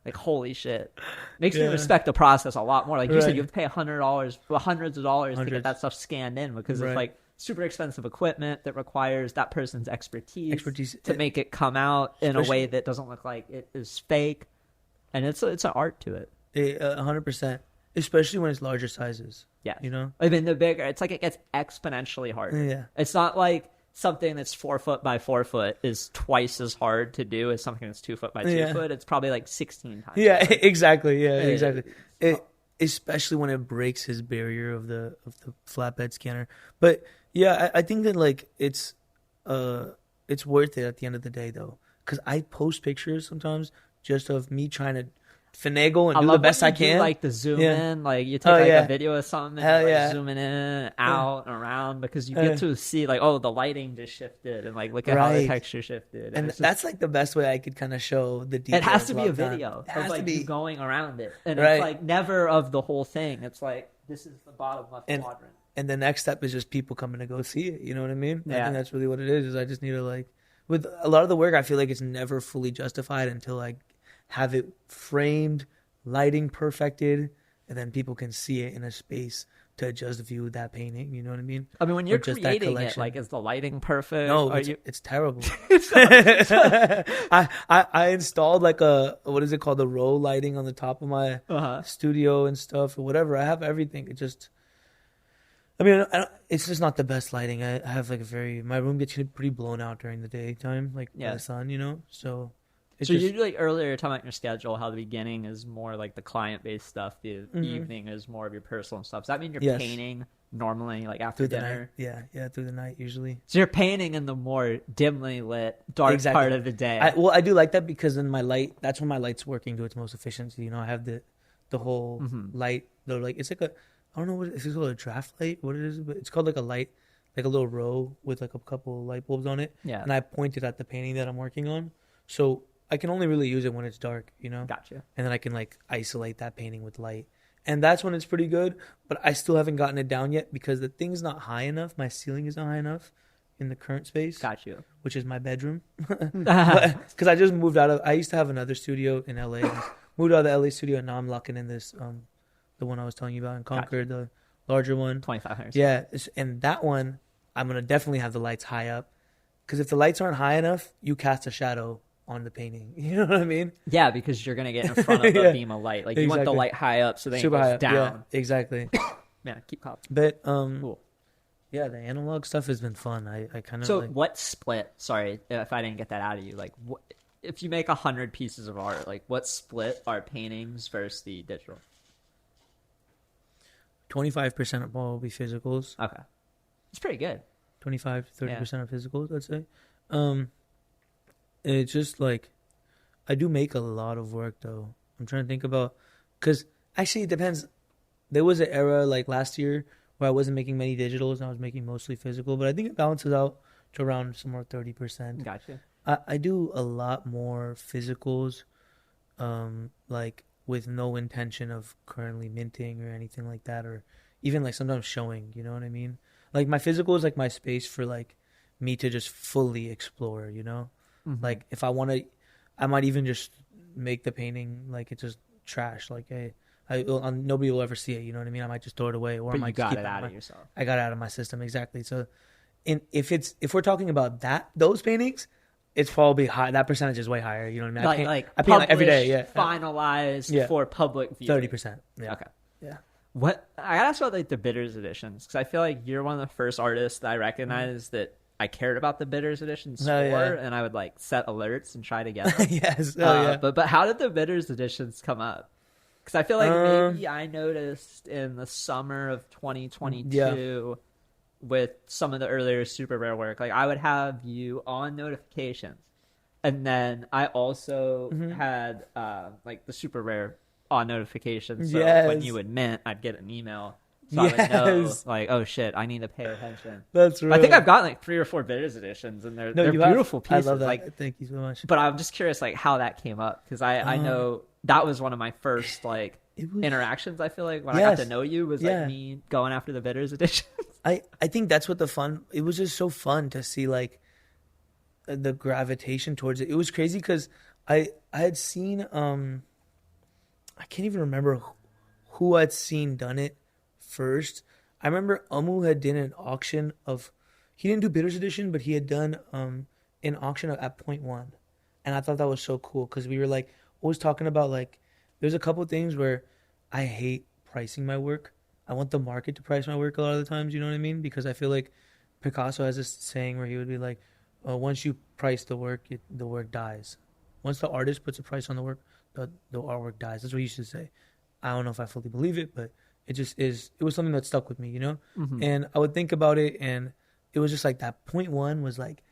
[SPEAKER 3] Like holy shit, makes me respect the process a lot more. Like you said, you have to pay $100, hundreds of dollars to get that stuff scanned in because it's like super expensive equipment that requires that person's expertise to make it come out in a way that doesn't look like it is fake, and it's an art to it.
[SPEAKER 4] 100%. Especially when it's larger sizes.
[SPEAKER 3] Yeah.
[SPEAKER 4] You know?
[SPEAKER 3] I mean, the bigger, it's like it gets exponentially harder.
[SPEAKER 4] Yeah.
[SPEAKER 3] It's not like something that's 4 foot by 4 foot is twice as hard to do as something that's 2 foot by 2 foot. It's probably like 16 times.
[SPEAKER 4] Yeah, exactly. Yeah, exactly. Especially when it breaks his barrier of the flatbed scanner. But yeah, I think that like it's worth it at the end of the day though. Because I post pictures sometimes just of me trying to finagle and do the best I can.
[SPEAKER 3] Like the zoom in, like you take a video of something and like zooming in, out, and around, because you get to see like, oh, the lighting just shifted, and like look at how the texture shifted.
[SPEAKER 4] And that's like the best way I could kind of show the details.
[SPEAKER 3] It has to be a video of like you going around it, and it's like never of the whole thing. It's like this is the bottom left quadrant. And
[SPEAKER 4] the next step is just people coming to go see it. You know what I mean? I think that's really what it is I just need to like, with a lot of the work, I feel like it's never fully justified until I have it framed, lighting perfected, and then people can see it in a space to just view that painting. You know what I mean?
[SPEAKER 3] I mean, when you're creating it, like, is the lighting perfect?
[SPEAKER 4] No, it's terrible. I installed like what is it called? The row lighting on the top of my studio and stuff or whatever. I have everything. It just, I mean, it's just not the best lighting. I have like my room gets pretty blown out during the daytime, like by the sun, you know? So
[SPEAKER 3] you like earlier talking about your schedule, how the beginning is more like the client-based stuff, the evening is more of your personal stuff. Does that mean you're painting normally, like after dinner?
[SPEAKER 4] Yeah, through the night usually.
[SPEAKER 3] So you're painting in the more dimly lit, dark part of the day.
[SPEAKER 4] I do like that because then that's when my light's working to its most efficiency. You know, I have the whole light. It's like I don't know what it's called, a draft light. What it is, but it's called like a light, like a little row with like a couple light bulbs on it. Yeah, and I pointed at the painting that I'm working on, so I can only really use it when it's dark, you know?
[SPEAKER 3] Gotcha.
[SPEAKER 4] And then I can like isolate that painting with light. And that's when it's pretty good, but I still haven't gotten it down yet because the thing's not high enough. My ceiling is not high enough in the current space.
[SPEAKER 3] Got you.
[SPEAKER 4] Which is my bedroom. Because I just moved I used to have another studio in LA. Moved out of the LA studio and now I'm locking in this the one I was telling you about in Concord, the larger one.
[SPEAKER 3] 2500.
[SPEAKER 4] Yeah, and that one, I'm going to definitely have the lights high up. Because if the lights aren't high enough, you cast a shadow on the painting. You know what I mean?
[SPEAKER 3] Yeah, because you're going to get in front of a beam of light. Like, you want the light high up so then it goes down.
[SPEAKER 4] Yeah, exactly.
[SPEAKER 3] Yeah, keep copying.
[SPEAKER 4] But,
[SPEAKER 3] cool.
[SPEAKER 4] Yeah, the analog stuff has been fun. I kind of
[SPEAKER 3] So what split, sorry if I didn't get that out of you, like, if you make 100 pieces of art, like, what split are paintings versus the digital?
[SPEAKER 4] 25% of all will be physicals.
[SPEAKER 3] Okay. It's pretty good.
[SPEAKER 4] 25 to 30% of physicals, I'd say. It's just like, I do make a lot of work though. I'm trying to think about, because actually it depends. There was an era like last year where I wasn't making many digitals and I was making mostly physical, but I think it balances out to around somewhere 30%.
[SPEAKER 3] Gotcha.
[SPEAKER 4] I do a lot more physicals, like with no intention of currently minting or anything like that, or even like sometimes showing, you know what I mean? Like my physical is like my space for like me to just fully explore, you know? Mm-hmm. Like if I want to, I might even just make the painting like it's just trash. Like, hey, nobody will ever see it, you know what I mean? I might just throw it away, or I might
[SPEAKER 3] got it out of yourself.
[SPEAKER 4] I got it out of my system, exactly. So, if we're talking about those paintings, it's probably high. That percentage is way higher. You know what I mean? I paint like every day. Yeah,
[SPEAKER 3] finalized for public view.
[SPEAKER 4] 30%. Yeah.
[SPEAKER 3] Okay.
[SPEAKER 4] Yeah.
[SPEAKER 3] What I gotta ask about like the bitters editions, because I feel like you're one of the first artists that I recognize that I cared about the bitters editions and I would like set alerts and try to get them.
[SPEAKER 4] Yes.
[SPEAKER 3] But how did the bitters editions come up? Because I feel like maybe I noticed in the summer of 2022 with some of the earlier super rare work, like I would have you on notifications, and then I also had like the super rare on notifications. So when you would mint, I'd get an email. So I would know, like, oh shit, I need to pay attention.
[SPEAKER 4] That's right.
[SPEAKER 3] I think I've gotten like 3 or 4 bitters editions, and they're beautiful pieces.
[SPEAKER 4] I love that.
[SPEAKER 3] Like,
[SPEAKER 4] thank you so much.
[SPEAKER 3] But I'm just curious, like, how that came up, because I know that was one of my first like interactions. I feel like when I got to know you was like me going after the bitters editions.
[SPEAKER 4] I think that's what the fun. It was just so fun to see like the gravitation towards it. It was crazy because I had seen I can't even remember who I'd seen done it first. I remember Amu had done an auction of, he didn't do bitters edition, but he had done an auction at 0.1, and I thought that was so cool because we were like always talking about like there's a couple of things where I hate pricing my work. I want the market to price my work a lot of the times, you know what I mean? Because I feel like Picasso has this saying where he would be like, once you price the work, the work dies. Once the artist puts a price on the work, the artwork dies. That's what he used to say. I don't know if I fully believe it, but it just is. It was something that stuck with me, you know? Mm-hmm. And I would think about it, and it was just like that 0.1 was like,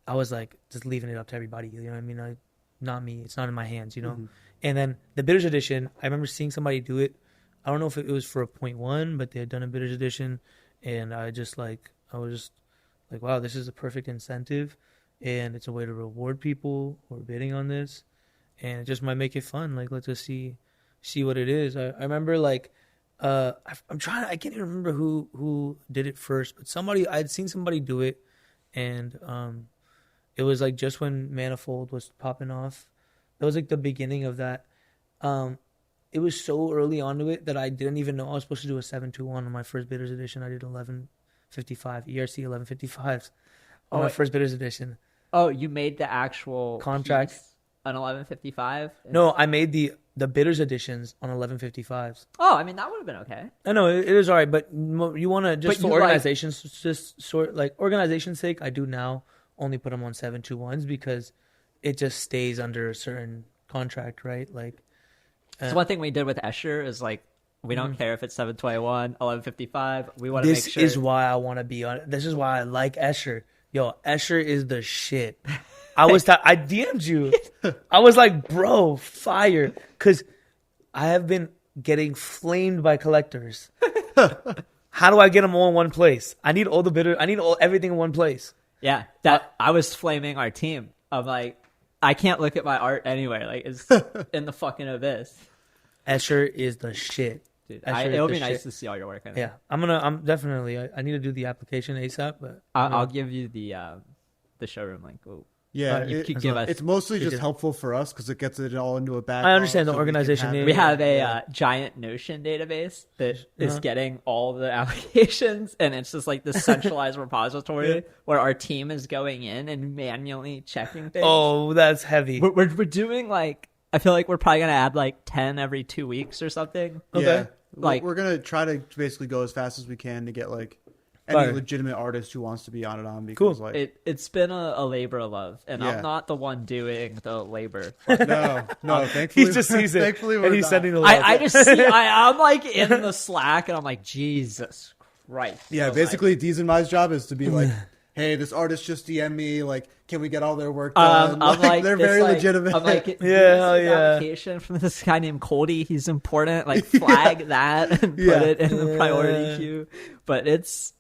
[SPEAKER 4] I was like just leaving it up to everybody, you know what I mean? Not me. It's not in my hands, you know? Mm-hmm. And then the bitters edition, I remember seeing somebody do it. I don't know if it was for a 0.1, but they had done a bitters edition, and I was just like, wow, this is a perfect incentive, and it's a way to reward people who are bidding on this, and it just might make it fun. Like, let's just see what it is. I remember like, I can't even remember who did it first, but I'd seen somebody do it, and it was like just when Manifold was popping off. That was like the beginning of that. It was so early onto it that I didn't even know I was supposed to do a 721 on my first bitters edition. I did 1155 ERC 1155s on my first bitters edition.
[SPEAKER 3] Oh, you made the actual
[SPEAKER 4] contract
[SPEAKER 3] on 1155?
[SPEAKER 4] No, I made the bitters editions on 1155s.
[SPEAKER 3] Oh, I mean that would have been okay.
[SPEAKER 4] I know it is all right, but you want to just for organization's just sort like organization's sake, I do now only put them on 721s because it just stays under a certain contract, right? Like.
[SPEAKER 3] So one thing we did with Escher is like we don't care if it's 721, 1155. We want to make sure.
[SPEAKER 4] This is why I want to be on it. This is why I like Escher. Yo, Escher is the shit. I DM'd you. I was like, bro, fire. Because I have been getting flamed by collectors. How do I get them all in one place? I need all the bitter. I need everything in one place.
[SPEAKER 3] Yeah, I was flaming our team. I'm like, I can't look at my art anyway. Like, it's in the fucking abyss.
[SPEAKER 4] Escher is the shit.
[SPEAKER 3] Dude, it'll be nice to see all your work.
[SPEAKER 4] Yeah, I'm definitely. I need to do the application ASAP, but
[SPEAKER 3] I'll give you the showroom link. Ooh.
[SPEAKER 5] Yeah, it's mostly just helpful for us because it gets it all into a backlog.
[SPEAKER 4] I understand the organization.
[SPEAKER 3] We have a giant Notion database that is getting all the applications, and it's just like this centralized repository where our team is going in and manually checking things.
[SPEAKER 4] Oh, that's heavy.
[SPEAKER 3] We're doing like, I feel like we're probably gonna add like 10 every 2 weeks or something.
[SPEAKER 5] Okay, yeah. Like we're gonna try to basically go as fast as we can to get like any legitimate artist who wants to be on it on, because like
[SPEAKER 3] it's been a labor of love, and I'm not the one doing the labor.
[SPEAKER 5] No, thankfully
[SPEAKER 4] he just sees it,
[SPEAKER 5] thankfully
[SPEAKER 4] and he's sending the love.
[SPEAKER 3] I just see. I'm like in the Slack, and I'm like, Jesus Christ.
[SPEAKER 5] Yeah, basically, Dee's and my job is to be like, hey, this artist just DM me, like, can we get all their work done?
[SPEAKER 3] I'm like,
[SPEAKER 5] they're very legitimate.
[SPEAKER 3] I'm like, application from this guy named Cody. He's important. Like, flag that and put it in the priority queue. But it's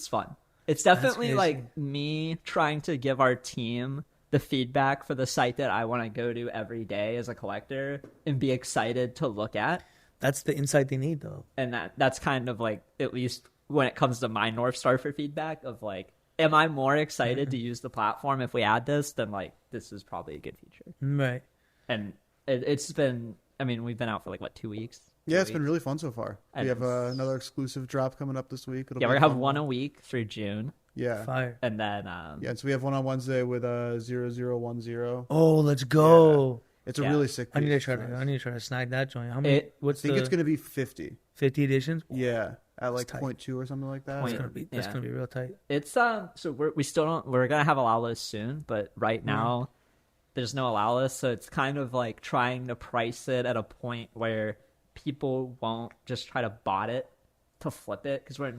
[SPEAKER 3] fun. It's definitely like me trying to give our team the feedback for the site that I want to go to every day as a collector and be excited to look at.
[SPEAKER 4] That's the insight they need, though.
[SPEAKER 3] And that's kind of like, at least when it comes to my North Star for feedback of like, am I more excited to use the platform if we add this? Then like, this is probably a good feature.
[SPEAKER 4] Right.
[SPEAKER 3] And it's been, I mean, we've been out for like, 2 weeks?
[SPEAKER 5] Yeah, it's been really fun so far. We have another exclusive drop coming up this week.
[SPEAKER 3] We're going to have one a week through June.
[SPEAKER 5] Yeah.
[SPEAKER 4] Fire.
[SPEAKER 3] And then...
[SPEAKER 5] so we have one on Wednesday with 0010.
[SPEAKER 4] Oh, let's go.
[SPEAKER 5] Yeah. It's a really sick piece.
[SPEAKER 4] I need to try to snag that joint. How
[SPEAKER 5] many? I think it's going to be 50.
[SPEAKER 4] 50 editions?
[SPEAKER 5] Yeah. At like 0.2 or something like that.
[SPEAKER 4] That's gonna be real tight.
[SPEAKER 3] It's so we're gonna have allow list soon, but right now there's no allow list, so it's kind of like trying to price it at a point where people won't just try to bot it to flip it, because we're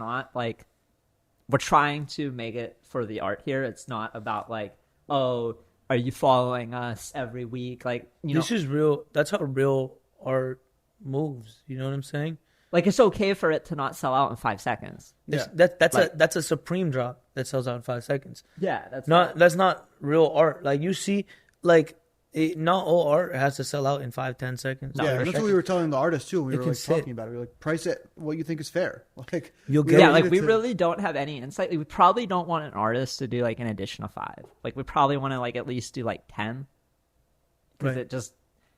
[SPEAKER 3] trying to make it for the art here. It's not about like, oh, are you following us every week? Like,
[SPEAKER 4] this is real. That's how real art moves. You know what I'm saying?
[SPEAKER 3] Like, it's okay for it to not sell out in 5 seconds.
[SPEAKER 4] Yeah. That's a Supreme drop that sells out in 5 seconds.
[SPEAKER 3] Yeah,
[SPEAKER 4] that's not real art. Like, you see, like, not all art has to sell out in 5-10 seconds.
[SPEAKER 5] Yeah, that's what we were telling the artist too. We were like talking about it. We were like, price it what you think is fair. Like,
[SPEAKER 3] we really don't have any insight. We probably don't want an artist to do like an edition of 5. Like, we probably want to like at least do like 10, because it just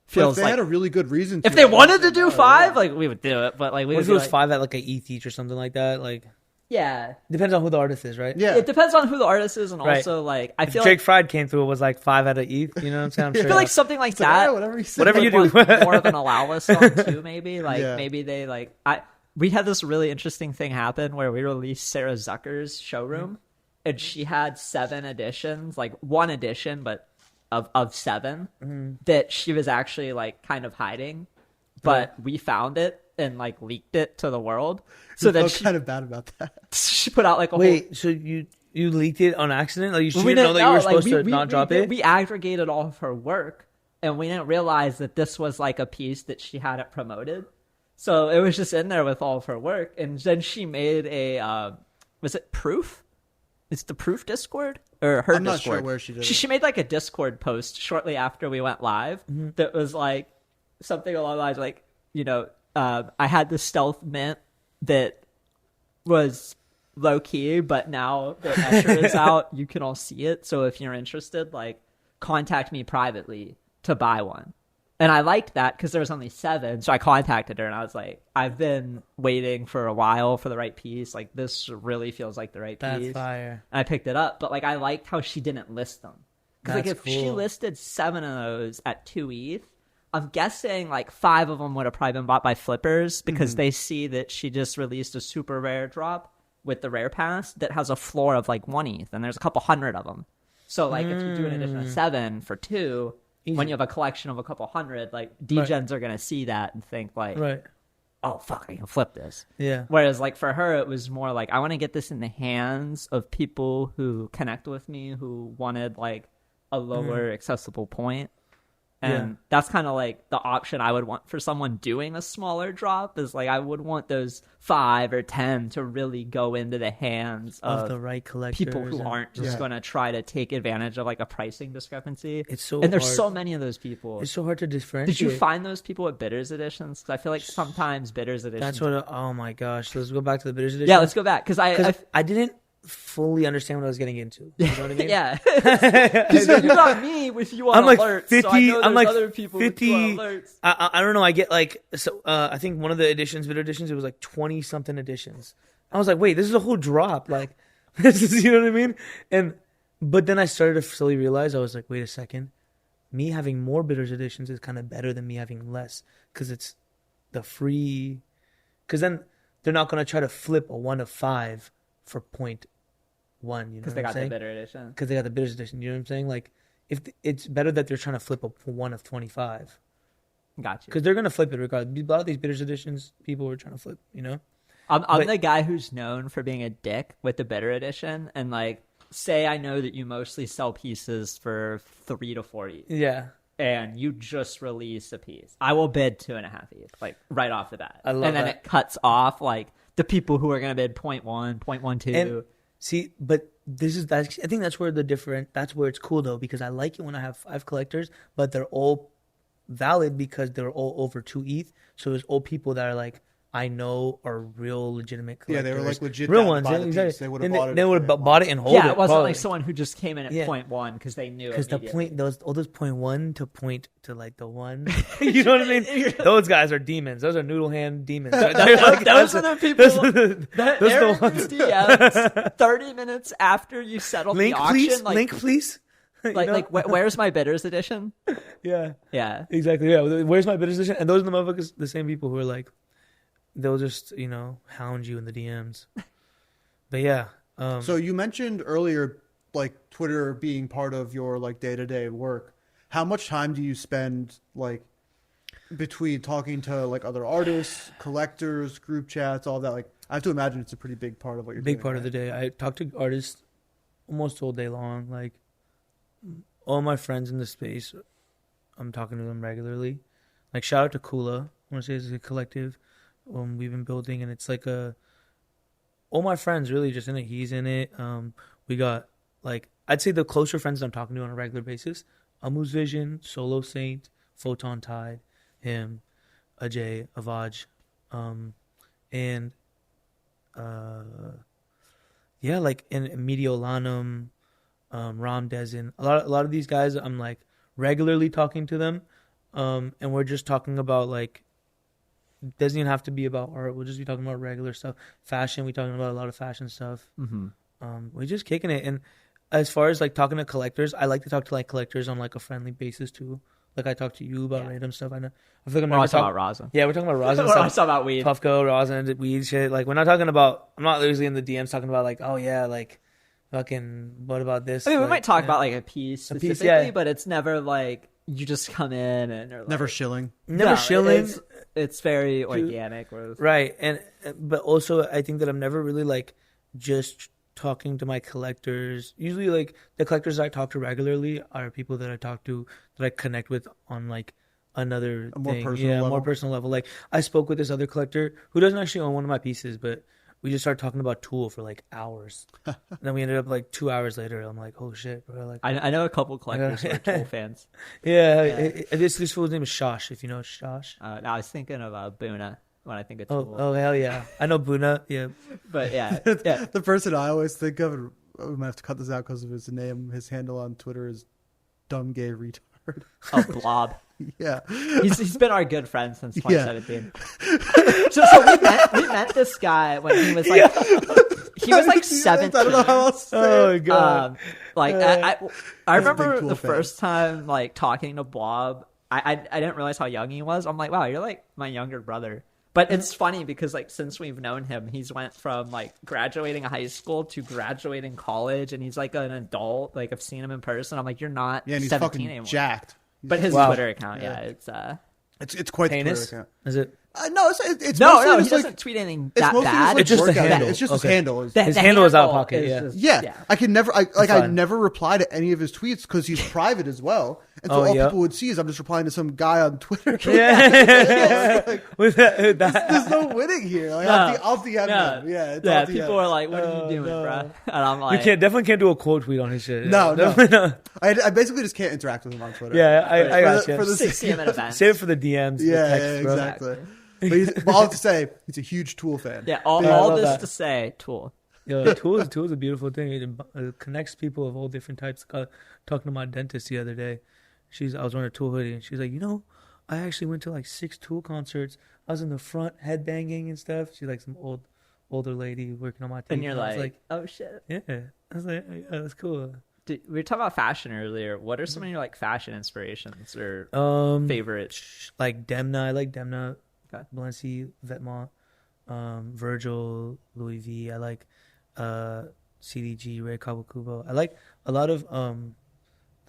[SPEAKER 3] feels
[SPEAKER 5] if they had a really good reason.
[SPEAKER 3] If they wanted to do 5, like, we would do it. But like,
[SPEAKER 4] what if it was 5 at like an ETH each or something like that? Like,
[SPEAKER 3] yeah,
[SPEAKER 4] depends on who the artist is, right?
[SPEAKER 3] Yeah, it depends on who the artist is, and also like, I feel
[SPEAKER 4] Drake Fried came through, it was like 5 at an ETH. You know what I'm saying? I'm sure
[SPEAKER 3] I feel like something like that.
[SPEAKER 4] Whatever you do,
[SPEAKER 3] more of an allow list on too. Maybe maybe they like we had this really interesting thing happen where we released Sarah Zucker's showroom, and she had 7 editions, like 1 edition, but of 7 that she was actually like kind of hiding, but we found it and like leaked it to the world. So that
[SPEAKER 5] kind of bad about that.
[SPEAKER 3] She put out like
[SPEAKER 4] so you leaked it on accident? Like, she didn't know that you were supposed to not drop it?
[SPEAKER 3] We aggregated all of her work, and we didn't realize that this was like a piece that she hadn't promoted. So it was just in there with all of her work, and then she made a was it Proof? It's the Proof Discord, or her Discord. I'm not sure where she did it. She made like a Discord post shortly after we went live that was like something along the lines like, I had this stealth mint that was low key, but now that Escher is out, you can all see it. So if you're interested, like, contact me privately to buy one. And I liked that because there was only 7. So I contacted her and I was like, I've been waiting for a while for the right piece. Like, this really feels like the right piece.
[SPEAKER 4] That's fire.
[SPEAKER 3] And I picked it up. But like, I liked how she didn't list them. Because like, if she listed 7 of those at 2 ETH, I'm guessing like 5 of them would have probably been bought by flippers, because they see that she just released a super rare drop with the rare pass that has a floor of like 1 ETH, and there's a couple hundred of them. So like, if you do an edition of 7 for 2, when you have a collection of a couple hundred, like, degens are going to see that and think like, oh fuck, I can flip this.
[SPEAKER 4] Yeah.
[SPEAKER 3] Whereas like for her, it was more like, I want to get this in the hands of people who connect with me, who wanted like a lower accessible point. And that's kind of like the option I would want for someone doing a smaller drop, is like, I would want those 5 or 10 to really go into the hands of
[SPEAKER 4] the right collectors,
[SPEAKER 3] people who aren't just going to try to take advantage of like a pricing discrepancy.
[SPEAKER 4] It's so
[SPEAKER 3] and there's
[SPEAKER 4] hard.
[SPEAKER 3] so many of those people.
[SPEAKER 4] It's so hard to differentiate.
[SPEAKER 3] Did you find those people at Bitters Editions? Because I feel like sometimes Bitters Editions.
[SPEAKER 4] That's what. Oh my gosh, let's go back to the Bitters Edition.
[SPEAKER 3] Yeah, let's go back, because
[SPEAKER 4] I didn't fully understand what I was getting into. You know what I mean?
[SPEAKER 3] Yeah. You got me with you on
[SPEAKER 4] I'm like
[SPEAKER 3] alerts,
[SPEAKER 4] 50.
[SPEAKER 3] so I know
[SPEAKER 4] I'm like
[SPEAKER 3] other people
[SPEAKER 4] 50.
[SPEAKER 3] with you on alerts.
[SPEAKER 4] I don't know. I get like so. I think one of the video editions, it was like 20 something editions. I was like, wait, this is a whole drop. Like, this is, you know what I mean? But then I started to slowly realize, I was like, wait a second. Me having more bitters editions is kind of better than me having less, because it's the free. Because then they're not going to try to flip a 1 of 5 for 0.1. You know, because
[SPEAKER 3] they got the bitter edition.
[SPEAKER 4] Because they got the bitters edition. You know what I'm saying? Like, if it's better that they're trying to flip a 1 of 25.
[SPEAKER 3] Gotcha.
[SPEAKER 4] Because they're going to flip it regardless. A lot of these bitters editions, people were trying to flip. You know.
[SPEAKER 3] I'm the guy who's known for being a dick with the bitter edition, and like, say I know that you mostly sell pieces for 3 to 4 ETH.
[SPEAKER 4] Yeah.
[SPEAKER 3] And you just release a piece. I will bid 2.5 ETH, like right off the bat.
[SPEAKER 4] And
[SPEAKER 3] then it cuts off like the people who are going to bid 0.1, 0.12.
[SPEAKER 4] And see, but I think that's where that's where it's cool though, because I like it when I have 5 collectors, but they're all valid because they're all over 2 ETH. So there's all people that are like, I know are real legitimate collectors.
[SPEAKER 5] Yeah, they were like legit
[SPEAKER 4] real ones.
[SPEAKER 5] Yeah,
[SPEAKER 4] exactly.
[SPEAKER 5] They would have bought it.
[SPEAKER 4] They would have bought it and hold it.
[SPEAKER 3] Yeah, it wasn't
[SPEAKER 4] probably.
[SPEAKER 3] like someone who just came in at 0.1 because they knew.
[SPEAKER 4] Because the point, all those 0.1 to point to like the 1. You know what I mean? Those guys are demons. Those are noodle hand demons.
[SPEAKER 3] Those are the people that Aaron DMs 30 minutes after you settle the auction.
[SPEAKER 4] Please,
[SPEAKER 3] like,
[SPEAKER 4] link, please.
[SPEAKER 3] Where's my bidders edition?
[SPEAKER 4] Yeah.
[SPEAKER 3] Yeah.
[SPEAKER 4] Exactly. Yeah. Where's my bidders edition? And those are the motherfuckers, the same people who are like, they'll just, hound you in the DMs. But yeah.
[SPEAKER 5] So you mentioned earlier, like Twitter being part of your like day-to-day work. How much time do you spend like between talking to like other artists, collectors, group chats, all that? Like, I have to imagine it's a pretty big part of what you're doing.
[SPEAKER 4] Big part of the day. I talk to artists almost all day long. Like, all my friends in the space, I'm talking to them regularly. Like, shout out to Kula. I want to say it's a collective we've been building, and it's like all my friends really just in it. He's in it. We got like, I'd say the closer friends I'm talking to on a regular basis: Amu's Vision, Solo Saint, Photon Tide, him, Ajay, Avaj, and yeah, like in Mediolanum, Ram Desin. A lot of these guys, I'm like regularly talking to them, and we're just talking about like. Doesn't even have to be about art. We'll just be talking about regular stuff. Fashion, we're talking about a lot of fashion stuff. Mm-hmm. We're just kicking it. And as far as like talking to collectors, I like to talk to like collectors on like a friendly basis too. Like I talk to you about random stuff. I know. I feel like I'm
[SPEAKER 3] talking about rosin.
[SPEAKER 4] Yeah, we're talking about rosin.
[SPEAKER 3] We're talking about weed.
[SPEAKER 4] Puffco, rosin, weed shit. Like we're not talking about. I'm not usually in the DMs talking about like, oh yeah, like fucking. What about this?
[SPEAKER 3] I mean,
[SPEAKER 4] like,
[SPEAKER 3] we might talk about like a piece specifically, but it's never like you just come in and like,
[SPEAKER 5] never shilling.
[SPEAKER 4] Never shilling.
[SPEAKER 3] It's very organic.
[SPEAKER 4] Right. But also I think that I'm never really like just talking to my collectors. Usually like the collectors I talk to regularly are people that I talk to that I connect with on like another
[SPEAKER 5] more
[SPEAKER 4] thing.
[SPEAKER 5] personal level.
[SPEAKER 4] More personal level. Like I spoke with this other collector who doesn't actually own one of my pieces, but we just started talking about Tool for like hours. And then we ended up like 2 hours later. I'm like, oh shit, bro. Like,
[SPEAKER 3] I know a couple collectors who are Tool fans.
[SPEAKER 4] Yeah. This fool's name is Shosh, if you know Shosh.
[SPEAKER 3] I was thinking of Buna when I think of Tool.
[SPEAKER 4] Oh, hell yeah. I know Buna. Yeah.
[SPEAKER 3] But yeah.
[SPEAKER 5] The person I always think of, and we might have to cut this out because of his name, his handle on Twitter is Dumb Gay Retard.
[SPEAKER 3] Oh, Blob.
[SPEAKER 5] Yeah,
[SPEAKER 3] he's been our good friend since 2017. Yeah. So we met this guy when he was like he was like 17.
[SPEAKER 5] I don't know how else to say
[SPEAKER 4] Oh god!
[SPEAKER 3] I remember the first time like talking to Blob. I didn't realize how young he was. I'm like, wow, you're like my younger brother. But it's funny because like since we've known him, he's went from like graduating high school to graduating college, and he's like an adult. Like I've seen him in person. I'm like, you're not
[SPEAKER 5] and he's
[SPEAKER 3] 17
[SPEAKER 5] fucking
[SPEAKER 3] anymore.
[SPEAKER 5] Jacked.
[SPEAKER 3] But his Twitter account,
[SPEAKER 5] it's quite the Twitter account.
[SPEAKER 4] Is it?
[SPEAKER 5] No, it's
[SPEAKER 3] no. He doesn't tweet anything that bad.
[SPEAKER 5] It's
[SPEAKER 4] just the handle.
[SPEAKER 5] It's just his handle.
[SPEAKER 4] His handle is out of pocket.
[SPEAKER 5] Yeah. I can never. I never reply to any of his tweets because he's private as well. And so all people would see is I'm just replying to some guy on Twitter.
[SPEAKER 4] Yeah.
[SPEAKER 5] There's no winning here. Like, I'll DM him. Yeah.
[SPEAKER 3] People are like, "What are you doing, bro?" And I'm like,
[SPEAKER 4] "You definitely can't do a quote tweet on his shit."
[SPEAKER 5] No. I basically just can't interact with him on Twitter.
[SPEAKER 4] Yeah, I got you.
[SPEAKER 3] For the see him at events.
[SPEAKER 4] Save it for the DMs.
[SPEAKER 5] Exactly. But I'll have to say he's a huge Tool fan.
[SPEAKER 3] Yeah, all this to say, Tool.
[SPEAKER 4] Yeah, Tool is a beautiful thing. It connects people of all different types. Talking to my dentist the other day, I was wearing a Tool hoodie, and she's like, I actually went to like 6 Tool concerts. I was in the front headbanging and stuff. She's like some older lady working on my teeth.
[SPEAKER 3] And you're like, oh shit.
[SPEAKER 4] Yeah. I was like, yeah, that's cool.
[SPEAKER 3] We were talking about fashion earlier. What are some of your like fashion inspirations or favorites?
[SPEAKER 4] Like Demna. I like Demna.
[SPEAKER 3] Okay.
[SPEAKER 4] Balenci, Vetements, Virgil, Louis V. I like CDG, Rei Kawakubo. I like a lot of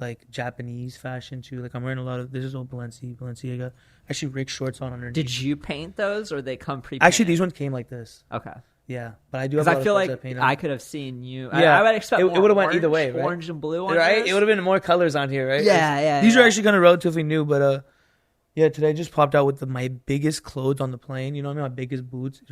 [SPEAKER 4] like Japanese fashion too. Like I'm wearing a lot of, this is all Balenciaga. Actually, Rick shorts on underneath.
[SPEAKER 3] Did you paint those or they come pre-painted?
[SPEAKER 4] Actually, these ones came like this.
[SPEAKER 3] Okay.
[SPEAKER 4] Yeah, but I do have.
[SPEAKER 3] Because I feel like I could have seen you.
[SPEAKER 4] Yeah,
[SPEAKER 3] I would expect
[SPEAKER 4] it would have went either way, right?
[SPEAKER 3] Orange and blue,
[SPEAKER 4] right? It would have been more colors on here, right?
[SPEAKER 3] Yeah.
[SPEAKER 4] These are actually kind of relatively new, but yeah, today I just popped out with my biggest clothes on the plane. You know what I mean? My biggest boots.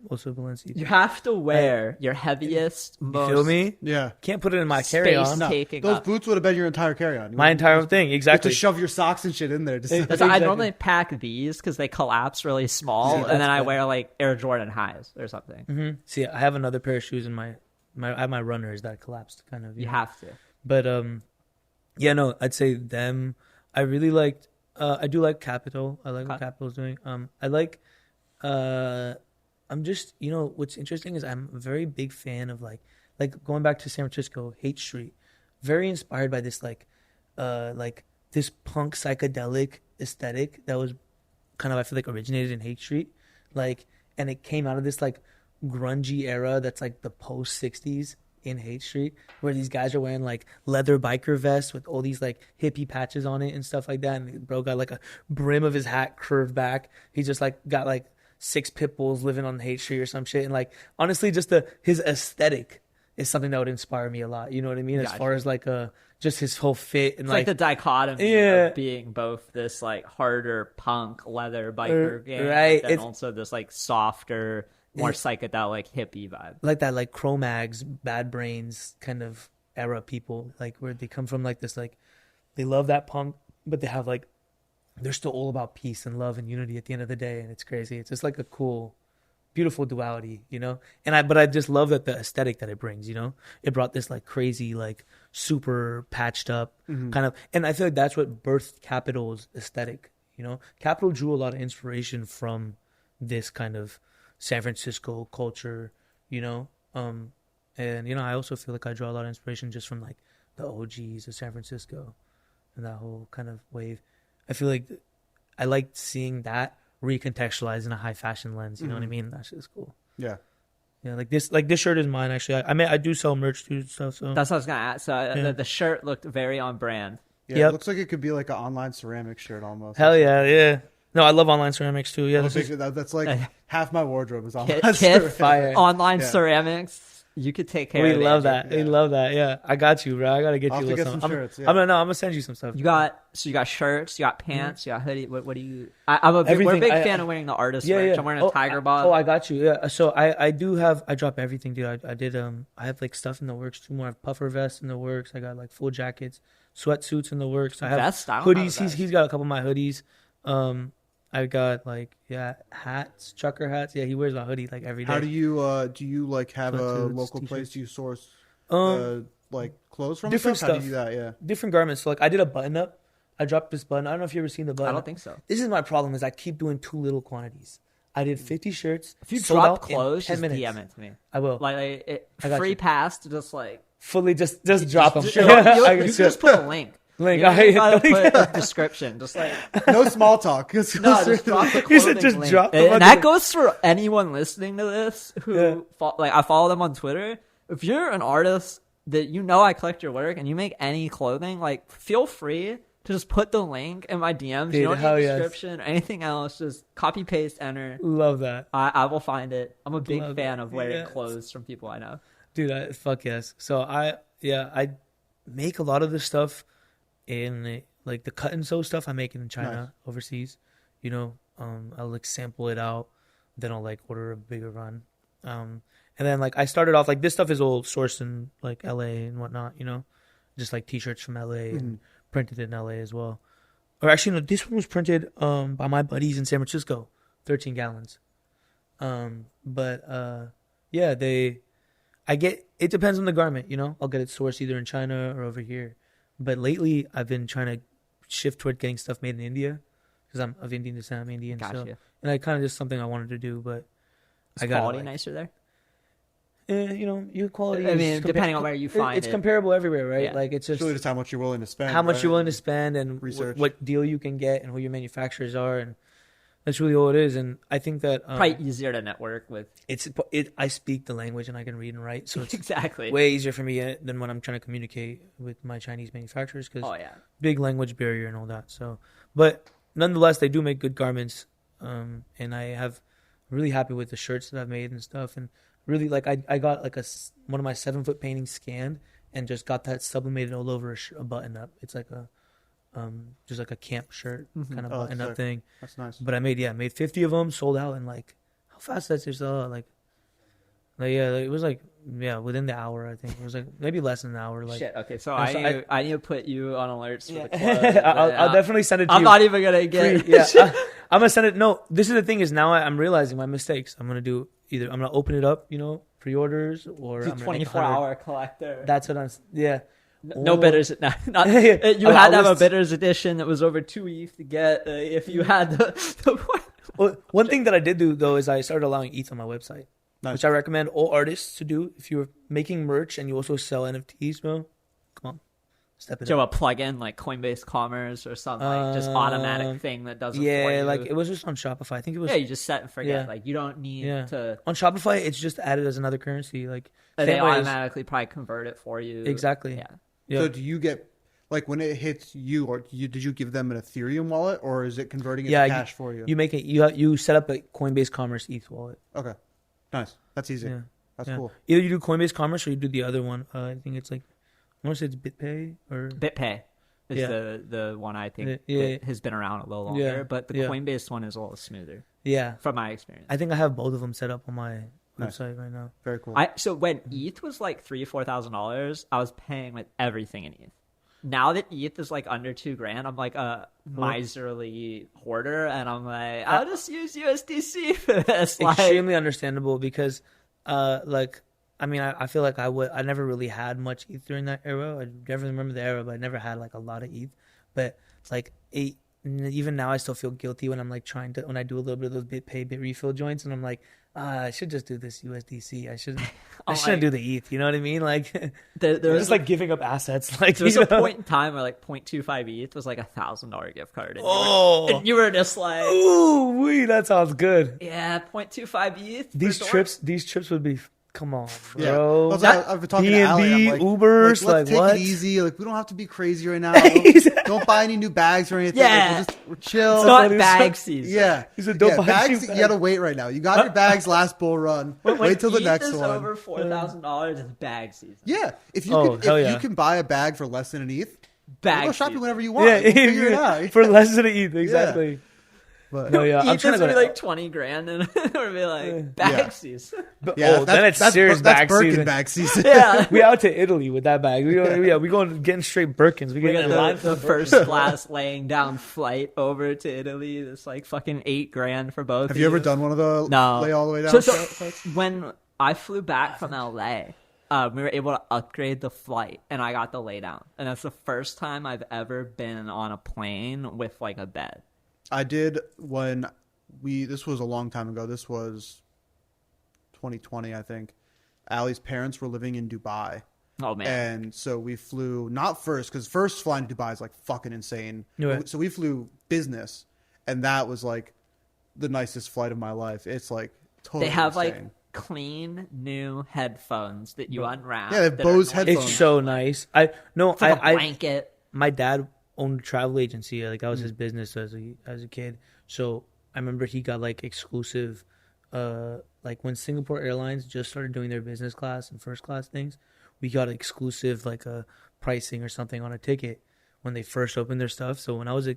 [SPEAKER 4] Also Balenciaga.
[SPEAKER 3] You have to wear your heaviest, most.
[SPEAKER 4] You feel me?
[SPEAKER 5] Yeah.
[SPEAKER 4] Can't put it in my carry-on.
[SPEAKER 5] No, those boots would have been your entire carry-on.
[SPEAKER 4] My entire thing, exactly.
[SPEAKER 5] To shove your socks and shit in there.
[SPEAKER 3] Exactly. I normally pack these because they collapse really small, and then I wear like Air Jordan highs or something.
[SPEAKER 4] Mm-hmm. See, I have another pair of shoes in I have my runners that collapsed kind of.
[SPEAKER 3] You have to.
[SPEAKER 4] But yeah, no, I'd say them. I really liked. I do like Capital. I like what Capital's doing. I like. I'm just, what's interesting is I'm a very big fan of like going back to San Francisco, Hate Street. Very inspired by this like this punk psychedelic aesthetic that was kind of, I feel like, originated in Hate Street, and it came out of this like grungy era that's like the post 60s in Hate Street, where these guys are wearing like leather biker vests with all these like hippie patches on it and stuff like that, and the bro got like a brim of his hat curved back. He just like got like 6 pit bulls living on Hate Street or some shit, and like honestly just his aesthetic is something that would inspire me a lot, you know what I mean? Gotcha. As far as like just his whole fit, and
[SPEAKER 3] it's like the dichotomy of being both this like harder punk leather biker gang,
[SPEAKER 4] right,
[SPEAKER 3] and also this like softer, more psychedelic hippie vibe,
[SPEAKER 4] like that, like Cro-Mags, Bad Brains kind of era people, like where they come from, like this, like they love that punk, but they have like they're still all about peace and love and unity at the end of the day, and it's crazy. It's just like a cool, beautiful duality, but I just love that the aesthetic that it brings, it brought this like crazy, like super patched up kind of, and I feel like that's what birthed Capital's aesthetic. Capital drew a lot of inspiration from this kind of San Francisco culture, and I also feel like I draw a lot of inspiration just from like the OGs of San Francisco and that whole kind of wave. I feel like I like seeing that recontextualized in a high fashion lens. You know what I mean? That shit is cool.
[SPEAKER 5] Yeah.
[SPEAKER 4] Yeah, like this shirt is mine actually. I do sell merch too, stuff. So
[SPEAKER 3] that's what I was gonna ask. So the shirt looked very on brand.
[SPEAKER 5] Yeah, it looks like it could be like an online ceramic shirt almost.
[SPEAKER 4] Hell yeah. No, I love online ceramics too. Yeah,
[SPEAKER 5] that's like half my wardrobe is online
[SPEAKER 3] ceramics. Fire. Online ceramics. You could take care of it.
[SPEAKER 4] We love that. Yeah. We love that. Yeah, I got you, bro. I gotta get you
[SPEAKER 5] some shirts.
[SPEAKER 4] I'm gonna send you some stuff.
[SPEAKER 3] You got shirts, you got pants, you got hoodie. What do you? We're a big fan of wearing the artist merch. I'm wearing a tiger bot.
[SPEAKER 4] I got you. Yeah. So I drop everything, dude. I did I have like stuff in the works too. More. I have puffer vests in the works. I got like full jackets, sweatsuits in the works. I have hoodies. He's got a couple of my hoodies. I got like hats, trucker hats. Yeah, he wears my hoodie like every day.
[SPEAKER 5] How do you like have a local place? Do you source like clothes from?
[SPEAKER 4] Different stuff.
[SPEAKER 5] How do you do that? Yeah,
[SPEAKER 4] different garments. So like I did a button up. I dropped this button. I don't know if you ever seen the button.
[SPEAKER 3] I don't think so.
[SPEAKER 4] This is my problem: is I keep doing too little quantities. I did 50 shirts.
[SPEAKER 3] If you drop clothes, just DM it to me.
[SPEAKER 4] I will.
[SPEAKER 3] Like free pass to just like
[SPEAKER 4] fully just drop them.
[SPEAKER 3] You just put a link.
[SPEAKER 4] Link.
[SPEAKER 3] You gotta put a description, just like
[SPEAKER 5] no small talk.
[SPEAKER 3] Just drop the clothing link.
[SPEAKER 4] Drop
[SPEAKER 3] and that goes for anyone listening to this who I follow them on Twitter. If you're an artist that I collect your work and you make any clothing, like feel free to just put the link in my DMs. Dude, you don't need a description or anything else. Just copy paste, enter.
[SPEAKER 4] Love that.
[SPEAKER 3] I will find it. I'm a big fan of wearing clothes from people I know.
[SPEAKER 4] Dude, fuck yes. So I make a lot of this stuff. In like the cut and sew stuff, I make it in China, overseas. I'll like sample it out, then I'll like order a bigger run. And then like I started off like this stuff is all sourced in like LA and whatnot, just like t-shirts from LA and printed in LA as well. Or actually, no, this one was printed by my buddies in San Francisco, 13 gallons. it depends on the garment, you know. I'll get it sourced either in China or over here. But lately, I've been trying to shift toward getting stuff made in India because I'm of Indian descent. I'm Indian,
[SPEAKER 3] Gotcha.
[SPEAKER 4] so and I kind of just something I wanted to do. But
[SPEAKER 3] is quality nicer there?
[SPEAKER 4] You know, your quality.
[SPEAKER 3] I mean, depending on where you find
[SPEAKER 4] it's comparable everywhere, right?
[SPEAKER 3] Yeah.
[SPEAKER 4] Like it's just
[SPEAKER 5] really just how much you're willing to spend.
[SPEAKER 4] How much you're willing to spend, and what deal you can get, and who your manufacturers are, and that's really all it is. And I think that
[SPEAKER 3] probably easier to network with.
[SPEAKER 4] I speak the language and I can read and write, so it's
[SPEAKER 3] exactly
[SPEAKER 4] way easier for me than when I'm trying to communicate with my Chinese manufacturers because big language barrier and all that. So, but nonetheless, they do make good garments, and I'm really happy with the shirts that I've made and stuff. And really, like I got like one of my 7-foot paintings scanned and just got that sublimated all over a button up. It's like a just like a camp shirt kind of button up thing.
[SPEAKER 5] That's nice.
[SPEAKER 4] But I made 50 of them, sold out in like how fast did that sell out? Like it was like within the hour. I think it was like maybe less than an hour. Like
[SPEAKER 3] shit. Okay, so I need to put you on alerts for the club.
[SPEAKER 4] I'll definitely send it to you.
[SPEAKER 3] I'm not even gonna get.
[SPEAKER 4] I'm gonna send it. No, this is the thing is now I'm realizing my mistakes. I'm gonna do either I'm gonna open it up, you know, pre-orders, or I'm
[SPEAKER 3] 24-hour collector.
[SPEAKER 4] That's what I'm. Yeah.
[SPEAKER 3] No bidders. You had to have a bidders edition that was over 2 ETH to get if you had the
[SPEAKER 4] one thing that I did do though is I started allowing ETH on my website, which I recommend all artists to do. If you're making merch and you also sell NFTs, bro, come on, step it up.
[SPEAKER 3] So a plugin like Coinbase Commerce or something, like just automatic thing that does it for you.
[SPEAKER 4] Like it was just on Shopify. I think it was.
[SPEAKER 3] Yeah, you just set and forget. Like you don't need to.
[SPEAKER 4] On Shopify, it's just added as another currency. Like
[SPEAKER 3] they automatically probably convert it for you.
[SPEAKER 4] Exactly.
[SPEAKER 3] Yeah.
[SPEAKER 5] So do you get like when it hits you, or did you give them an Ethereum wallet, or is it converting it to cash for you?
[SPEAKER 4] You make it. You set up a Coinbase Commerce ETH wallet.
[SPEAKER 5] Okay, nice. That's easy.
[SPEAKER 4] Yeah.
[SPEAKER 5] That's cool.
[SPEAKER 4] Either you do Coinbase Commerce or you do the other one. I think it's like I want to say it's BitPay or
[SPEAKER 3] BitPay is the one I think that has been around a little longer, but the Coinbase one is a little smoother. Yeah, from my experience.
[SPEAKER 4] I think I have both of them set up on my website right now.
[SPEAKER 5] Very cool.
[SPEAKER 3] So when ETH was like $3,000-$4,000, I was paying with everything in ETH. Now that ETH is like under $2,000, I'm like a miserly hoarder, and I'm like, I'll just use USDC for this.
[SPEAKER 4] Extremely understandable because, I mean, I feel like I never really had much ETH during that era. I definitely remember the era, but I never had like a lot of ETH. But it's like even now I still feel guilty when I'm like when I do a little bit of those BitPay, BitRefill joints, and I'm like, I should just do this USDC. I shouldn't do the ETH. You know what I mean? Like, there was just like giving up assets. Like,
[SPEAKER 3] there was a point in time where like 0.25 ETH was like $1,000 gift card. And you were just like,
[SPEAKER 4] ooh, that sounds good.
[SPEAKER 3] Yeah, 0.25 ETH.
[SPEAKER 4] These trips would be. Come on, bro.
[SPEAKER 5] Yeah. I've been talking to Ali. Like,
[SPEAKER 4] Ubers,
[SPEAKER 5] let's take
[SPEAKER 4] what?
[SPEAKER 5] it easy. Like, we don't have to be crazy right now. Don't buy any new bags or anything.
[SPEAKER 3] Yeah.
[SPEAKER 5] Like, we're chill.
[SPEAKER 3] It's not bag season.
[SPEAKER 5] Yeah.
[SPEAKER 4] He said, don't buy
[SPEAKER 5] bags. You gotta wait right now. You got your bags last bull run. Wait till the next one.
[SPEAKER 3] Over $4,000 is bag season.
[SPEAKER 5] Yeah. If you can buy a bag for less than an ETH, go shopping whenever you want.
[SPEAKER 4] Yeah,
[SPEAKER 5] figure it out.
[SPEAKER 4] For less than an ETH, exactly.
[SPEAKER 5] Yeah. But,
[SPEAKER 3] I'm trying to be like $20,000 and or be like bag season.
[SPEAKER 4] Then it's serious bag season.
[SPEAKER 5] Bag season.
[SPEAKER 3] Yeah,
[SPEAKER 4] we out to Italy with that bag. We going getting straight Birkins. We
[SPEAKER 3] getting the first class laying down flight over to Italy. It's like fucking $8,000 for both.
[SPEAKER 5] Have you ever done one of the lay all the way down?
[SPEAKER 3] So when I flew back from LA, we were able to upgrade the flight, and I got the lay down, and that's the first time I've ever been on a plane with like a bed.
[SPEAKER 5] I did when this was a long time ago. This was 2020, I think. Ali's parents were living in Dubai.
[SPEAKER 3] Oh, man.
[SPEAKER 5] And so we flew, not first, because first flying to Dubai is like fucking insane.
[SPEAKER 4] Right.
[SPEAKER 5] So we flew business, and that was like the nicest flight of my life. It's like totally
[SPEAKER 3] They have
[SPEAKER 5] insane.
[SPEAKER 3] like clean new headphones that you unwrap.
[SPEAKER 5] Yeah, they have Bose headphones.
[SPEAKER 4] It's so nice.
[SPEAKER 3] It's like a blanket.
[SPEAKER 4] My dad owned a travel agency. Like that was his business as a kid. So I remember he got like exclusive, like when Singapore Airlines just started doing their business class and first class things, we got exclusive like a pricing or something on a ticket when they first opened their stuff. So when I was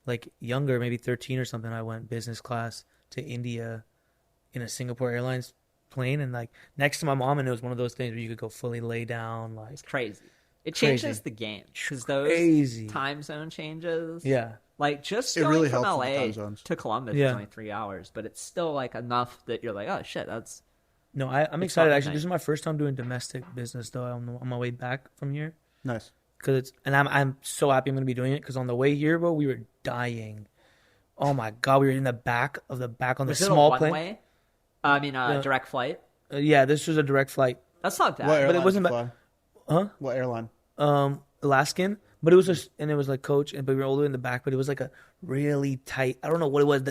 [SPEAKER 4] like younger, maybe 13 or something, I went business class to India in a Singapore Airlines plane, and like next to my mom, and it was one of those things where you could go fully lay down. Like
[SPEAKER 3] it's crazy. It changes the game because those time zone changes.
[SPEAKER 4] Yeah,
[SPEAKER 3] like just
[SPEAKER 5] it
[SPEAKER 3] going
[SPEAKER 5] really
[SPEAKER 3] from
[SPEAKER 5] helps
[SPEAKER 3] LA
[SPEAKER 5] with the time zones.
[SPEAKER 3] to Columbus is only 3 hours, but it's still like enough that you're like, oh shit, that's
[SPEAKER 4] No, I'm excited. Actually, this is my first time doing domestic business though. On my way back from here.
[SPEAKER 5] Nice.
[SPEAKER 4] I'm so happy I'm gonna be doing it because on the way here, bro, we were dying. Oh my god, we were in the back on the small plane.
[SPEAKER 3] Way? Direct flight.
[SPEAKER 4] Yeah, this was a direct flight.
[SPEAKER 3] That's not bad.
[SPEAKER 5] What
[SPEAKER 4] but it wasn't bad. Huh?
[SPEAKER 5] What airline?
[SPEAKER 4] Alaskan. But it was just, and it was like coach, but we were all the way in the back. But it was like a really tight. I don't know what it was.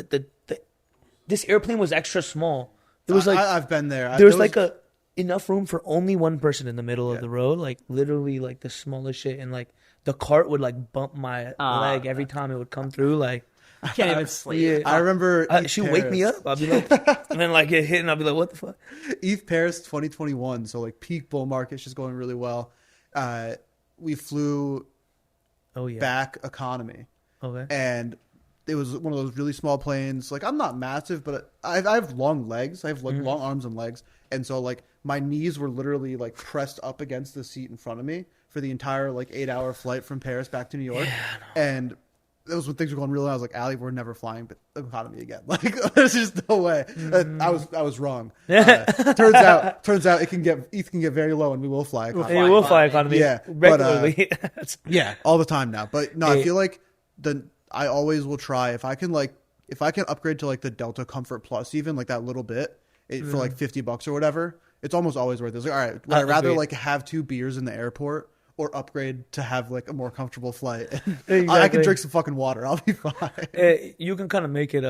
[SPEAKER 4] This airplane was extra small. It was like
[SPEAKER 5] I've been there.
[SPEAKER 4] There was like enough room for only one person in the middle of the road, like literally like the smallest shit, and like the cart would like bump my leg every time it would come through. Like
[SPEAKER 3] I can't even sleep.
[SPEAKER 4] Yeah.
[SPEAKER 5] I remember
[SPEAKER 4] she'd wake me up. I'd be like, and then like it hit, and I'd be like, what the fuck?
[SPEAKER 5] ETH Paris 2021. So like peak bull market's just going really well. We flew back economy.
[SPEAKER 4] Okay.
[SPEAKER 5] And it was one of those really small planes. Like I'm not massive, but I have long legs. I have like long arms and legs. And so like my knees were literally like pressed up against the seat in front of me for the entire like 8-hour flight from Paris back to New York. And that was when things were going really well. I was like, Allie, we're never flying economy again. Like there's just no way. I was wrong. Turns out ETH can get very low and we will fly economy.
[SPEAKER 4] We will fly economy.
[SPEAKER 5] Yeah.
[SPEAKER 4] Regularly.
[SPEAKER 5] Yeah, all the time now. But no, I feel like I always will try if I can upgrade to like the Delta Comfort Plus, even like that little bit for like $50 or whatever. It's almost always worth it. It's like, all right, would I rather like have 2 beers in the airport or upgrade to have like a more comfortable flight? Exactly. I can drink some fucking water. I'll be fine.
[SPEAKER 4] You can kind of make it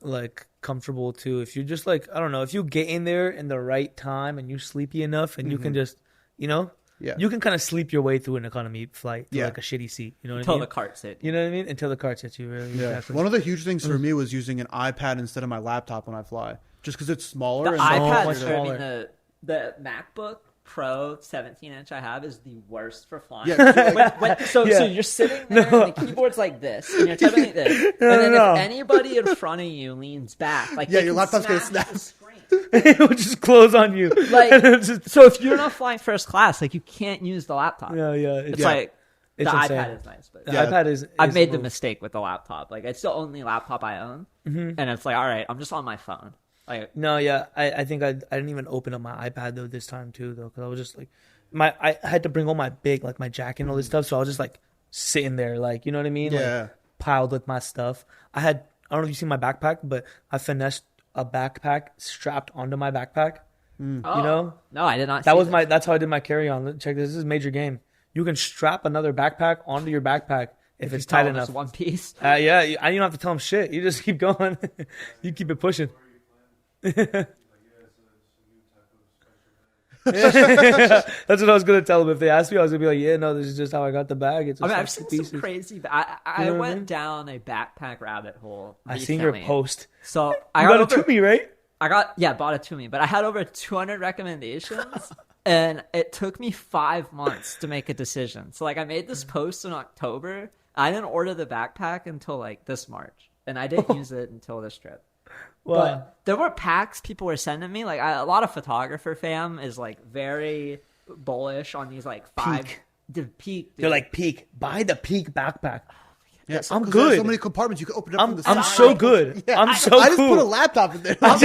[SPEAKER 4] like comfortable too if you just like, I don't know, if you get in there in the right time and you're sleepy enough and you can just, you can kind of sleep your way through an economy flight to like a shitty seat. You know what I mean?
[SPEAKER 3] Until the carts hit.
[SPEAKER 4] You know what I mean? Until the carts hit you. Really.
[SPEAKER 5] Yeah.
[SPEAKER 4] Exactly.
[SPEAKER 5] One of the huge things for me was using an iPad instead of my laptop when I fly, just because it's smaller.
[SPEAKER 3] The
[SPEAKER 5] and
[SPEAKER 3] iPad, the MacBook Pro 17-inch I have is the worst for flying.
[SPEAKER 5] Yeah,
[SPEAKER 3] so you're sitting there and the keyboard's like this and you're typing like this. And then if anybody in front of you leans back, like
[SPEAKER 5] your laptop's gonna snap.
[SPEAKER 4] It will just close on you.
[SPEAKER 3] Like, so if you're not flying first class, like you can't use the laptop.
[SPEAKER 4] Yeah.
[SPEAKER 3] It's like the iPad is nice, but
[SPEAKER 4] the iPad is.
[SPEAKER 3] I've made the mistake with the laptop. Like it's the only laptop I own, and it's like, all right, I'm just on my phone. Like,
[SPEAKER 4] no, yeah, I think I didn't even open up my iPad though this time too though, because I was just like, I had to bring all my big like my jacket and all this stuff, so I was just like sitting there, like, you know what I mean?
[SPEAKER 5] Yeah.
[SPEAKER 4] Like, piled with my stuff. I don't know if you see my backpack, but I finessed a backpack strapped onto my backpack.
[SPEAKER 3] Oh,
[SPEAKER 4] you know?
[SPEAKER 3] No, I did not.
[SPEAKER 4] That's how I did my carry on. Check this. This is major game. You can strap another backpack onto your backpack if it's tight enough.
[SPEAKER 3] One piece.
[SPEAKER 4] Yeah, you don't have to tell them shit. You just keep going. You keep it pushing. That's what I was gonna tell them. If they asked me, I was gonna be like, "Yeah, no, this is just how I got the bag." It's
[SPEAKER 3] I've seen some crazy. I went down a backpack rabbit hole.
[SPEAKER 4] I seen your post.
[SPEAKER 3] So
[SPEAKER 4] I got it to me, right?
[SPEAKER 3] Bought it to me, but I had over 200 recommendations, and it took me 5 months to make a decision. So like, I made this post in October. I didn't order the backpack until like this March, and I didn't use it until this trip.
[SPEAKER 4] Well,
[SPEAKER 3] but there were packs people were sending me. Like a lot of photographer fam is like very bullish on these like peak.
[SPEAKER 4] They're like peak. Buy the peak backpack.
[SPEAKER 5] Yeah,
[SPEAKER 4] I'm good.
[SPEAKER 5] There's so many compartments you can open it up from the side.
[SPEAKER 4] I'm so good.
[SPEAKER 5] Yeah,
[SPEAKER 4] I'm so cool.
[SPEAKER 5] I just put a laptop in there.
[SPEAKER 3] I'm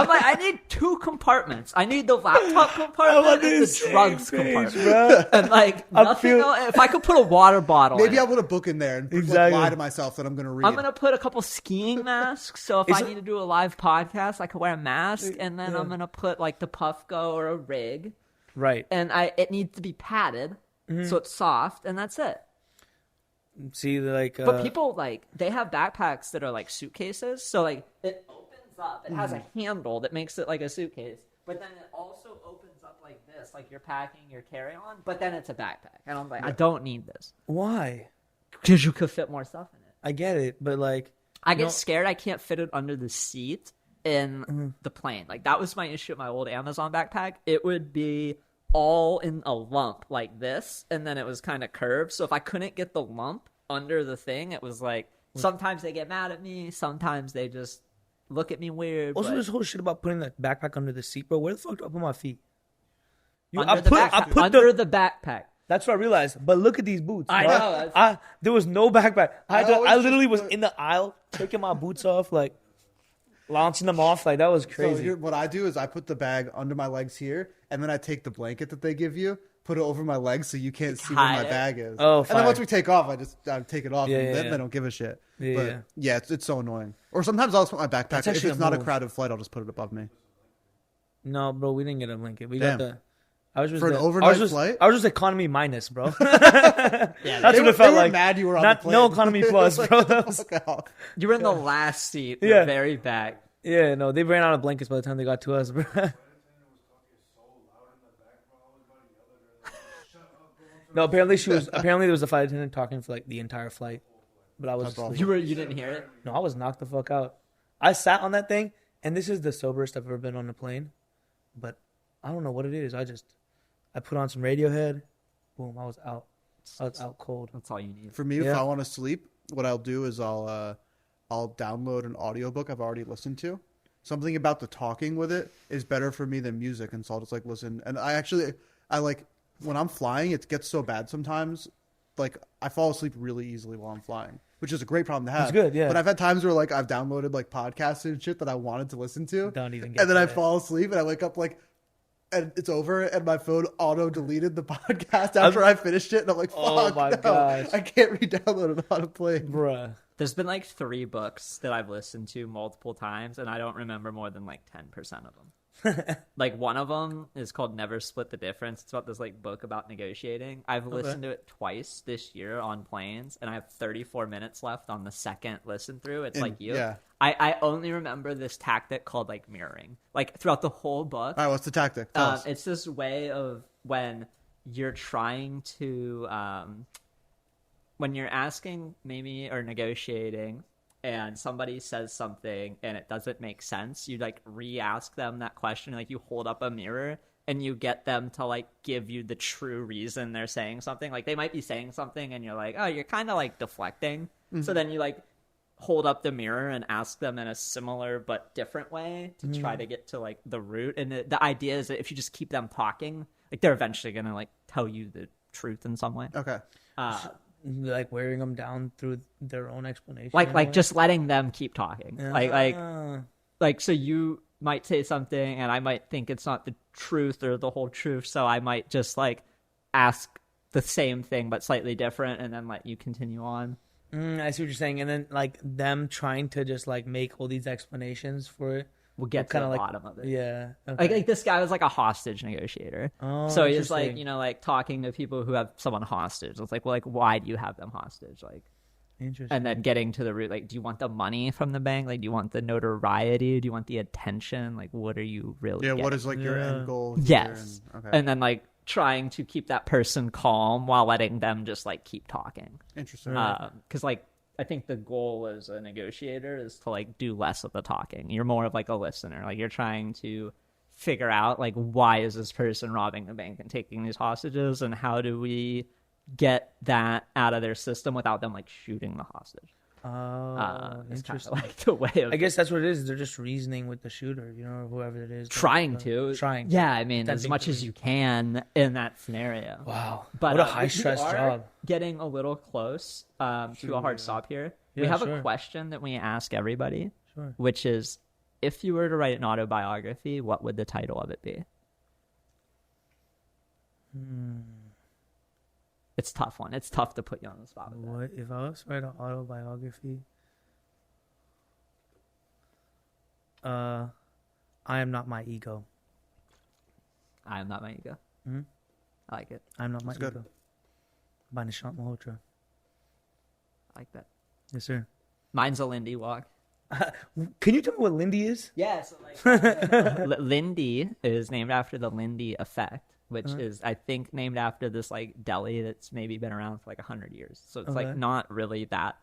[SPEAKER 3] like, I need 2 compartments. I need the laptop compartment and the drugs compartment. Bro. And like nothing else. If I could put a water bottle,
[SPEAKER 5] maybe I'll put a book in there and lie to myself that I'm going to read.
[SPEAKER 3] I'm going to put a couple skiing masks. So if I need to do a live podcast, I can wear a mask. And then I'm going to put like the Puffco or a rig.
[SPEAKER 4] Right.
[SPEAKER 3] And it needs to be padded so it's soft, and that's it.
[SPEAKER 4] See, like,
[SPEAKER 3] but people like they have backpacks that are like suitcases, so like it opens up. It has a handle that makes it like a suitcase, but then it also opens up like this, like you're packing your carry-on. But then it's a backpack, and I'm like, I don't need this.
[SPEAKER 4] Why?
[SPEAKER 3] Because you could fit more stuff in it.
[SPEAKER 4] I get it, but like,
[SPEAKER 3] I get scared. I can't fit it under the seat in the plane. Like that was my issue with my old Amazon backpack. It would be all in a lump like this, and then it was kind of curved. So if I couldn't get the lump under the thing, it was like sometimes they get mad at me, sometimes they just look at me weird.
[SPEAKER 4] Also, this whole shit about putting that backpack under the seat, bro. Where the fuck do I put my feet?
[SPEAKER 3] Under the backpack.
[SPEAKER 4] That's what I realized. But look at these boots.
[SPEAKER 3] I know.
[SPEAKER 4] There was no backpack. I literally was in the aisle taking my boots off, like. launching them off like that was crazy.
[SPEAKER 5] So what I do is I put the bag under my legs here, and then I take the blanket that they give you, put it over my legs so you can't see where my bag is.
[SPEAKER 4] Oh,
[SPEAKER 5] and then once we take off, I take it off, and then they don't give a shit.
[SPEAKER 4] Yeah,
[SPEAKER 5] It's so annoying. Or sometimes I'll just put my backpack. If it's not a crowded flight, I'll just put it above me.
[SPEAKER 4] No, bro, we didn't get a blanket. We got the.
[SPEAKER 5] For an overnight flight?
[SPEAKER 4] I was just economy minus, bro. That's what it felt like.
[SPEAKER 5] Mad you were on the plane.
[SPEAKER 4] No economy plus, bro.
[SPEAKER 3] You were in the last seat, the very back.
[SPEAKER 4] Yeah, no, they ran out of blankets by the time they got to us, bro. No, apparently there was a flight attendant talking for like the entire flight, but I was asleep.
[SPEAKER 3] You didn't hear it?
[SPEAKER 4] No, I was knocked the fuck out. I sat on that thing, and this is the soberest I've ever been on a plane, but I don't know what it is. I put on some Radiohead. Boom, I was out. I was out cold.
[SPEAKER 3] That's all you need.
[SPEAKER 5] For me, if I want to sleep, what I'll do is I'll download an audiobook I've already listened to. Something about the talking with it is better for me than music, and so I'll just like listen. And I like when I'm flying, it gets so bad sometimes. Like I fall asleep really easily while I'm flying, which is a great problem to have.
[SPEAKER 4] It's good, yeah.
[SPEAKER 5] But I've had times where like I've downloaded like podcasts and shit that I wanted to listen to,
[SPEAKER 4] Don't even get
[SPEAKER 5] and then I fall asleep and I wake up like. And it's over, and my phone auto-deleted the podcast after I finished it, and I'm like, fuck, gosh. I can't re-download it on a plane.
[SPEAKER 4] Bruh.
[SPEAKER 3] There's been like 3 books that I've listened to multiple times, and I don't remember more than like 10% of them. Like one of them is called Never Split the Difference. It's about this like book about negotiating. I've listened to it twice this year on planes, and I have 34 minutes left on the second listen through. It's like you. Yeah. I only remember this tactic called like mirroring. Like throughout the whole book.
[SPEAKER 5] All right, what's the tactic?
[SPEAKER 3] It's this way of when you're trying to when you're asking maybe or negotiating and somebody says something and it doesn't make sense, you like re-ask them that question. Like you hold up a mirror and you get them to like give you the true reason they're saying something. Like they might be saying something and you're like, oh, you're kind of like deflecting. Mm-hmm. So then you like hold up the mirror and ask them in a similar but different way to try to get to like the root. And the idea is that if you just keep them talking, like they're eventually going to like tell you the truth in some way.
[SPEAKER 5] Okay.
[SPEAKER 4] Like wearing them down through their own explanation.
[SPEAKER 3] Like just letting them keep talking. Like so you might say something and I might think it's not the truth or the whole truth. So I might just like ask the same thing but slightly different and then let you continue on.
[SPEAKER 4] I see what you're saying. And then like them trying to just like make all these explanations for it.
[SPEAKER 3] We'll get to the bottom of it.
[SPEAKER 4] Yeah. Okay.
[SPEAKER 3] Like this guy was like a hostage negotiator. Oh, so he's like, you know, like talking to people who have someone hostage. It's like, well, like, why do you have them hostage? Like,
[SPEAKER 4] interesting.
[SPEAKER 3] And then getting to the root, like, do you want the money from the bank? Like, do you want the notoriety? Do you want the attention? Like, what are you really getting?
[SPEAKER 5] What is like your end goal here?
[SPEAKER 3] Yes. And then like trying to keep that person calm while letting them just like keep talking.
[SPEAKER 5] Interesting.
[SPEAKER 3] Because like, I think the goal as a negotiator is to like do less of the talking. You're more of like a listener. Like you're trying to figure out like why is this person robbing the bank and taking these hostages, and how do we get that out of their system without them like shooting the hostage. It's kind of like the way of.
[SPEAKER 4] I guess that's what it is. They're just reasoning with the shooter, you know, or whoever it is.
[SPEAKER 3] Trying to. Yeah, I mean, as much as you can in that scenario.
[SPEAKER 4] Wow.
[SPEAKER 3] But
[SPEAKER 4] what a high stress job.
[SPEAKER 3] Getting a little close to a hard stop here. Yeah, we have a question that we ask everybody, which is, if you were to write an autobiography, what would the title of it be? It's a tough one. It's tough to put you on the spot with that.
[SPEAKER 4] What if I was to write an autobiography? I am not my ego.
[SPEAKER 3] I am not my ego.
[SPEAKER 4] Mm-hmm.
[SPEAKER 3] I like it.
[SPEAKER 4] I'm not my ego. By Nishant Malhotra.
[SPEAKER 3] I like that.
[SPEAKER 4] Yes, sir.
[SPEAKER 3] Mine's a Lindy walk.
[SPEAKER 4] Can you tell me what Lindy is?
[SPEAKER 3] Yeah, so like Lindy is named after the Lindy effect, which is, I think, named after this like deli that's maybe been around for like 100 years. So it's like not really that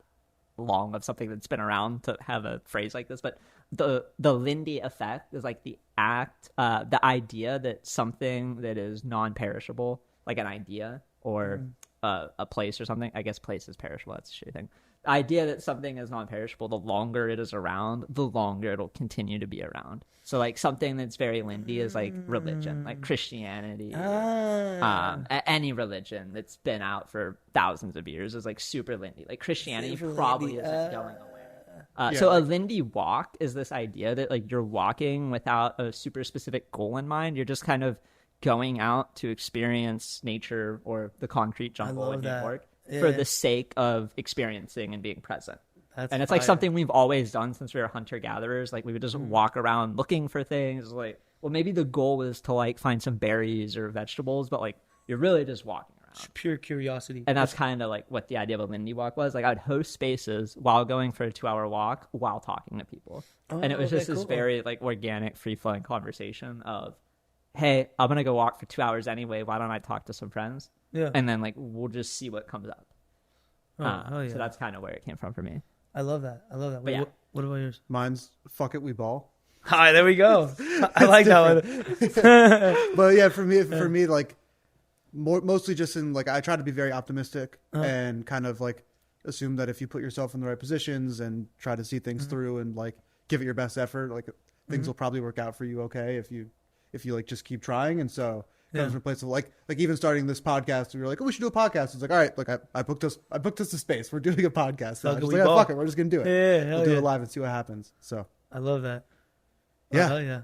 [SPEAKER 3] long of something that's been around to have a phrase like this. But the Lindy effect is like the idea that something that is non-perishable, like an idea or a place or something. I guess place is perishable. That's a shitty thing. The idea that something is non-perishable, the longer it is around, the longer it'll continue to be around. So like something that's very Lindy is like religion, like Christianity. Any religion that's been out for thousands of years is like super Lindy. Like Christianity probably isn't going away. So a Lindy walk is this idea that like you're walking without a super specific goal in mind. You're just kind of going out to experience nature or the concrete jungle in New York for the sake of experiencing and being present. And it's like something we've always done since we were hunter-gatherers. Like we would just walk around looking for things. Like, well, maybe the goal was to like find some berries or vegetables, but like you're really just walking around.
[SPEAKER 4] It's pure curiosity.
[SPEAKER 3] And that's kind of like what the idea of a Lindy walk was. Like I'd host spaces while going for a 2-hour walk while talking to people. And it was just this very like organic, free-flowing conversation of, hey, I'm going to go walk for 2 hours anyway. Why don't I talk to some friends? Yeah. And then like we'll just see what comes up. So that's kind of where it came from for me.
[SPEAKER 4] I love that. Wait, what about yours?
[SPEAKER 5] Mine's fuck it, we ball.
[SPEAKER 4] Hi, there we go. I like that one.
[SPEAKER 5] But yeah, for me, like mostly just in like I try to be very optimistic and kind of like assume that if you put yourself in the right positions and try to see things through and like give it your best effort, like things will probably work out for you. Okay, if you like just keep trying. And so it comes from a place of like even starting this podcast, we were like, oh, we should do a podcast. It's like, all right, like I booked us a space. We're doing a podcast. So I just like, fuck it, we're just gonna do it. We'll do it live and see what happens. So I
[SPEAKER 4] love that.
[SPEAKER 5] Hell
[SPEAKER 4] yeah.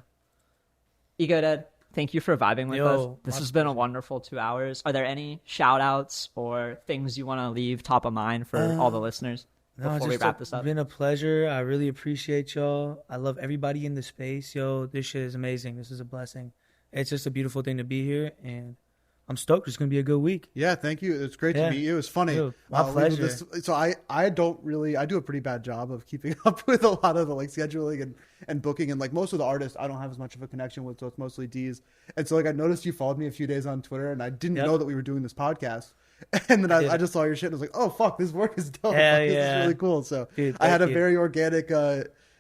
[SPEAKER 3] Egodead, thank you for vibing with us. This has been a wonderful 2 hours. Are there any shout outs or things you want to leave top of mind for all the listeners before we wrap this up?
[SPEAKER 4] It's been a pleasure. I really appreciate y'all. I love everybody in the space. Yo, this shit is amazing. This is a blessing. It's just a beautiful thing to be here, and I'm stoked. It's going to be a good week.
[SPEAKER 5] Yeah, thank you. It's great to meet you. It's funny.
[SPEAKER 4] Dude, my pleasure.
[SPEAKER 5] So I do a pretty bad job of keeping up with a lot of the like scheduling and booking, and like most of the artists I don't have as much of a connection with, so it's mostly D's. And so like I noticed you followed me a few days on Twitter, and I didn't know that we were doing this podcast. And then I just saw your shit and I was like, oh fuck, this work is dope. This is really cool. So dude, I had a very organic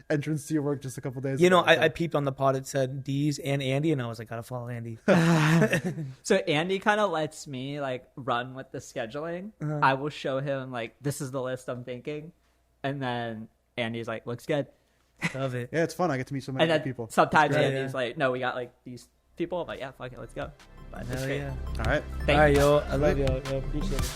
[SPEAKER 5] entrance to your work just a couple days ago.
[SPEAKER 4] I peeped on the pod. It said D's and Andy, and I was like, gotta follow Andy.
[SPEAKER 3] So Andy kind of lets me like run with the scheduling. I will show him like, this is the list I'm thinking, and then Andy's like, looks good.
[SPEAKER 4] Love it.
[SPEAKER 5] Yeah, it's fun. I get to meet so many people.
[SPEAKER 3] Sometimes Andy's like, no, we got like these people. I'm like, yeah, fuck it, let's go. But that's great.
[SPEAKER 5] All right.
[SPEAKER 3] Thank you.
[SPEAKER 4] Yo, I love y'all. Yo, appreciate it.